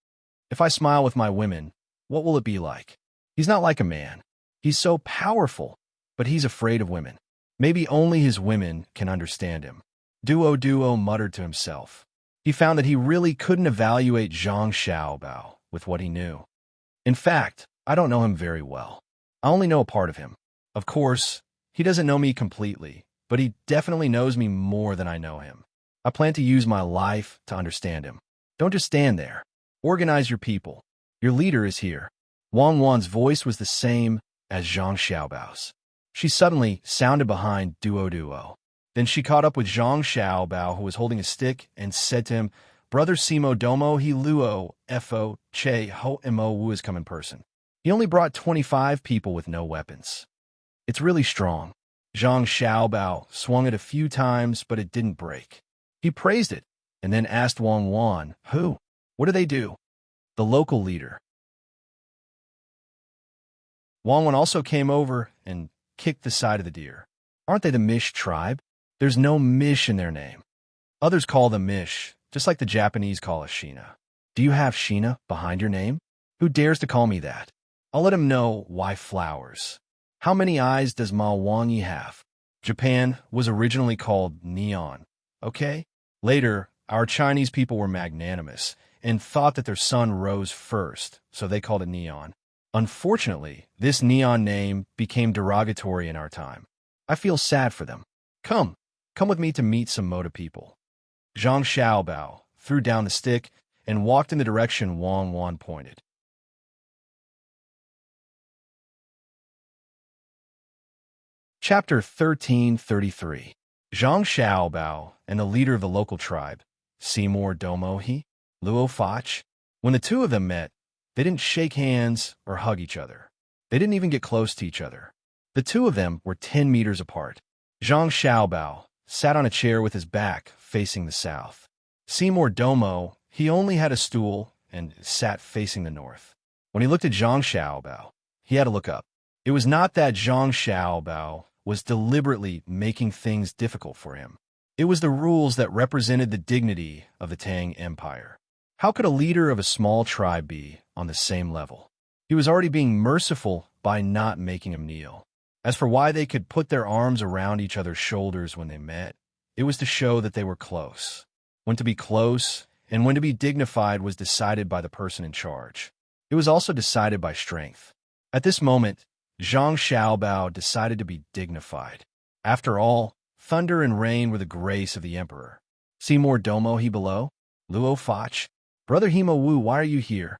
If I smile with my women, what will it be like? He's not like a man. He's so powerful, but he's afraid of women. Maybe only his women can understand him. Duo muttered to himself. He found that he really couldn't evaluate Zhang Xiaobao with what he knew. In fact, I don't know him very well. I only know a part of him. Of course, he doesn't know me completely, but he definitely knows me more than I know him. I plan to use my life to understand him. Don't just stand there. Organize your people. Your leader is here. Wang Wan's voice was the same as Zhang Xiaobao's. She suddenly sounded behind Duo. Then she caught up with Zhang Xiaobao, who was holding a stick, and said to him, "Brother Simo Domo he luo, fo, che, ho mo wu has come in person. He only brought 25 people with no weapons. It's really strong." Zhang Xiaobao swung it a few times, but it didn't break. He praised it, and then asked Wang Wan, "Who? What do they do?" "The local leader." Wang Wan also came over and kicked the side of the deer. "Aren't they the Mish tribe? There's no Mish in their name. Others call them Mish, just like the Japanese call us Shina. Do you have Shina behind your name? Who dares to call me that? I'll let him know why flowers. How many eyes does Ma Wangyi have? Japan was originally called Neon, okay? Later, our Chinese people were magnanimous and thought that their sun rose first, so they called it Neon. Unfortunately, this Neon name became derogatory in our time. I feel sad for them. Come with me to meet some Moda people." Zhang Xiaobao threw down the stick and walked in the direction Wang Wan pointed. Chapter 1333. Zhang Xiaobao and the leader of the local tribe, Seymour Domohi, Luo Fach. When the two of them met, they didn't shake hands or hug each other. They didn't even get close to each other. The two of them were 10 meters apart. Zhang Xiaobao sat on a chair with his back facing the south. Seymour Domo, he only had a stool and sat facing the north. When he looked at Zhang Xiaobao, he had to look up. It was not that Zhang Xiaobao was deliberately making things difficult for him. It was the rules that represented the dignity of the Tang Empire. How could a leader of a small tribe be on the same level? He was already being merciful by not making him kneel. As for why they could put their arms around each other's shoulders when they met, it was to show that they were close. When to be close and when to be dignified was decided by the person in charge. It was also decided by strength. At this moment, Zhang Xiaobao decided to be dignified. After all, thunder and rain were the grace of the emperor. Seymour Domo he below? Luo Fach? Brother Himo Wu, why are you here?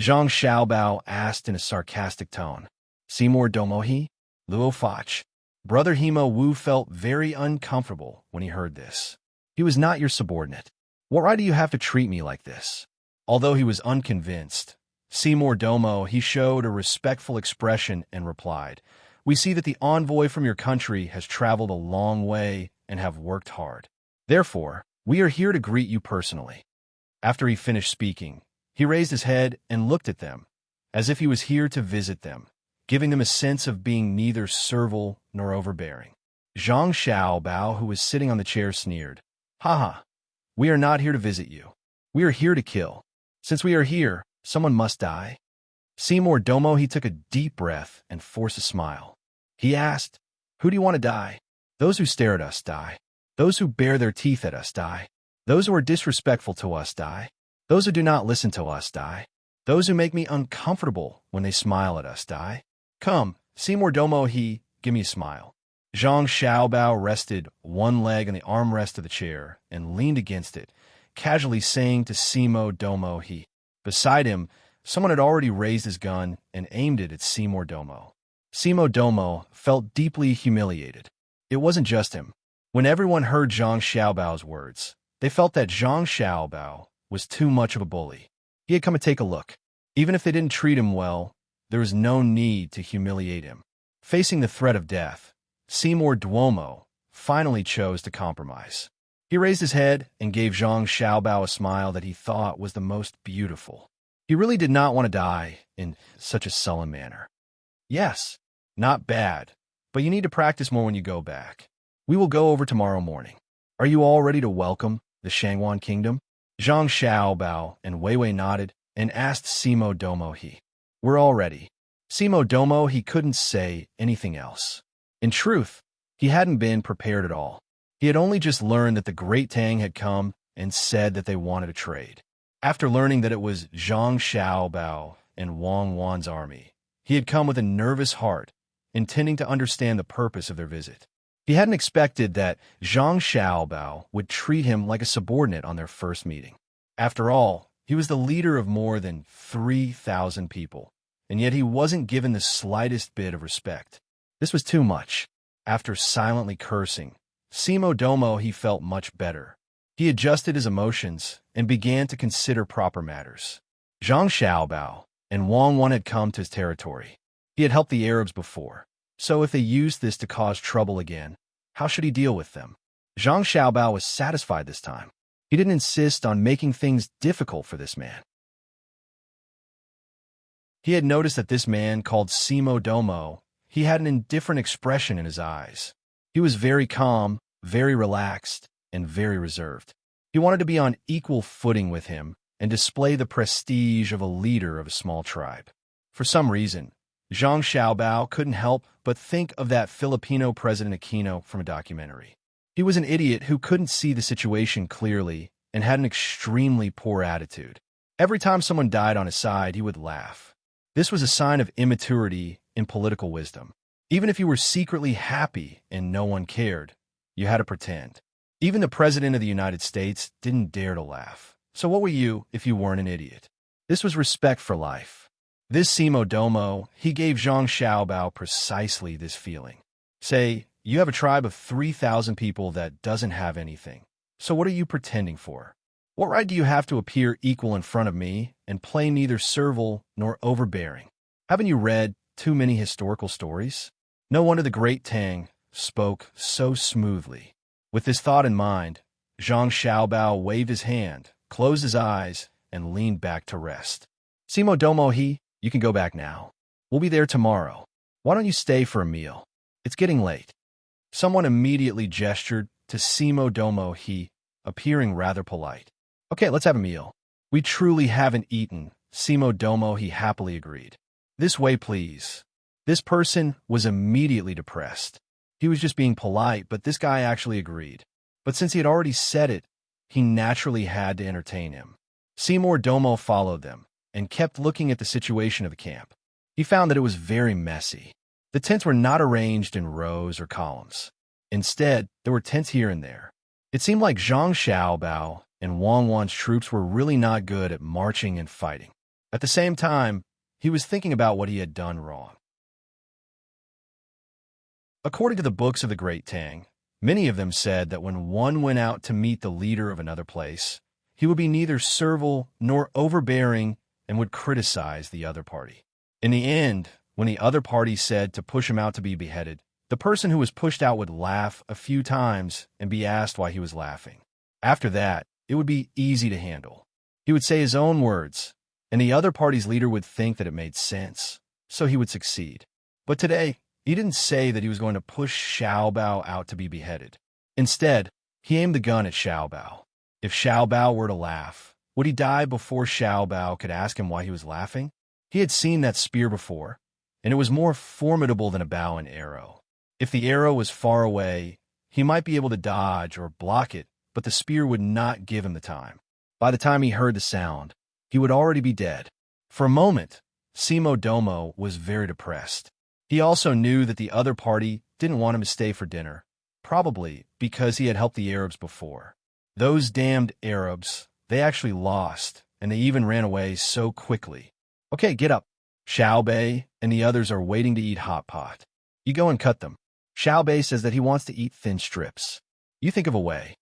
Zhang Xiaobao asked in a sarcastic tone. Seymour Domo he? Luo Fach. Brother Himo Wu felt very uncomfortable when he heard this. He was not your subordinate. What right do you have to treat me like this? Although he was unconvinced, Seymour Domo, he showed a respectful expression and replied, "We see that the envoy from your country has traveled a long way and have worked hard. Therefore, we are here to greet you personally." After he finished speaking, he raised his head and looked at them, as if he was here to visit them, giving them a sense of being neither servile nor overbearing. Zhang Xiaobao, who was sitting on the chair, sneered, "Ha! We are not here to visit you. We are here to kill. Since we are here, someone must die." Seymour Domo, he took a deep breath and forced a smile. He asked, "Who do you want to die?" "Those who stare at us die. Those who bare their teeth at us die. Those who are disrespectful to us die. Those who do not listen to us die. Those who make me uncomfortable when they smile at us die. Come, Seymour Domo, give me a smile." Zhang Xiaobao rested one leg on the armrest of the chair and leaned against it, casually saying to Seymour Domo, Beside him, someone had already raised his gun and aimed it at Seymour Domo. Seymour Domo felt deeply humiliated. It wasn't just him. When everyone heard Zhang Xiaobao's words, they felt that Zhang Xiaobao was too much of a bully. He had come to take a look. Even if they didn't treat him well, there was no need to humiliate him. Facing the threat of death, Seymour Duomo finally chose to compromise. He raised his head and gave Zhang Xiaobao a smile that he thought was the most beautiful. He really did not want to die in such a sullen manner. Yes, not bad, but you need to practice more when you go back. We will go over tomorrow morning. Are you all ready to welcome the Shangwan Kingdom? Zhang Xiaobao and Wei Wei nodded and asked Simo Domo He. We're all ready. Simo Domo He couldn't say anything else. In truth, he hadn't been prepared at all. He had only just learned that the great Tang had come and said that they wanted a trade. After learning that it was Zhang Xiaobao and Wang Wan's army, he had come with a nervous heart, intending to understand the purpose of their visit. He hadn't expected that Zhang Xiaobao would treat him like a subordinate on their first meeting. After all, he was the leader of more than 3,000 people, and yet he wasn't given the slightest bit of respect. This was too much. After silently cursing, Simo Domo he felt much better. He adjusted his emotions and began to consider proper matters. Zhang Xiaobao and Wang Wan had come to his territory. He had helped the Arabs before, so if they used this to cause trouble again, how should he deal with them? Zhang Xiaobao was satisfied this time. He didn't insist on making things difficult for this man. He had noticed that this man called Simo Domo, he had an indifferent expression in his eyes. He was very calm, very relaxed, and very reserved. He wanted to be on equal footing with him and display the prestige of a leader of a small tribe. For some reason, Zhang Xiaobao couldn't help but think of that Filipino President Aquino from a documentary. He was an idiot who couldn't see the situation clearly and had an extremely poor attitude. Every time someone died on his side, he would laugh. This was a sign of immaturity in political wisdom. Even if you were secretly happy and no one cared, you had to pretend. Even the President of the United States didn't dare to laugh. So what were you if you weren't an idiot? This was respect for life. This Simo Domo, he gave Zhang Xiaobao precisely this feeling. Say, you have a tribe of 3,000 people that doesn't have anything. So what are you pretending for? What right do you have to appear equal in front of me and play neither servile nor overbearing? Haven't you read too many historical stories? No wonder the great Tang spoke so smoothly. With this thought in mind, Zhang Xiaobao waved his hand, closed his eyes, and leaned back to rest. Simo Domo He, you can go back now. We'll be there tomorrow. Why don't you stay for a meal? It's getting late. Someone immediately gestured to Simo Domo He, appearing rather polite. Okay, let's have a meal. We truly haven't eaten, Simo Domo He happily agreed. This way, please. This person was immediately depressed. He was just being polite, but this guy actually agreed. But since he had already said it, he naturally had to entertain him. Simo Domo followed them and kept looking at the situation of the camp. He found that it was very messy. The tents were not arranged in rows or columns. Instead, there were tents here and there. It seemed like Zhang Xiaobao and Wang Wan's troops were really not good at marching and fighting. At the same time, he was thinking about what he had done wrong. According to the books of the Great Tang, many of them said that when one went out to meet the leader of another place, he would be neither servile nor overbearing and would criticize the other party. In the end, when the other party said to push him out to be beheaded, the person who was pushed out would laugh a few times and be asked why he was laughing. After that, it would be easy to handle. He would say his own words, and the other party's leader would think that it made sense, so he would succeed. But today, he didn't say that he was going to push Xiaobao out to be beheaded. Instead, he aimed the gun at Xiaobao. If Xiaobao were to laugh, would he die before Xiaobao could ask him why he was laughing? He had seen that spear before, and it was more formidable than a bow and arrow. If the arrow was far away, he might be able to dodge or block it, but the spear would not give him the time. By the time he heard the sound, he would already be dead. For a moment, Simo Domo was very depressed. He also knew that the other party didn't want him to stay for dinner, probably because he had helped the Arabs before. Those damned Arabs, they actually lost, and they even ran away so quickly. Okay, get up. Xiao Bei and the others are waiting to eat hot pot. You go and cut them. Xiao Bei says that he wants to eat thin strips. You think of a way.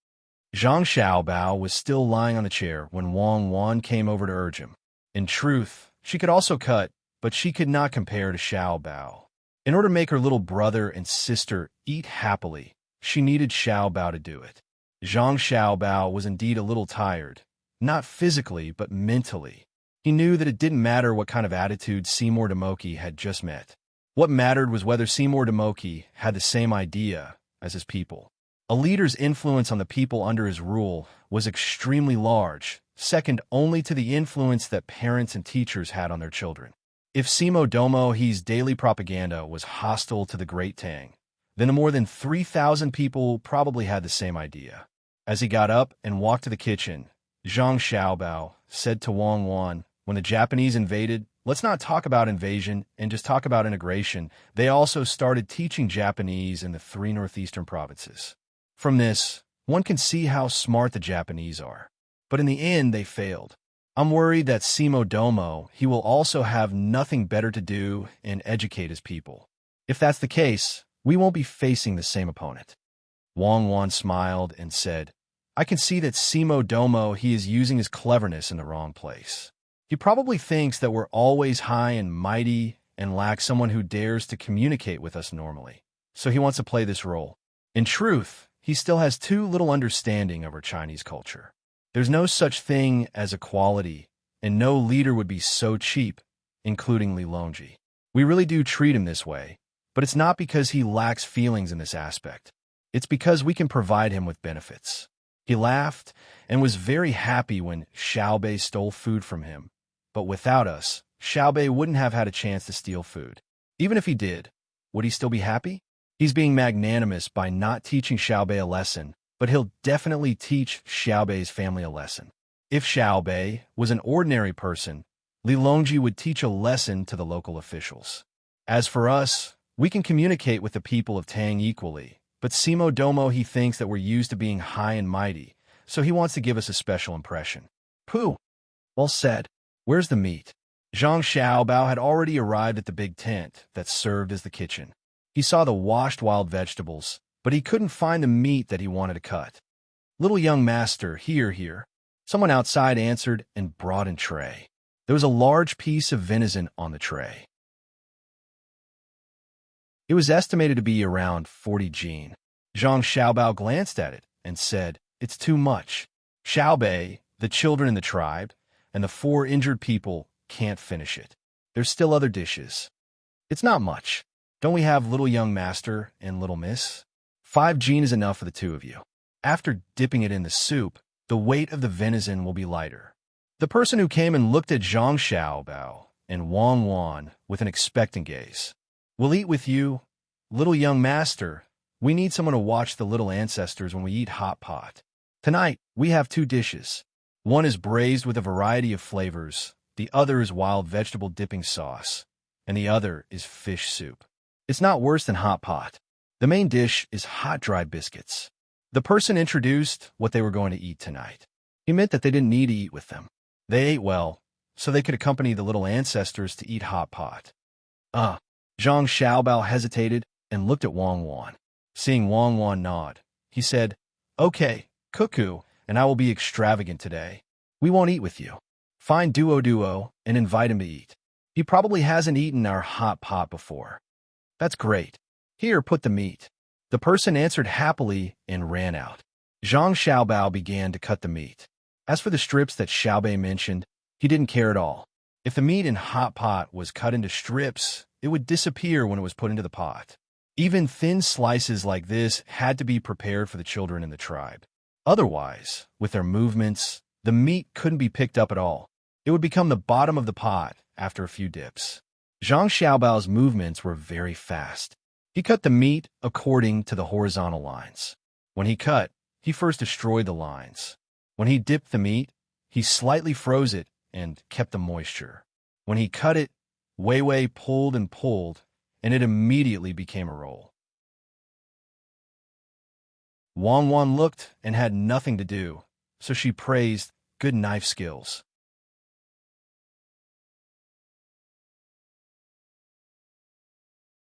Zhang Xiaobao was still lying on the chair when Wang Wan came over to urge him. In truth, she could also cut, but she could not compare to Xiaobao. In order to make her little brother and sister eat happily, she needed Xiaobao to do it. Zhang Xiaobao was indeed a little tired, not physically but mentally. He knew that it didn't matter what kind of attitude Seymour Demoki had just met. What mattered was whether Seymour Demoki had the same idea as his people. A leader's influence on the people under his rule was extremely large, second only to the influence that parents and teachers had on their children. If Seymour Demoki's daily propaganda was hostile to the Great Tang, then more than 3,000 people probably had the same idea. As he got up and walked to the kitchen, Zhang Xiaobao said to Wang Wan, "When the Japanese invaded, let's not talk about invasion and just talk about integration. They also started teaching Japanese in the 3 northeastern provinces. From this, one can see how smart the Japanese are. But in the end, they failed. I'm worried that Seymour Domo, he will also have nothing better to do and educate his people. If that's the case, we won't be facing the same opponent." Wang Wan smiled and said, "I can see that Seymour Domo, he is using his cleverness in the wrong place. He probably thinks that we're always high and mighty and lack someone who dares to communicate with us normally. So he wants to play this role. In truth, he still has too little understanding of our Chinese culture. There's no such thing as equality, and no leader would be so cheap, including Li Longji. We really do treat him this way, but it's not because he lacks feelings in this aspect. It's because we can provide him with benefits." He laughed and was very happy when Xiaobei stole food from him. But without us, Xiaobei wouldn't have had a chance to steal food. Even if he did, would he still be happy? He's being magnanimous by not teaching Xiaobei a lesson, but he'll definitely teach Xiaobei's family a lesson. If Xiaobei was an ordinary person, Li Longji would teach a lesson to the local officials. As for us, we can communicate with the people of Tang equally, but Seymour Domo, he thinks that we're used to being high and mighty, so he wants to give us a special impression. Pooh! Well said. Where's the meat? Zhang Xiaobao had already arrived at the big tent that served as the kitchen. He saw the washed wild vegetables, but he couldn't find the meat that he wanted to cut. "Little young master, here." Someone outside answered and brought in tray. There was a large piece of venison on the tray. It was estimated to be around 40 jin. Zhang Xiaobao glanced at it and said, "It's too much. Xiaobei, the children in the tribe, and the 4 injured people can't finish it. There's still other dishes." "It's not much. Don't we have little young master and little miss? 5 jin is enough for the 2 of you. After dipping it in the soup, the weight of the venison will be lighter." The person who came and looked at Zhang Xiaobao and Wang Wan with an expectant gaze. "We'll eat with you, little young master. We need someone to watch the little ancestors when we eat hot pot. Tonight, we have 2 dishes. One is braised with a variety of flavors, the other is wild vegetable dipping sauce, and the other is fish soup. It's not worse than hot pot. The main dish is hot dry biscuits." The person introduced what they were going to eat tonight. He meant that they didn't need to eat with them. They ate well, so they could accompany the little ancestors to eat hot pot. Zhang Xiaobao hesitated and looked at Wang Wan. Seeing Wang Wan nod, he said, "Okay, cuckoo, and I will be extravagant today. We won't eat with you. Find Duo and invite him to eat. He probably hasn't eaten our hot pot before." "That's great. Here, put the meat." The person answered happily and ran out. Zhang Xiaobao began to cut the meat. As for the strips that Xiaobei mentioned, he didn't care at all. If the meat in hot pot was cut into strips, it would disappear when it was put into the pot. Even thin slices like this had to be prepared for the children in the tribe. Otherwise, with their movements, the meat couldn't be picked up at all. It would become the bottom of the pot after a few dips. Zhang Xiaobao's movements were very fast. He cut the meat according to the horizontal lines. When he cut, he first destroyed the lines. When he dipped the meat, he slightly froze it and kept the moisture. When he cut it, Wei Wei pulled and pulled, and it immediately became a roll. Wang Wan looked and had nothing to do, so she praised good knife skills.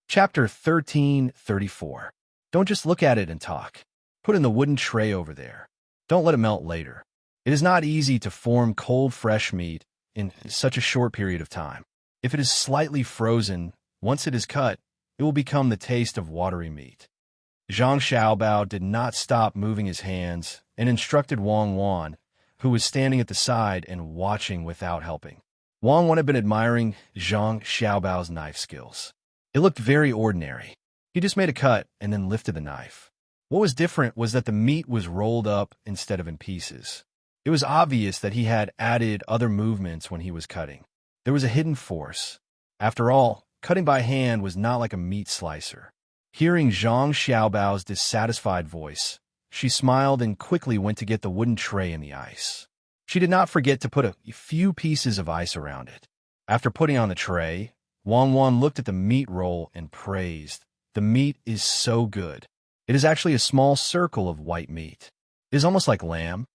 Chapter 1334. Don't just look at it and talk. Put in the wooden tray over there. Don't let it melt later. It is not easy to form cold fresh meat in such a short period of time. If it is slightly frozen, once it is cut, it will become the taste of watery meat. Zhang Xiaobao did not stop moving his hands and instructed Wang Wan, who was standing at the side and watching without helping. Wang Wan had been admiring Zhang Xiaobao's knife skills. It looked very ordinary. He just made a cut and then lifted the knife. What was different was that the meat was rolled up instead of in pieces. It was obvious that he had added other movements when he was cutting. There was a hidden force. After all, cutting by hand was not like a meat slicer. Hearing Zhang Xiaobao's dissatisfied voice, she smiled and quickly went to get the wooden tray in the ice. She did not forget to put a few pieces of ice around it. After putting on the tray, Wang Wan looked at the meat roll and praised, "The meat is so good. It is actually a small circle of white meat. It is almost like lamb.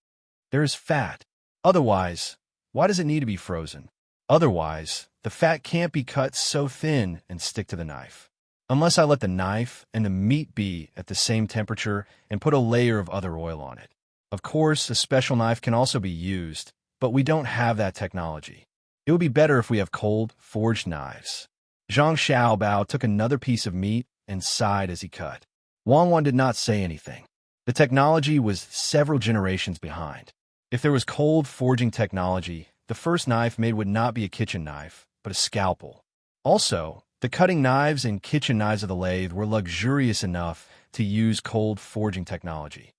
There is fat. Otherwise, why does it need to be frozen? Otherwise, the fat can't be cut so thin and stick to the knife. Unless I let the knife and the meat be at the same temperature and put a layer of other oil on it. Of course, a special knife can also be used, but we don't have that technology. It would be better if we have cold, forged knives." Zhang Xiaobao took another piece of meat and sighed as he cut. Wang Wan did not say anything. The technology was several generations behind. If there was cold forging technology, the first knife made would not be a kitchen knife, but a scalpel. Also, the cutting knives and kitchen knives of the lathe were luxurious enough to use cold forging technology.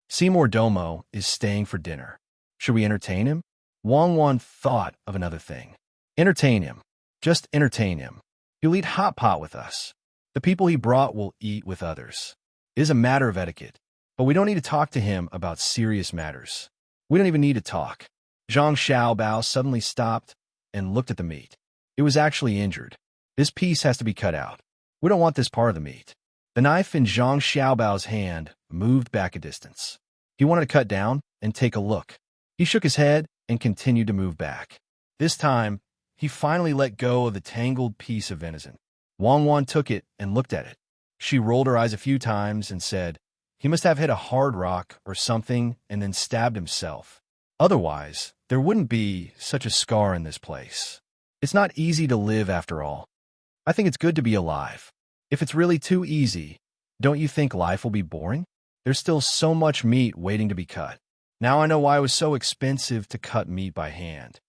Seymour Domo is staying for dinner. Should we entertain him? Wang Wan thought of another thing. Entertain him. Just entertain him. He'll eat hot pot with us. The people he brought will eat with others. It is a matter of etiquette, but we don't need to talk to him about serious matters. We don't even need to talk. Zhang Xiaobao suddenly stopped and looked at the meat. It was actually injured. This piece has to be cut out. We don't want this part of the meat. The knife in Zhang Xiaobao's hand moved back a distance. He wanted to cut down and take a look. He shook his head and continued to move back. This time, he finally let go of the tangled piece of venison. Wang Wan took it and looked at it. She rolled her eyes a few times and said, "He must have hit a hard rock or something and then stabbed himself. Otherwise, there wouldn't be such a scar in this place. It's not easy to live after all. I think it's good to be alive. If it's really too easy, don't you think life will be boring? There's still so much meat waiting to be cut. Now I know why it was so expensive to cut meat by hand."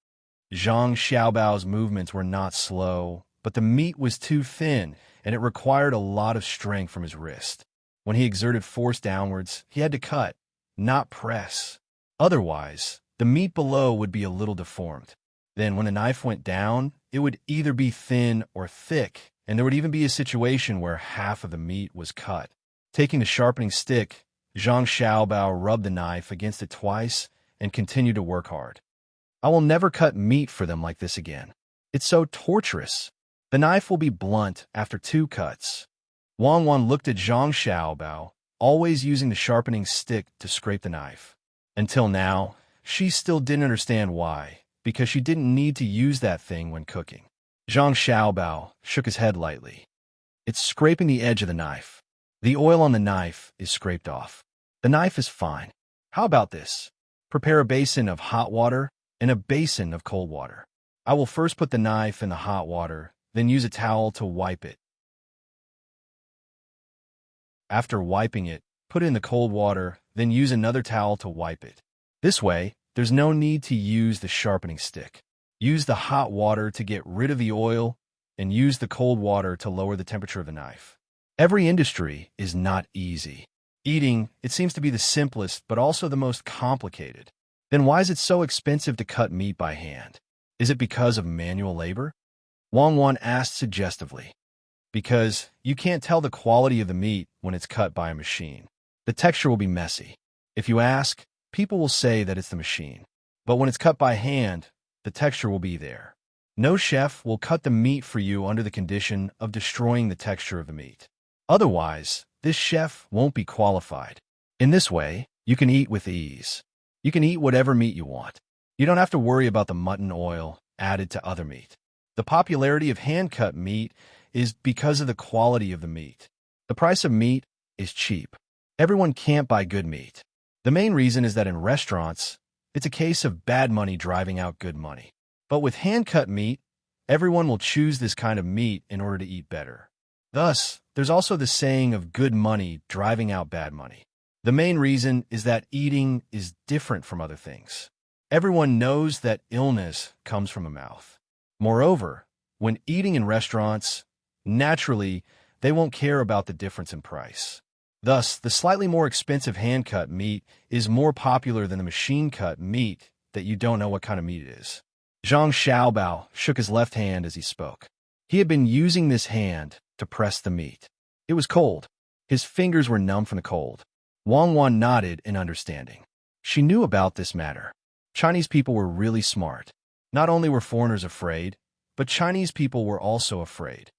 Zhang Xiaobao's movements were not slow, but the meat was too thin, and it required a lot of strength from his wrist. When he exerted force downwards, he had to cut, not press. Otherwise, the meat below would be a little deformed. Then when the knife went down, it would either be thin or thick, and there would even be a situation where half of the meat was cut. Taking the sharpening stick, Zhang Xiaobao rubbed the knife against it twice and continued to work hard. "I will never cut meat for them like this again. It's so torturous. The knife will be blunt after 2 cuts." Wang Wan looked at Zhang Xiaobao, always using the sharpening stick to scrape the knife. Until now, she still didn't understand why, because she didn't need to use that thing when cooking. Zhang Xiaobao shook his head lightly. "It's scraping the edge of the knife. The oil on the knife is scraped off. The knife is fine. How about this? Prepare a basin of hot water and a basin of cold water. I will first put the knife in the hot water, then use a towel to wipe it. After wiping it, put it in the cold water, then use another towel to wipe it. This way, there's no need to use the sharpening stick. Use the hot water to get rid of the oil, and use the cold water to lower the temperature of the knife." Every industry is not easy. Eating, it seems to be the simplest, but also the most complicated. Then why is it so expensive to cut meat by hand? Is it because of manual labor? Wang Wan asked suggestively. Because you can't tell the quality of the meat when it's cut by a machine. The texture will be messy. If you ask, people will say that it's the machine. But when it's cut by hand, the texture will be there. No chef will cut the meat for you under the condition of destroying the texture of the meat. Otherwise, this chef won't be qualified. In this way, you can eat with ease. You can eat whatever meat you want. You don't have to worry about the mutton oil added to other meat. The popularity of hand-cut meat is because of the quality of the meat. The price of meat is cheap. Everyone can't buy good meat. The main reason is that in restaurants, it's a case of bad money driving out good money. But with hand-cut meat, everyone will choose this kind of meat in order to eat better. Thus, there's also the saying of good money driving out bad money. The main reason is that eating is different from other things. Everyone knows that illness comes from a mouth. Moreover, when eating in restaurants, naturally, they won't care about the difference in price. Thus, the slightly more expensive hand-cut meat is more popular than the machine-cut meat that you don't know what kind of meat it is. Zhang Xiaobao shook his left hand as he spoke. He had been using this hand to press the meat. It was cold. His fingers were numb from the cold. Wang Wan nodded in understanding. She knew about this matter. Chinese people were really smart. Not only were foreigners afraid, but Chinese people were also afraid.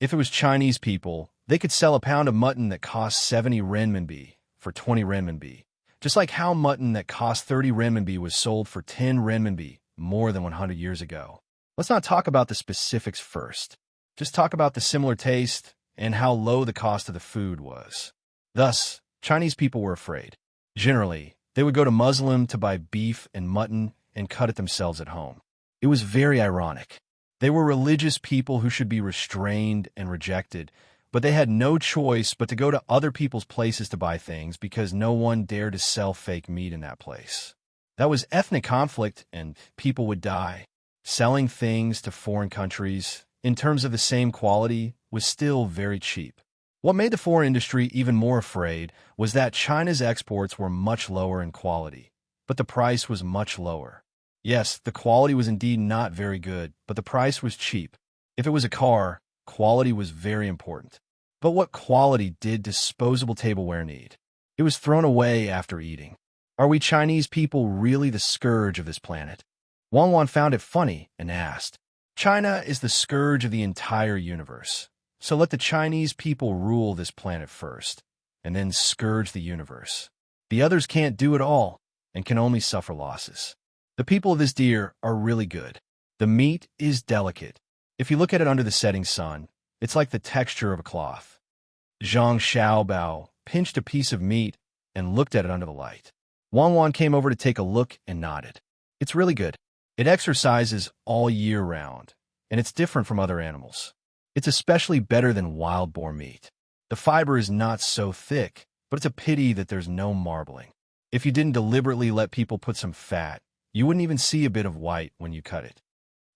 If it was Chinese people, they could sell a pound of mutton that cost 70 renminbi for 20 renminbi, just like how mutton that cost 30 renminbi was sold for 10 renminbi more than 100 years ago. Let's not talk about the specifics first. Just talk about the similar taste and how low the cost of the food was. Thus, Chinese people were afraid. Generally, they would go to Muslim to buy beef and mutton and cut it themselves at home. It was very ironic. They were religious people who should be restrained and rejected, but they had no choice but to go to other people's places to buy things because no one dared to sell fake meat in that place. That was ethnic conflict, and people would die. Selling things to foreign countries, in terms of the same quality, was still very cheap. What made the foreign industry even more afraid was that China's exports were much lower in quality, but the price was much lower. Yes, the quality was indeed not very good, but the price was cheap. If it was a car, quality was very important. But what quality did disposable tableware need? It was thrown away after eating. Are we Chinese people really the scourge of this planet? Wang Wan found it funny and asked, China is the scourge of the entire universe. So let the Chinese people rule this planet first, and then scourge the universe. The others can't do it all, and can only suffer losses. The people of this deer are really good. The meat is delicate. If you look at it under the setting sun, it's like the texture of a cloth. Zhang Xiaobao pinched a piece of meat and looked at it under the light. Wang Wan came over to take a look and nodded. It's really good. It exercises all year round, and it's different from other animals. It's especially better than wild boar meat. The fiber is not so thick, but it's a pity that there's no marbling. If you didn't deliberately let people put some fat, you wouldn't even see a bit of white when you cut it.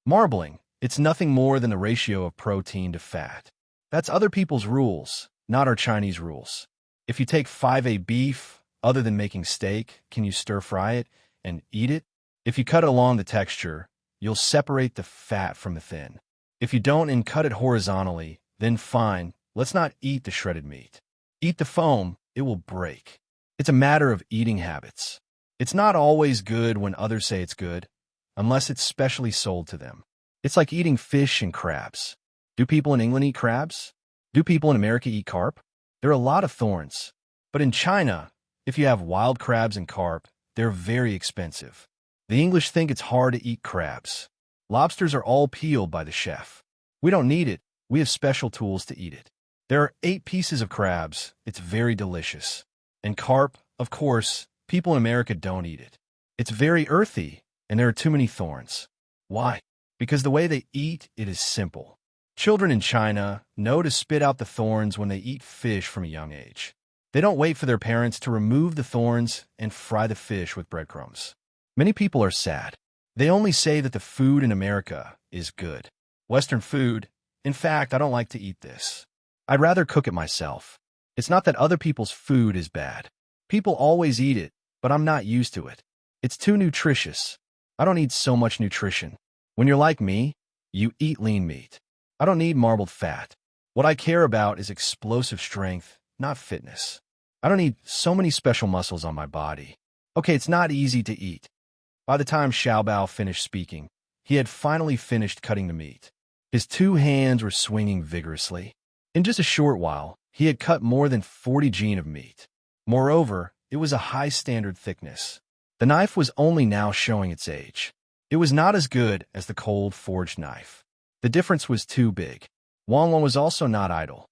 Marbling, it's nothing more than the ratio of protein to fat. That's other people's rules, not our Chinese rules. If you take 5A beef, other than making steak, can you stir-fry it and eat it? If you cut it along the texture, you'll separate the fat from the thin. If you don't and cut it horizontally, then fine, let's not eat the shredded meat. Eat the foam, it will break. It's a matter of eating habits. It's not always good when others say it's good, unless it's specially sold to them. It's like eating fish and crabs. Do people in England eat crabs? Do people in America eat carp? There are a lot of thorns. But in China, if you have wild crabs and carp, they're very expensive. The English think it's hard to eat crabs. Lobsters are all peeled by the chef. We don't need it. We have special tools to eat it. There are 8 pieces of crabs. It's very delicious. And carp, of course, people in America don't eat it. It's very earthy, and there are too many thorns. Why? Because the way they eat it is simple. Children in China know to spit out the thorns when they eat fish from a young age. They don't wait for their parents to remove the thorns and fry the fish with breadcrumbs. Many people are sad. They only say that the food in America is good. Western food, in fact, I don't like to eat this. I'd rather cook it myself. It's not that other people's food is bad. People always eat it, but I'm not used to it. It's too nutritious. I don't need so much nutrition. When you're like me, you eat lean meat. I don't need marbled fat. What I care about is explosive strength, not fitness. I don't need so many special muscles on my body. Okay, it's not easy to eat. By the time Xiaobao finished speaking, he had finally finished cutting the meat. His 2 hands were swinging vigorously. In just a short while, he had cut more than 40 jin of meat. Moreover, it was a high standard thickness. The knife was only now showing its age. It was not as good as the cold forged knife. The difference was too big. Wang Wan was also not idle.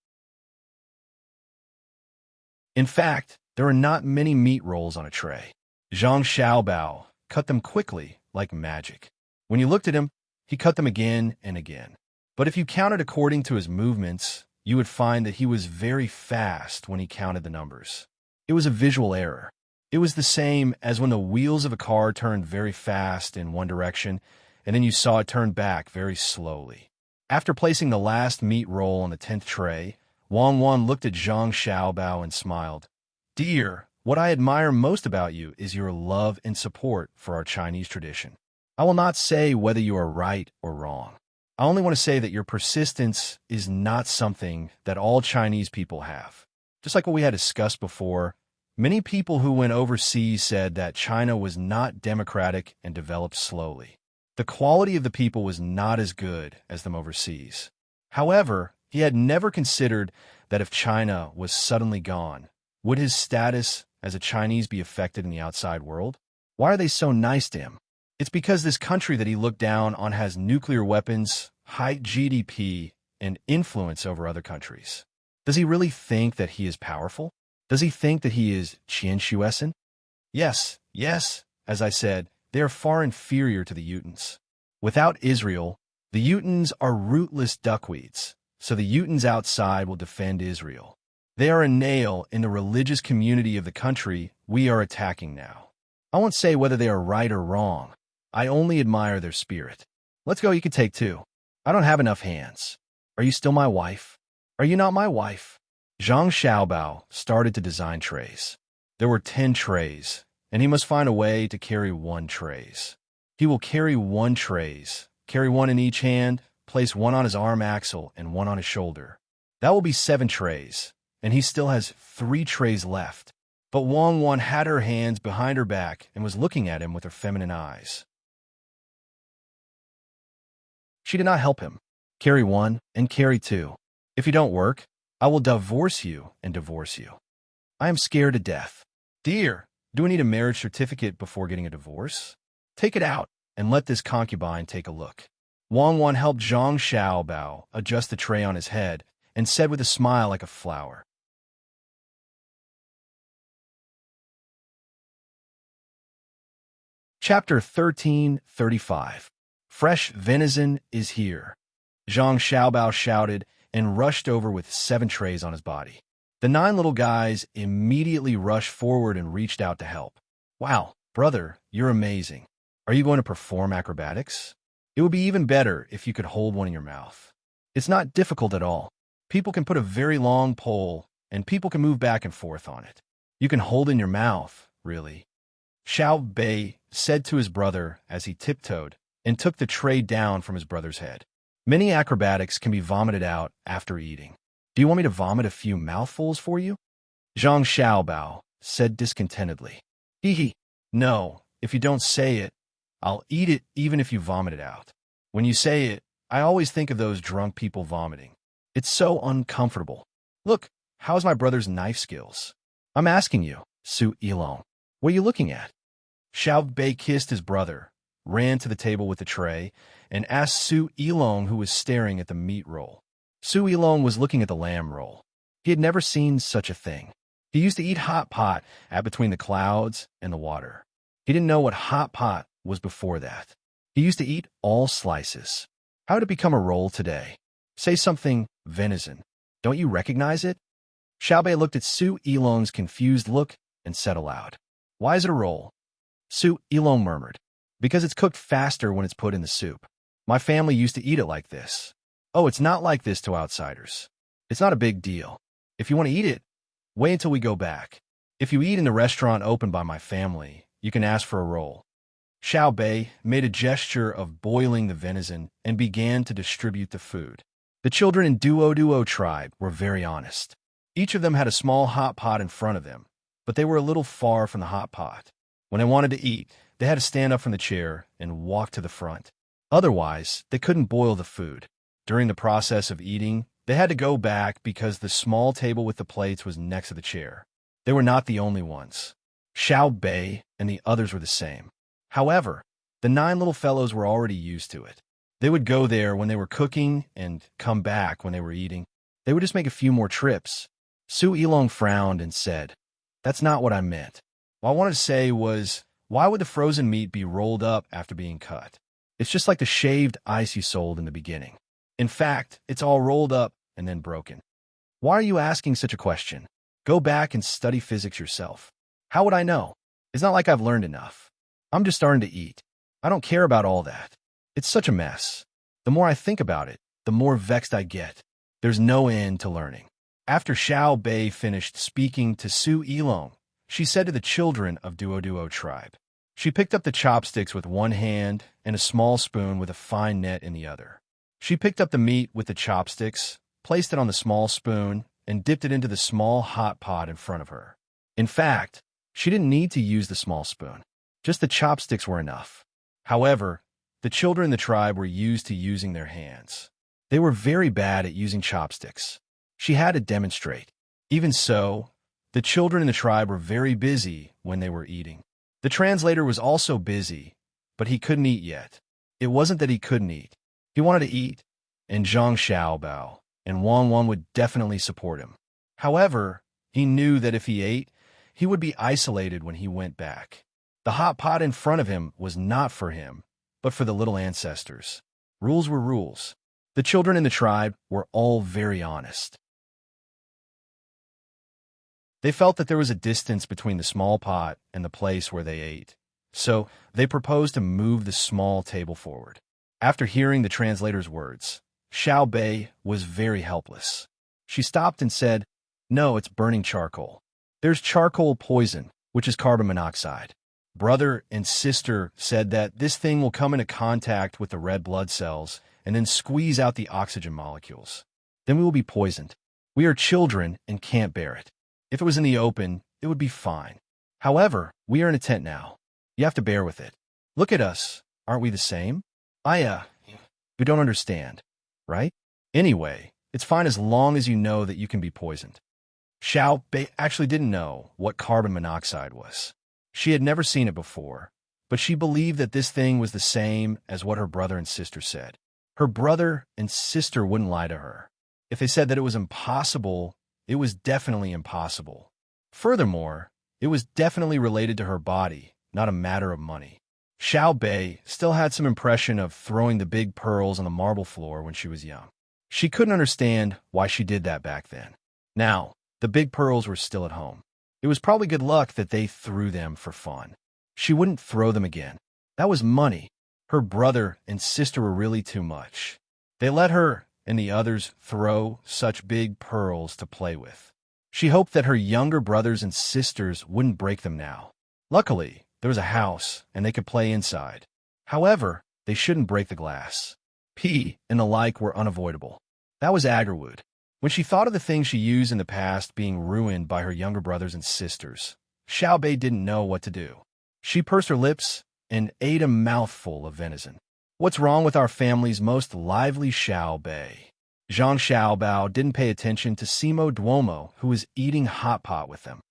In fact, there are not many meat rolls on a tray. Zhang Xiaobao cut them quickly, like magic. When you looked at him, he cut them again and again. But if you counted according to his movements, you would find that he was very fast when he counted the numbers. It was a visual error. It was the same as when the wheels of a car turned very fast in one direction, and then you saw it turn back very slowly. After placing the last meat roll on the 10th tray, Wang Wan looked at Zhang Xiaobao and smiled. Dear, what I admire most about you is your love and support for our Chinese tradition. I will not say whether you are right or wrong. I only want to say that your persistence is not something that all Chinese people have. Just like what we had discussed before, many people who went overseas said that China was not democratic and developed slowly. The quality of the people was not as good as them overseas. However, he had never considered that if China was suddenly gone, would his status as a Chinese be affected in the outside world? Why are they so nice to him? It's because this country that he looked down on has nuclear weapons, high GDP, and influence over other countries. Does he really think that he is powerful? Does he think that he is Qian Shuesan? Yes, as I said, they are far inferior to the Utens. Without Israel, the Utens are rootless duckweeds, so the Utens outside will defend Israel. They are a nail in the religious community of the country we are attacking now. I won't say whether they are right or wrong. I only admire their spirit. Let's go, you can take two. I don't have enough hands. Are you still my wife? Are you not my wife? Zhang Xiaobao started to design trays. There were 10 trays, and he must find a way to carry 1 trays. He will carry 1 trays, carry 1 in each hand, place 1 on his arm axle and 1 on his shoulder. That will be 7 trays, and he still has 3 trays left. But Wang Wan had her hands behind her back and was looking at him with her feminine eyes. She did not help him. Carry 1 and carry 2. If you don't work, I will divorce you and divorce you. I am scared to death. Dear, do we need a marriage certificate before getting a divorce? Take it out and let this concubine take a look. Wang Wan helped Zhang Xiaobao adjust the tray on his head and said with a smile like a flower. Chapter 1335. Fresh venison is here. Zhang Xiaobao shouted and rushed over with 7 trays on his body. The 9 little guys immediately rushed forward and reached out to help. Wow, brother, you're amazing. Are you going to perform acrobatics? It would be even better if you could hold one in your mouth. It's not difficult at all. People can put a very long pole, and people can move back and forth on it. You can hold in your mouth, really. Xiao Bei said to his brother as he tiptoed and took the tray down from his brother's head. Many acrobatics can be vomited out after eating. Do you want me to vomit a few mouthfuls for you? Zhang Xiaobao said discontentedly. Hee. No, if you don't say it, I'll eat it even if you vomit it out. When you say it, I always think of those drunk people vomiting. It's so uncomfortable. Look, how's my brother's knife skills? I'm asking you, Su Ilong. What are you looking at? Xiao Bei kissed his brother, ran to the table with the tray, and asked Su Ilong, who was staring at the meat roll. Su Ilong was looking at the lamb roll. He had never seen such a thing. He used to eat hot pot at between the clouds and the water. He didn't know what hot pot was before that. He used to eat all slices. How did it become a roll today? Say something, venison. Don't you recognize it? Xiao Bei looked at Su Ilong's confused look and said aloud, Why is it a roll? Su Ilong murmured, Because it's cooked faster when it's put in the soup. My family used to eat it like this. Oh, it's not like this to outsiders. It's not a big deal. If you want to eat it, wait until we go back. If you eat in the restaurant opened by my family, you can ask for a roll. Xiao Bei made a gesture of boiling the venison and began to distribute the food. The children in Duo tribe were very honest. Each of them had a small hot pot in front of them, but they were a little far from the hot pot. When they wanted to eat, they had to stand up from the chair and walk to the front. Otherwise, they couldn't boil the food. During the process of eating, they had to go back because the small table with the plates was next to the chair. They were not the only ones. Xiao Bei and the others were the same. However, the 9 little fellows were already used to it. They would go there when they were cooking and come back when they were eating. They would just make a few more trips. Su Ilong frowned and said, That's not what I meant. What I wanted to say was, why would the frozen meat be rolled up after being cut? It's just like the shaved ice you sold in the beginning. In fact, it's all rolled up and then broken. Why are you asking such a question? Go back and study physics yourself. How would I know? It's not like I've learned enough. I'm just starting to eat. I don't care about all that. It's such a mess. The more I think about it, the more vexed I get. There's no end to learning. After Xiao Bei finished speaking to Su Yilong, she said to the children of Duo tribe. She picked up the chopsticks with one hand and a small spoon with a fine net in the other. She picked up the meat with the chopsticks, placed it on the small spoon, and dipped it into the small hot pot in front of her. In fact, she didn't need to use the small spoon. Just the chopsticks were enough. However, the children in the tribe were used to using their hands. They were very bad at using chopsticks. She had to demonstrate. Even so, the children in the tribe were very busy when they were eating. The translator was also busy, but he couldn't eat yet. It wasn't that he couldn't eat. He wanted to eat, and Zhang Xiaobao and Wang Wan would definitely support him. However, he knew that if he ate, he would be isolated when he went back. The hot pot in front of him was not for him, but for the little ancestors. Rules were rules. The children in the tribe were all very honest. They felt that there was a distance between the small pot and the place where they ate, so they proposed to move the small table forward. After hearing the translator's words, Xiao Bei was very helpless. She stopped and said, "No, it's burning charcoal. There's charcoal poison, which is carbon monoxide. Brother and sister said that this thing will come into contact with the red blood cells and then squeeze out the oxygen molecules. Then we will be poisoned. We are children and can't bear it. If it was in the open, it would be fine. However, we are in a tent now. You have to bear with it. Look at us. Aren't we the same? You don't understand, right? Anyway, it's fine as long as you know that you can be poisoned." Xiao Bei actually didn't know what carbon monoxide was. She had never seen it before, but she believed that this thing was the same as what her brother and sister said. Her brother and sister wouldn't lie to her. If they said that it was impossible, it was definitely impossible. Furthermore, it was definitely related to her body, not a matter of money. Xiao Bei still had some impression of throwing the big pearls on the marble floor when she was young. She couldn't understand why she did that back then. Now, the big pearls were still at home. It was probably good luck that they threw them for fun. She wouldn't throw them again. That was money. Her brother and sister were really too much. They let her and the others throw such big pearls to play with. She hoped that her younger brothers and sisters wouldn't break them now. Luckily, there was a house, and they could play inside. However, they shouldn't break the glass. Pee and the like were unavoidable. That was Agarwood. When she thought of the things she used in the past being ruined by her younger brothers and sisters, Xiao Bei didn't know what to do. She pursed her lips and ate a mouthful of venison. "What's wrong with our family's most lively Xiao Bei?" Zhang Xiaobao didn't pay attention to Simo Duomo, who was eating hot pot with them.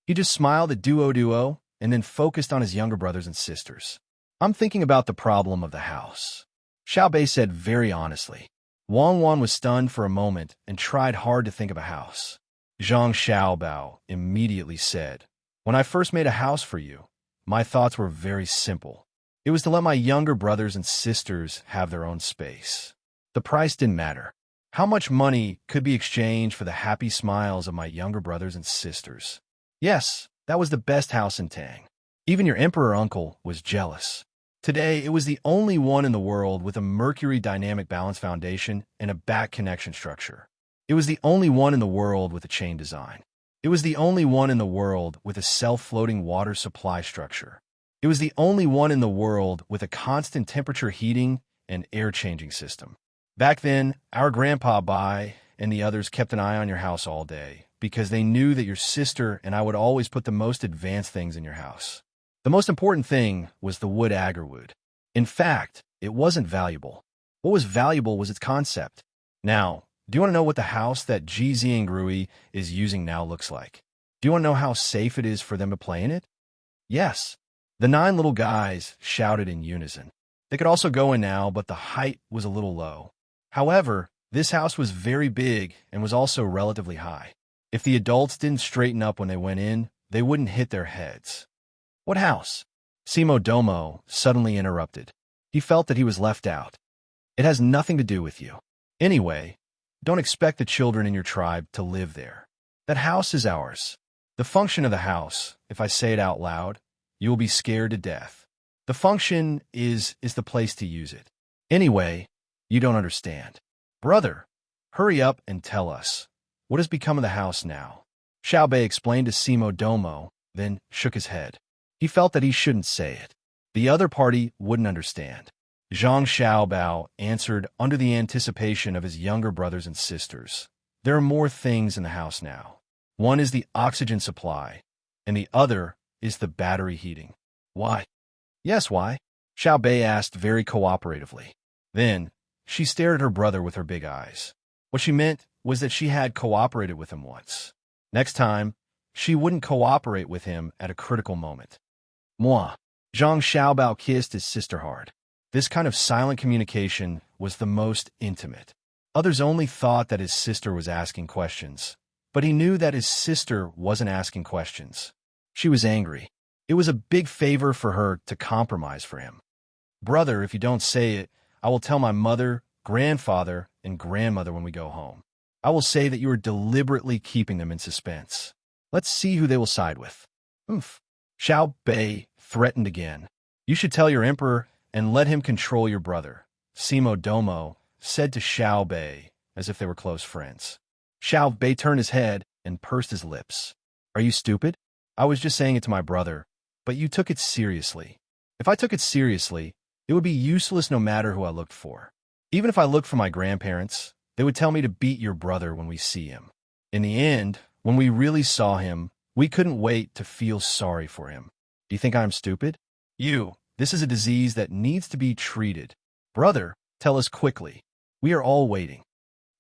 He just smiled at Duo and then focused on his younger brothers and sisters. "I'm thinking about the problem of the house," Xiao Bei said very honestly. Wang Wan was stunned for a moment and tried hard to think of a house. Zhang Xiaobao immediately said, "When I first made a house for you, my thoughts were very simple. It was to let my younger brothers and sisters have their own space. The price didn't matter. How much money could be exchanged for the happy smiles of my younger brothers and sisters? Yes, that was the best house in Tang. Even your emperor uncle was jealous. Today, it was the only one in the world with a Mercury dynamic balance foundation and a back connection structure. It was the only one in the world with a chain design. It was the only one in the world with a self-floating water supply structure. It was the only one in the world with a constant temperature heating and air-changing system. Back then, our grandpa Bai and the others kept an eye on your house all day because they knew that your sister and I would always put the most advanced things in your house. The most important thing was the wood agarwood. In fact, it wasn't valuable. What was valuable was its concept. Now, do you want to know what the house that Ji Xiangrui is using now looks like? Do you want to know how safe it is for them to play in it? Yes. The 9 little guys shouted in unison. They could also go in now, but the height was a little low. However, this house was very big and was also relatively high. If the adults didn't straighten up when they went in, they wouldn't hit their heads. "What house?" Simo Domo suddenly interrupted. He felt that he was left out. "It has nothing to do with you. Anyway, don't expect the children in your tribe to live there. That house is ours. The function of the house, if I say it out loud, you will be scared to death. The function is the place to use it. Anyway, you don't understand. Brother, hurry up and tell us. What has become of the house now? Xiao Bei explained to Simo Domo, then shook his head. He felt that he shouldn't say it. The other party wouldn't understand. Zhang Xiaobao answered under the anticipation of his younger brothers and sisters. There are more things in the house now. One is the oxygen supply, and the other is the battery heating. Why? Yes, why? Xiao Bei asked very cooperatively. Then, she stared at her brother with her big eyes. What she meant was that she had cooperated with him once. Next time, she wouldn't cooperate with him at a critical moment. Moi. Zhang Xiaobao kissed his sister hard. This kind of silent communication was the most intimate. Others only thought that his sister was asking questions, but he knew that his sister wasn't asking questions. She was angry. It was a big favor for her to compromise for him. Brother, if you don't say it, I will tell my mother, grandfather, and grandmother when we go home. I will say that you are deliberately keeping them in suspense. Let's see who they will side with. Oomph. Xiao Bei threatened again. You should tell your emperor and let him control your brother. Simo Domo said to Xiao Bei as if they were close friends. Xiao Bei turned his head and pursed his lips. Are you stupid? I was just saying it to my brother, but you took it seriously. If I took it seriously, it would be useless no matter who I looked for. Even if I looked for my grandparents, they would tell me to beat your brother when we see him. In the end, when we really saw him, we couldn't wait to feel sorry for him. Do you think I'm stupid? This is a disease that needs to be treated. Brother, tell us quickly. We are all waiting.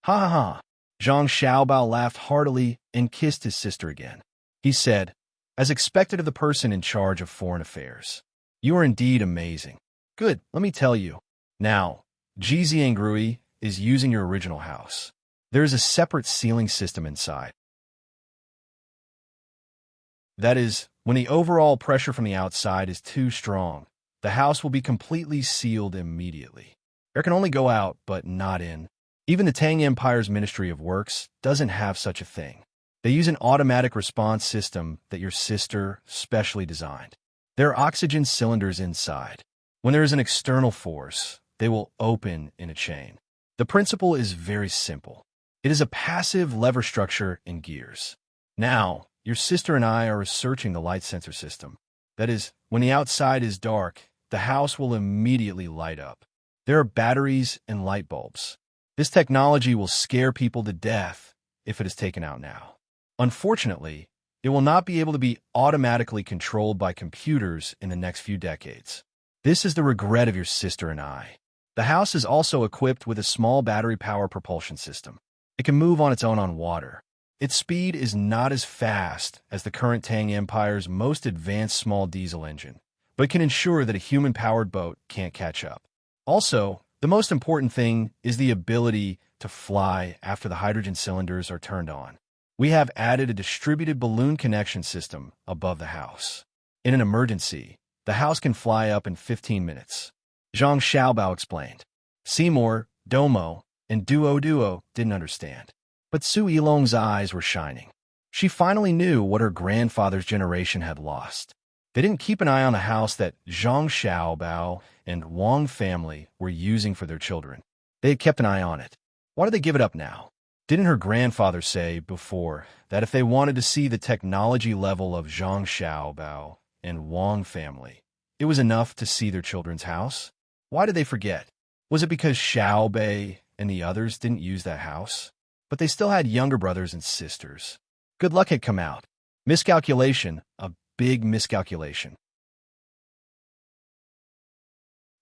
Ha ha ha. Zhang Xiaobao laughed heartily and kissed his sister again. He said, as expected of the person in charge of foreign affairs. You are indeed amazing. Good, let me tell you. Now, Jiziangrui is using your original house. There is a separate sealing system inside. That is, when the overall pressure from the outside is too strong, the house will be completely sealed immediately. Air can only go out, but not in. Even the Tang Empire's Ministry of Works doesn't have such a thing. They use an automatic response system that your sister specially designed. There are oxygen cylinders inside. When there is an external force, they will open in a chain. The principle is very simple. It is a passive lever structure in gears. Now, your sister and I are researching the light sensor system. That is, when the outside is dark, the house will immediately light up. There are batteries and light bulbs. This technology will scare people to death if it is taken out now. Unfortunately, it will not be able to be automatically controlled by computers in the next few decades. This is the regret of your sister and I. The house is also equipped with a small battery power propulsion system. It can move on its own on water. Its speed is not as fast as the current Tang Empire's most advanced small diesel engine, but can ensure that a human-powered boat can't catch up. Also, the most important thing is the ability to fly after the hydrogen cylinders are turned on. We have added a distributed balloon connection system above the house. In an emergency, the house can fly up in 15 minutes. Zhang Xiaobao explained. Seymour, Domo, and Duo didn't understand. But Su Yilong's eyes were shining. She finally knew what her grandfather's generation had lost. They didn't keep an eye on the house that Zhang Xiaobao and Wang family were using for their children. They had kept an eye on it. Why did they give it up now? Didn't her grandfather say before that if they wanted to see the technology level of Zhang Xiaobao and Wang family, it was enough to see their children's house? Why did they forget? Was it because Xiao Bei and the others didn't use that house? But they still had younger brothers and sisters. Good luck had come out. Miscalculation, a big miscalculation.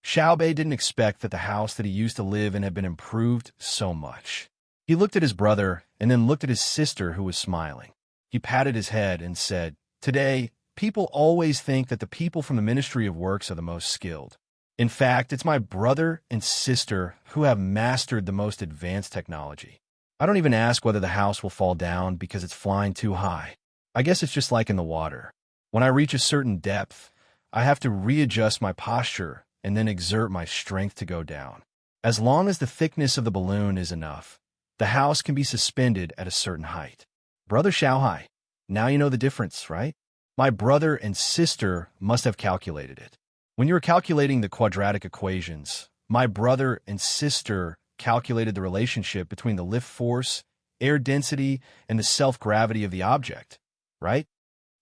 Xiao Bei didn't expect that the house that he used to live in had been improved so much. He looked at his brother and then looked at his sister who was smiling. He patted his head and said, Today, people always think that the people from the Ministry of Works are the most skilled. In fact, it's my brother and sister who have mastered the most advanced technology. I don't even ask whether the house will fall down because it's flying too high. I guess it's just like in the water. When I reach a certain depth, I have to readjust my posture and then exert my strength to go down. As long as the thickness of the balloon is enough, the house can be suspended at a certain height. Brother Xiaohai, Now you know the difference, right? My brother and sister must have calculated it. When you were calculating the quadratic equations, my brother and sister calculated the relationship between the lift force, air density, and the self-gravity of the object, right?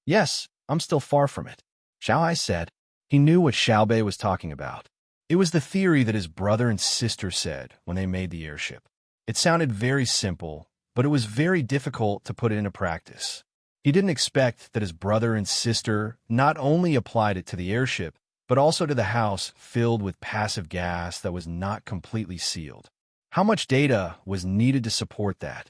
Yes, I'm still far from it. Xiao Hai said. He knew what Xiaobei was talking about. It was the theory that his brother and sister said when they made the airship. It sounded very simple, but it was very difficult to put it into practice. He didn't expect that his brother and sister not only applied it to the airship, but also to the house filled with passive gas that was not completely sealed. How much data was needed to support that?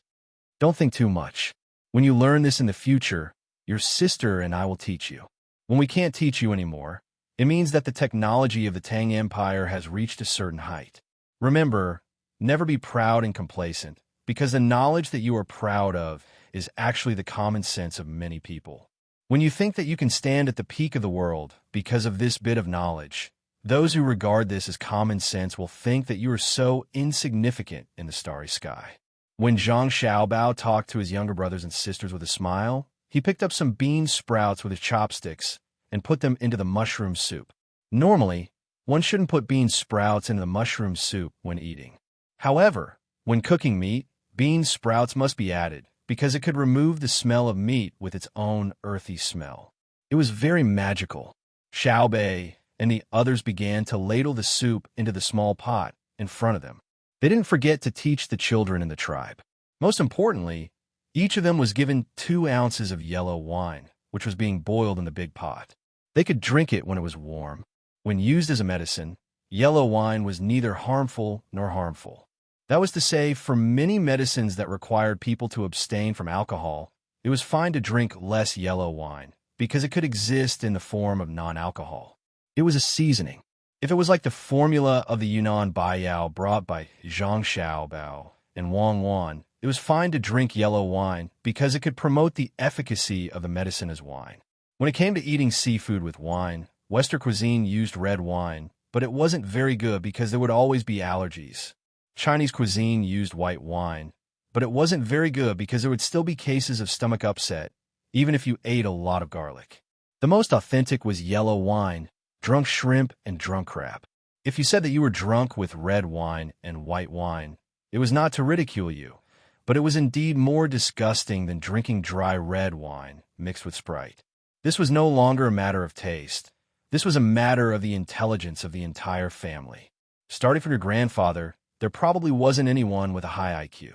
Don't think too much. When you learn this in the future, your sister and I will teach you. When we can't teach you anymore, it means that the technology of the Tang Empire has reached a certain height. Remember, never be proud and complacent, because the knowledge that you are proud of is actually the common sense of many people. When you think that you can stand at the peak of the world because of this bit of knowledge, those who regard this as common sense will think that you are so insignificant in the starry sky. When Zhang Xiaobao talked to his younger brothers and sisters with a smile, he picked up some bean sprouts with his chopsticks and put them into the mushroom soup. Normally, one shouldn't put bean sprouts into the mushroom soup when eating. However, when cooking meat, bean sprouts must be added because it could remove the smell of meat with its own earthy smell. It was very magical. Xiaobei and the others began to ladle the soup into the small pot in front of them. They didn't forget to teach the children in the tribe. Most importantly, each of them was given 2 ounces of yellow wine, which was being boiled in the big pot. They could drink it when it was warm. When used as a medicine, yellow wine was neither harmful nor harmful. That was to say, for many medicines that required people to abstain from alcohol, it was fine to drink less yellow wine, because it could exist in the form of non-alcohol. It was a seasoning. If it was like the formula of the Yunnan Baiyao brought by Zhang Xiaobao and Wang Wan, it was fine to drink yellow wine because it could promote the efficacy of the medicine as wine. When it came to eating seafood with wine, Western cuisine used red wine, but it wasn't very good because there would always be allergies. Chinese cuisine used white wine, but it wasn't very good because there would still be cases of stomach upset, even if you ate a lot of garlic. The most authentic was yellow wine, drunk shrimp, and drunk crab. If you said that you were drunk with red wine and white wine, it was not to ridicule you, but it was indeed more disgusting than drinking dry red wine mixed with Sprite. This was no longer a matter of taste. This was a matter of the intelligence of the entire family. Starting from your grandfather, there probably wasn't anyone with a high IQ.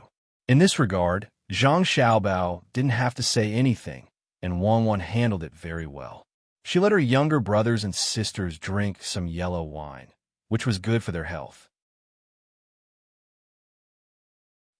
In this regard, Zhang Xiaobao didn't have to say anything, and Wang Wan handled it very well. She let her younger brothers and sisters drink some yellow wine, which was good for their health.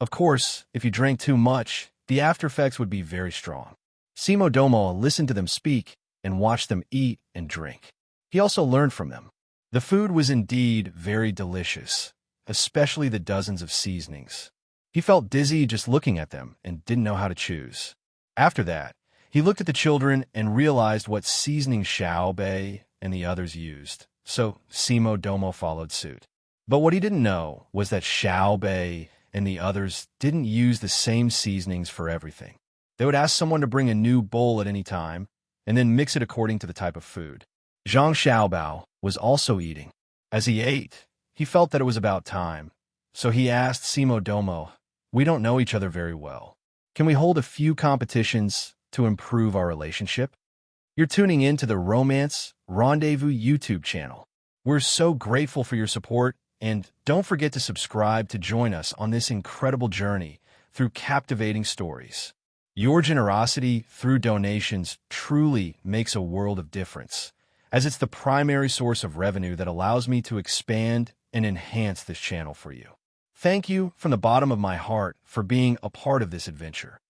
Of course, if you drank too much, the after effects would be very strong. Simo Domo listened to them speak and watched them eat and drink. He also learned from them. The food was indeed very delicious, especially the dozens of seasonings. He felt dizzy just looking at them and didn't know how to choose. After that, he looked at the children and realized what seasoning Xiaobei and the others used, so Simo Domo followed suit. But what he didn't know was that Xiaobei and the others didn't use the same seasonings for everything. They would ask someone to bring a new bowl at any time, and then mix it according to the type of food. Zhang Xiaobao was also eating. As he ate, he felt that it was about time, so he asked Simo Domo, "We don't know each other very well. Can we hold a few competitions to improve our relationship?" You're tuning in to the Romance Rendezvous YouTube channel. We're so grateful for your support, and don't forget to subscribe to join us on this incredible journey through captivating stories. Your generosity through donations truly makes a world of difference, as it's the primary source of revenue that allows me to expand and enhance this channel for you. Thank you from the bottom of my heart for being a part of this adventure.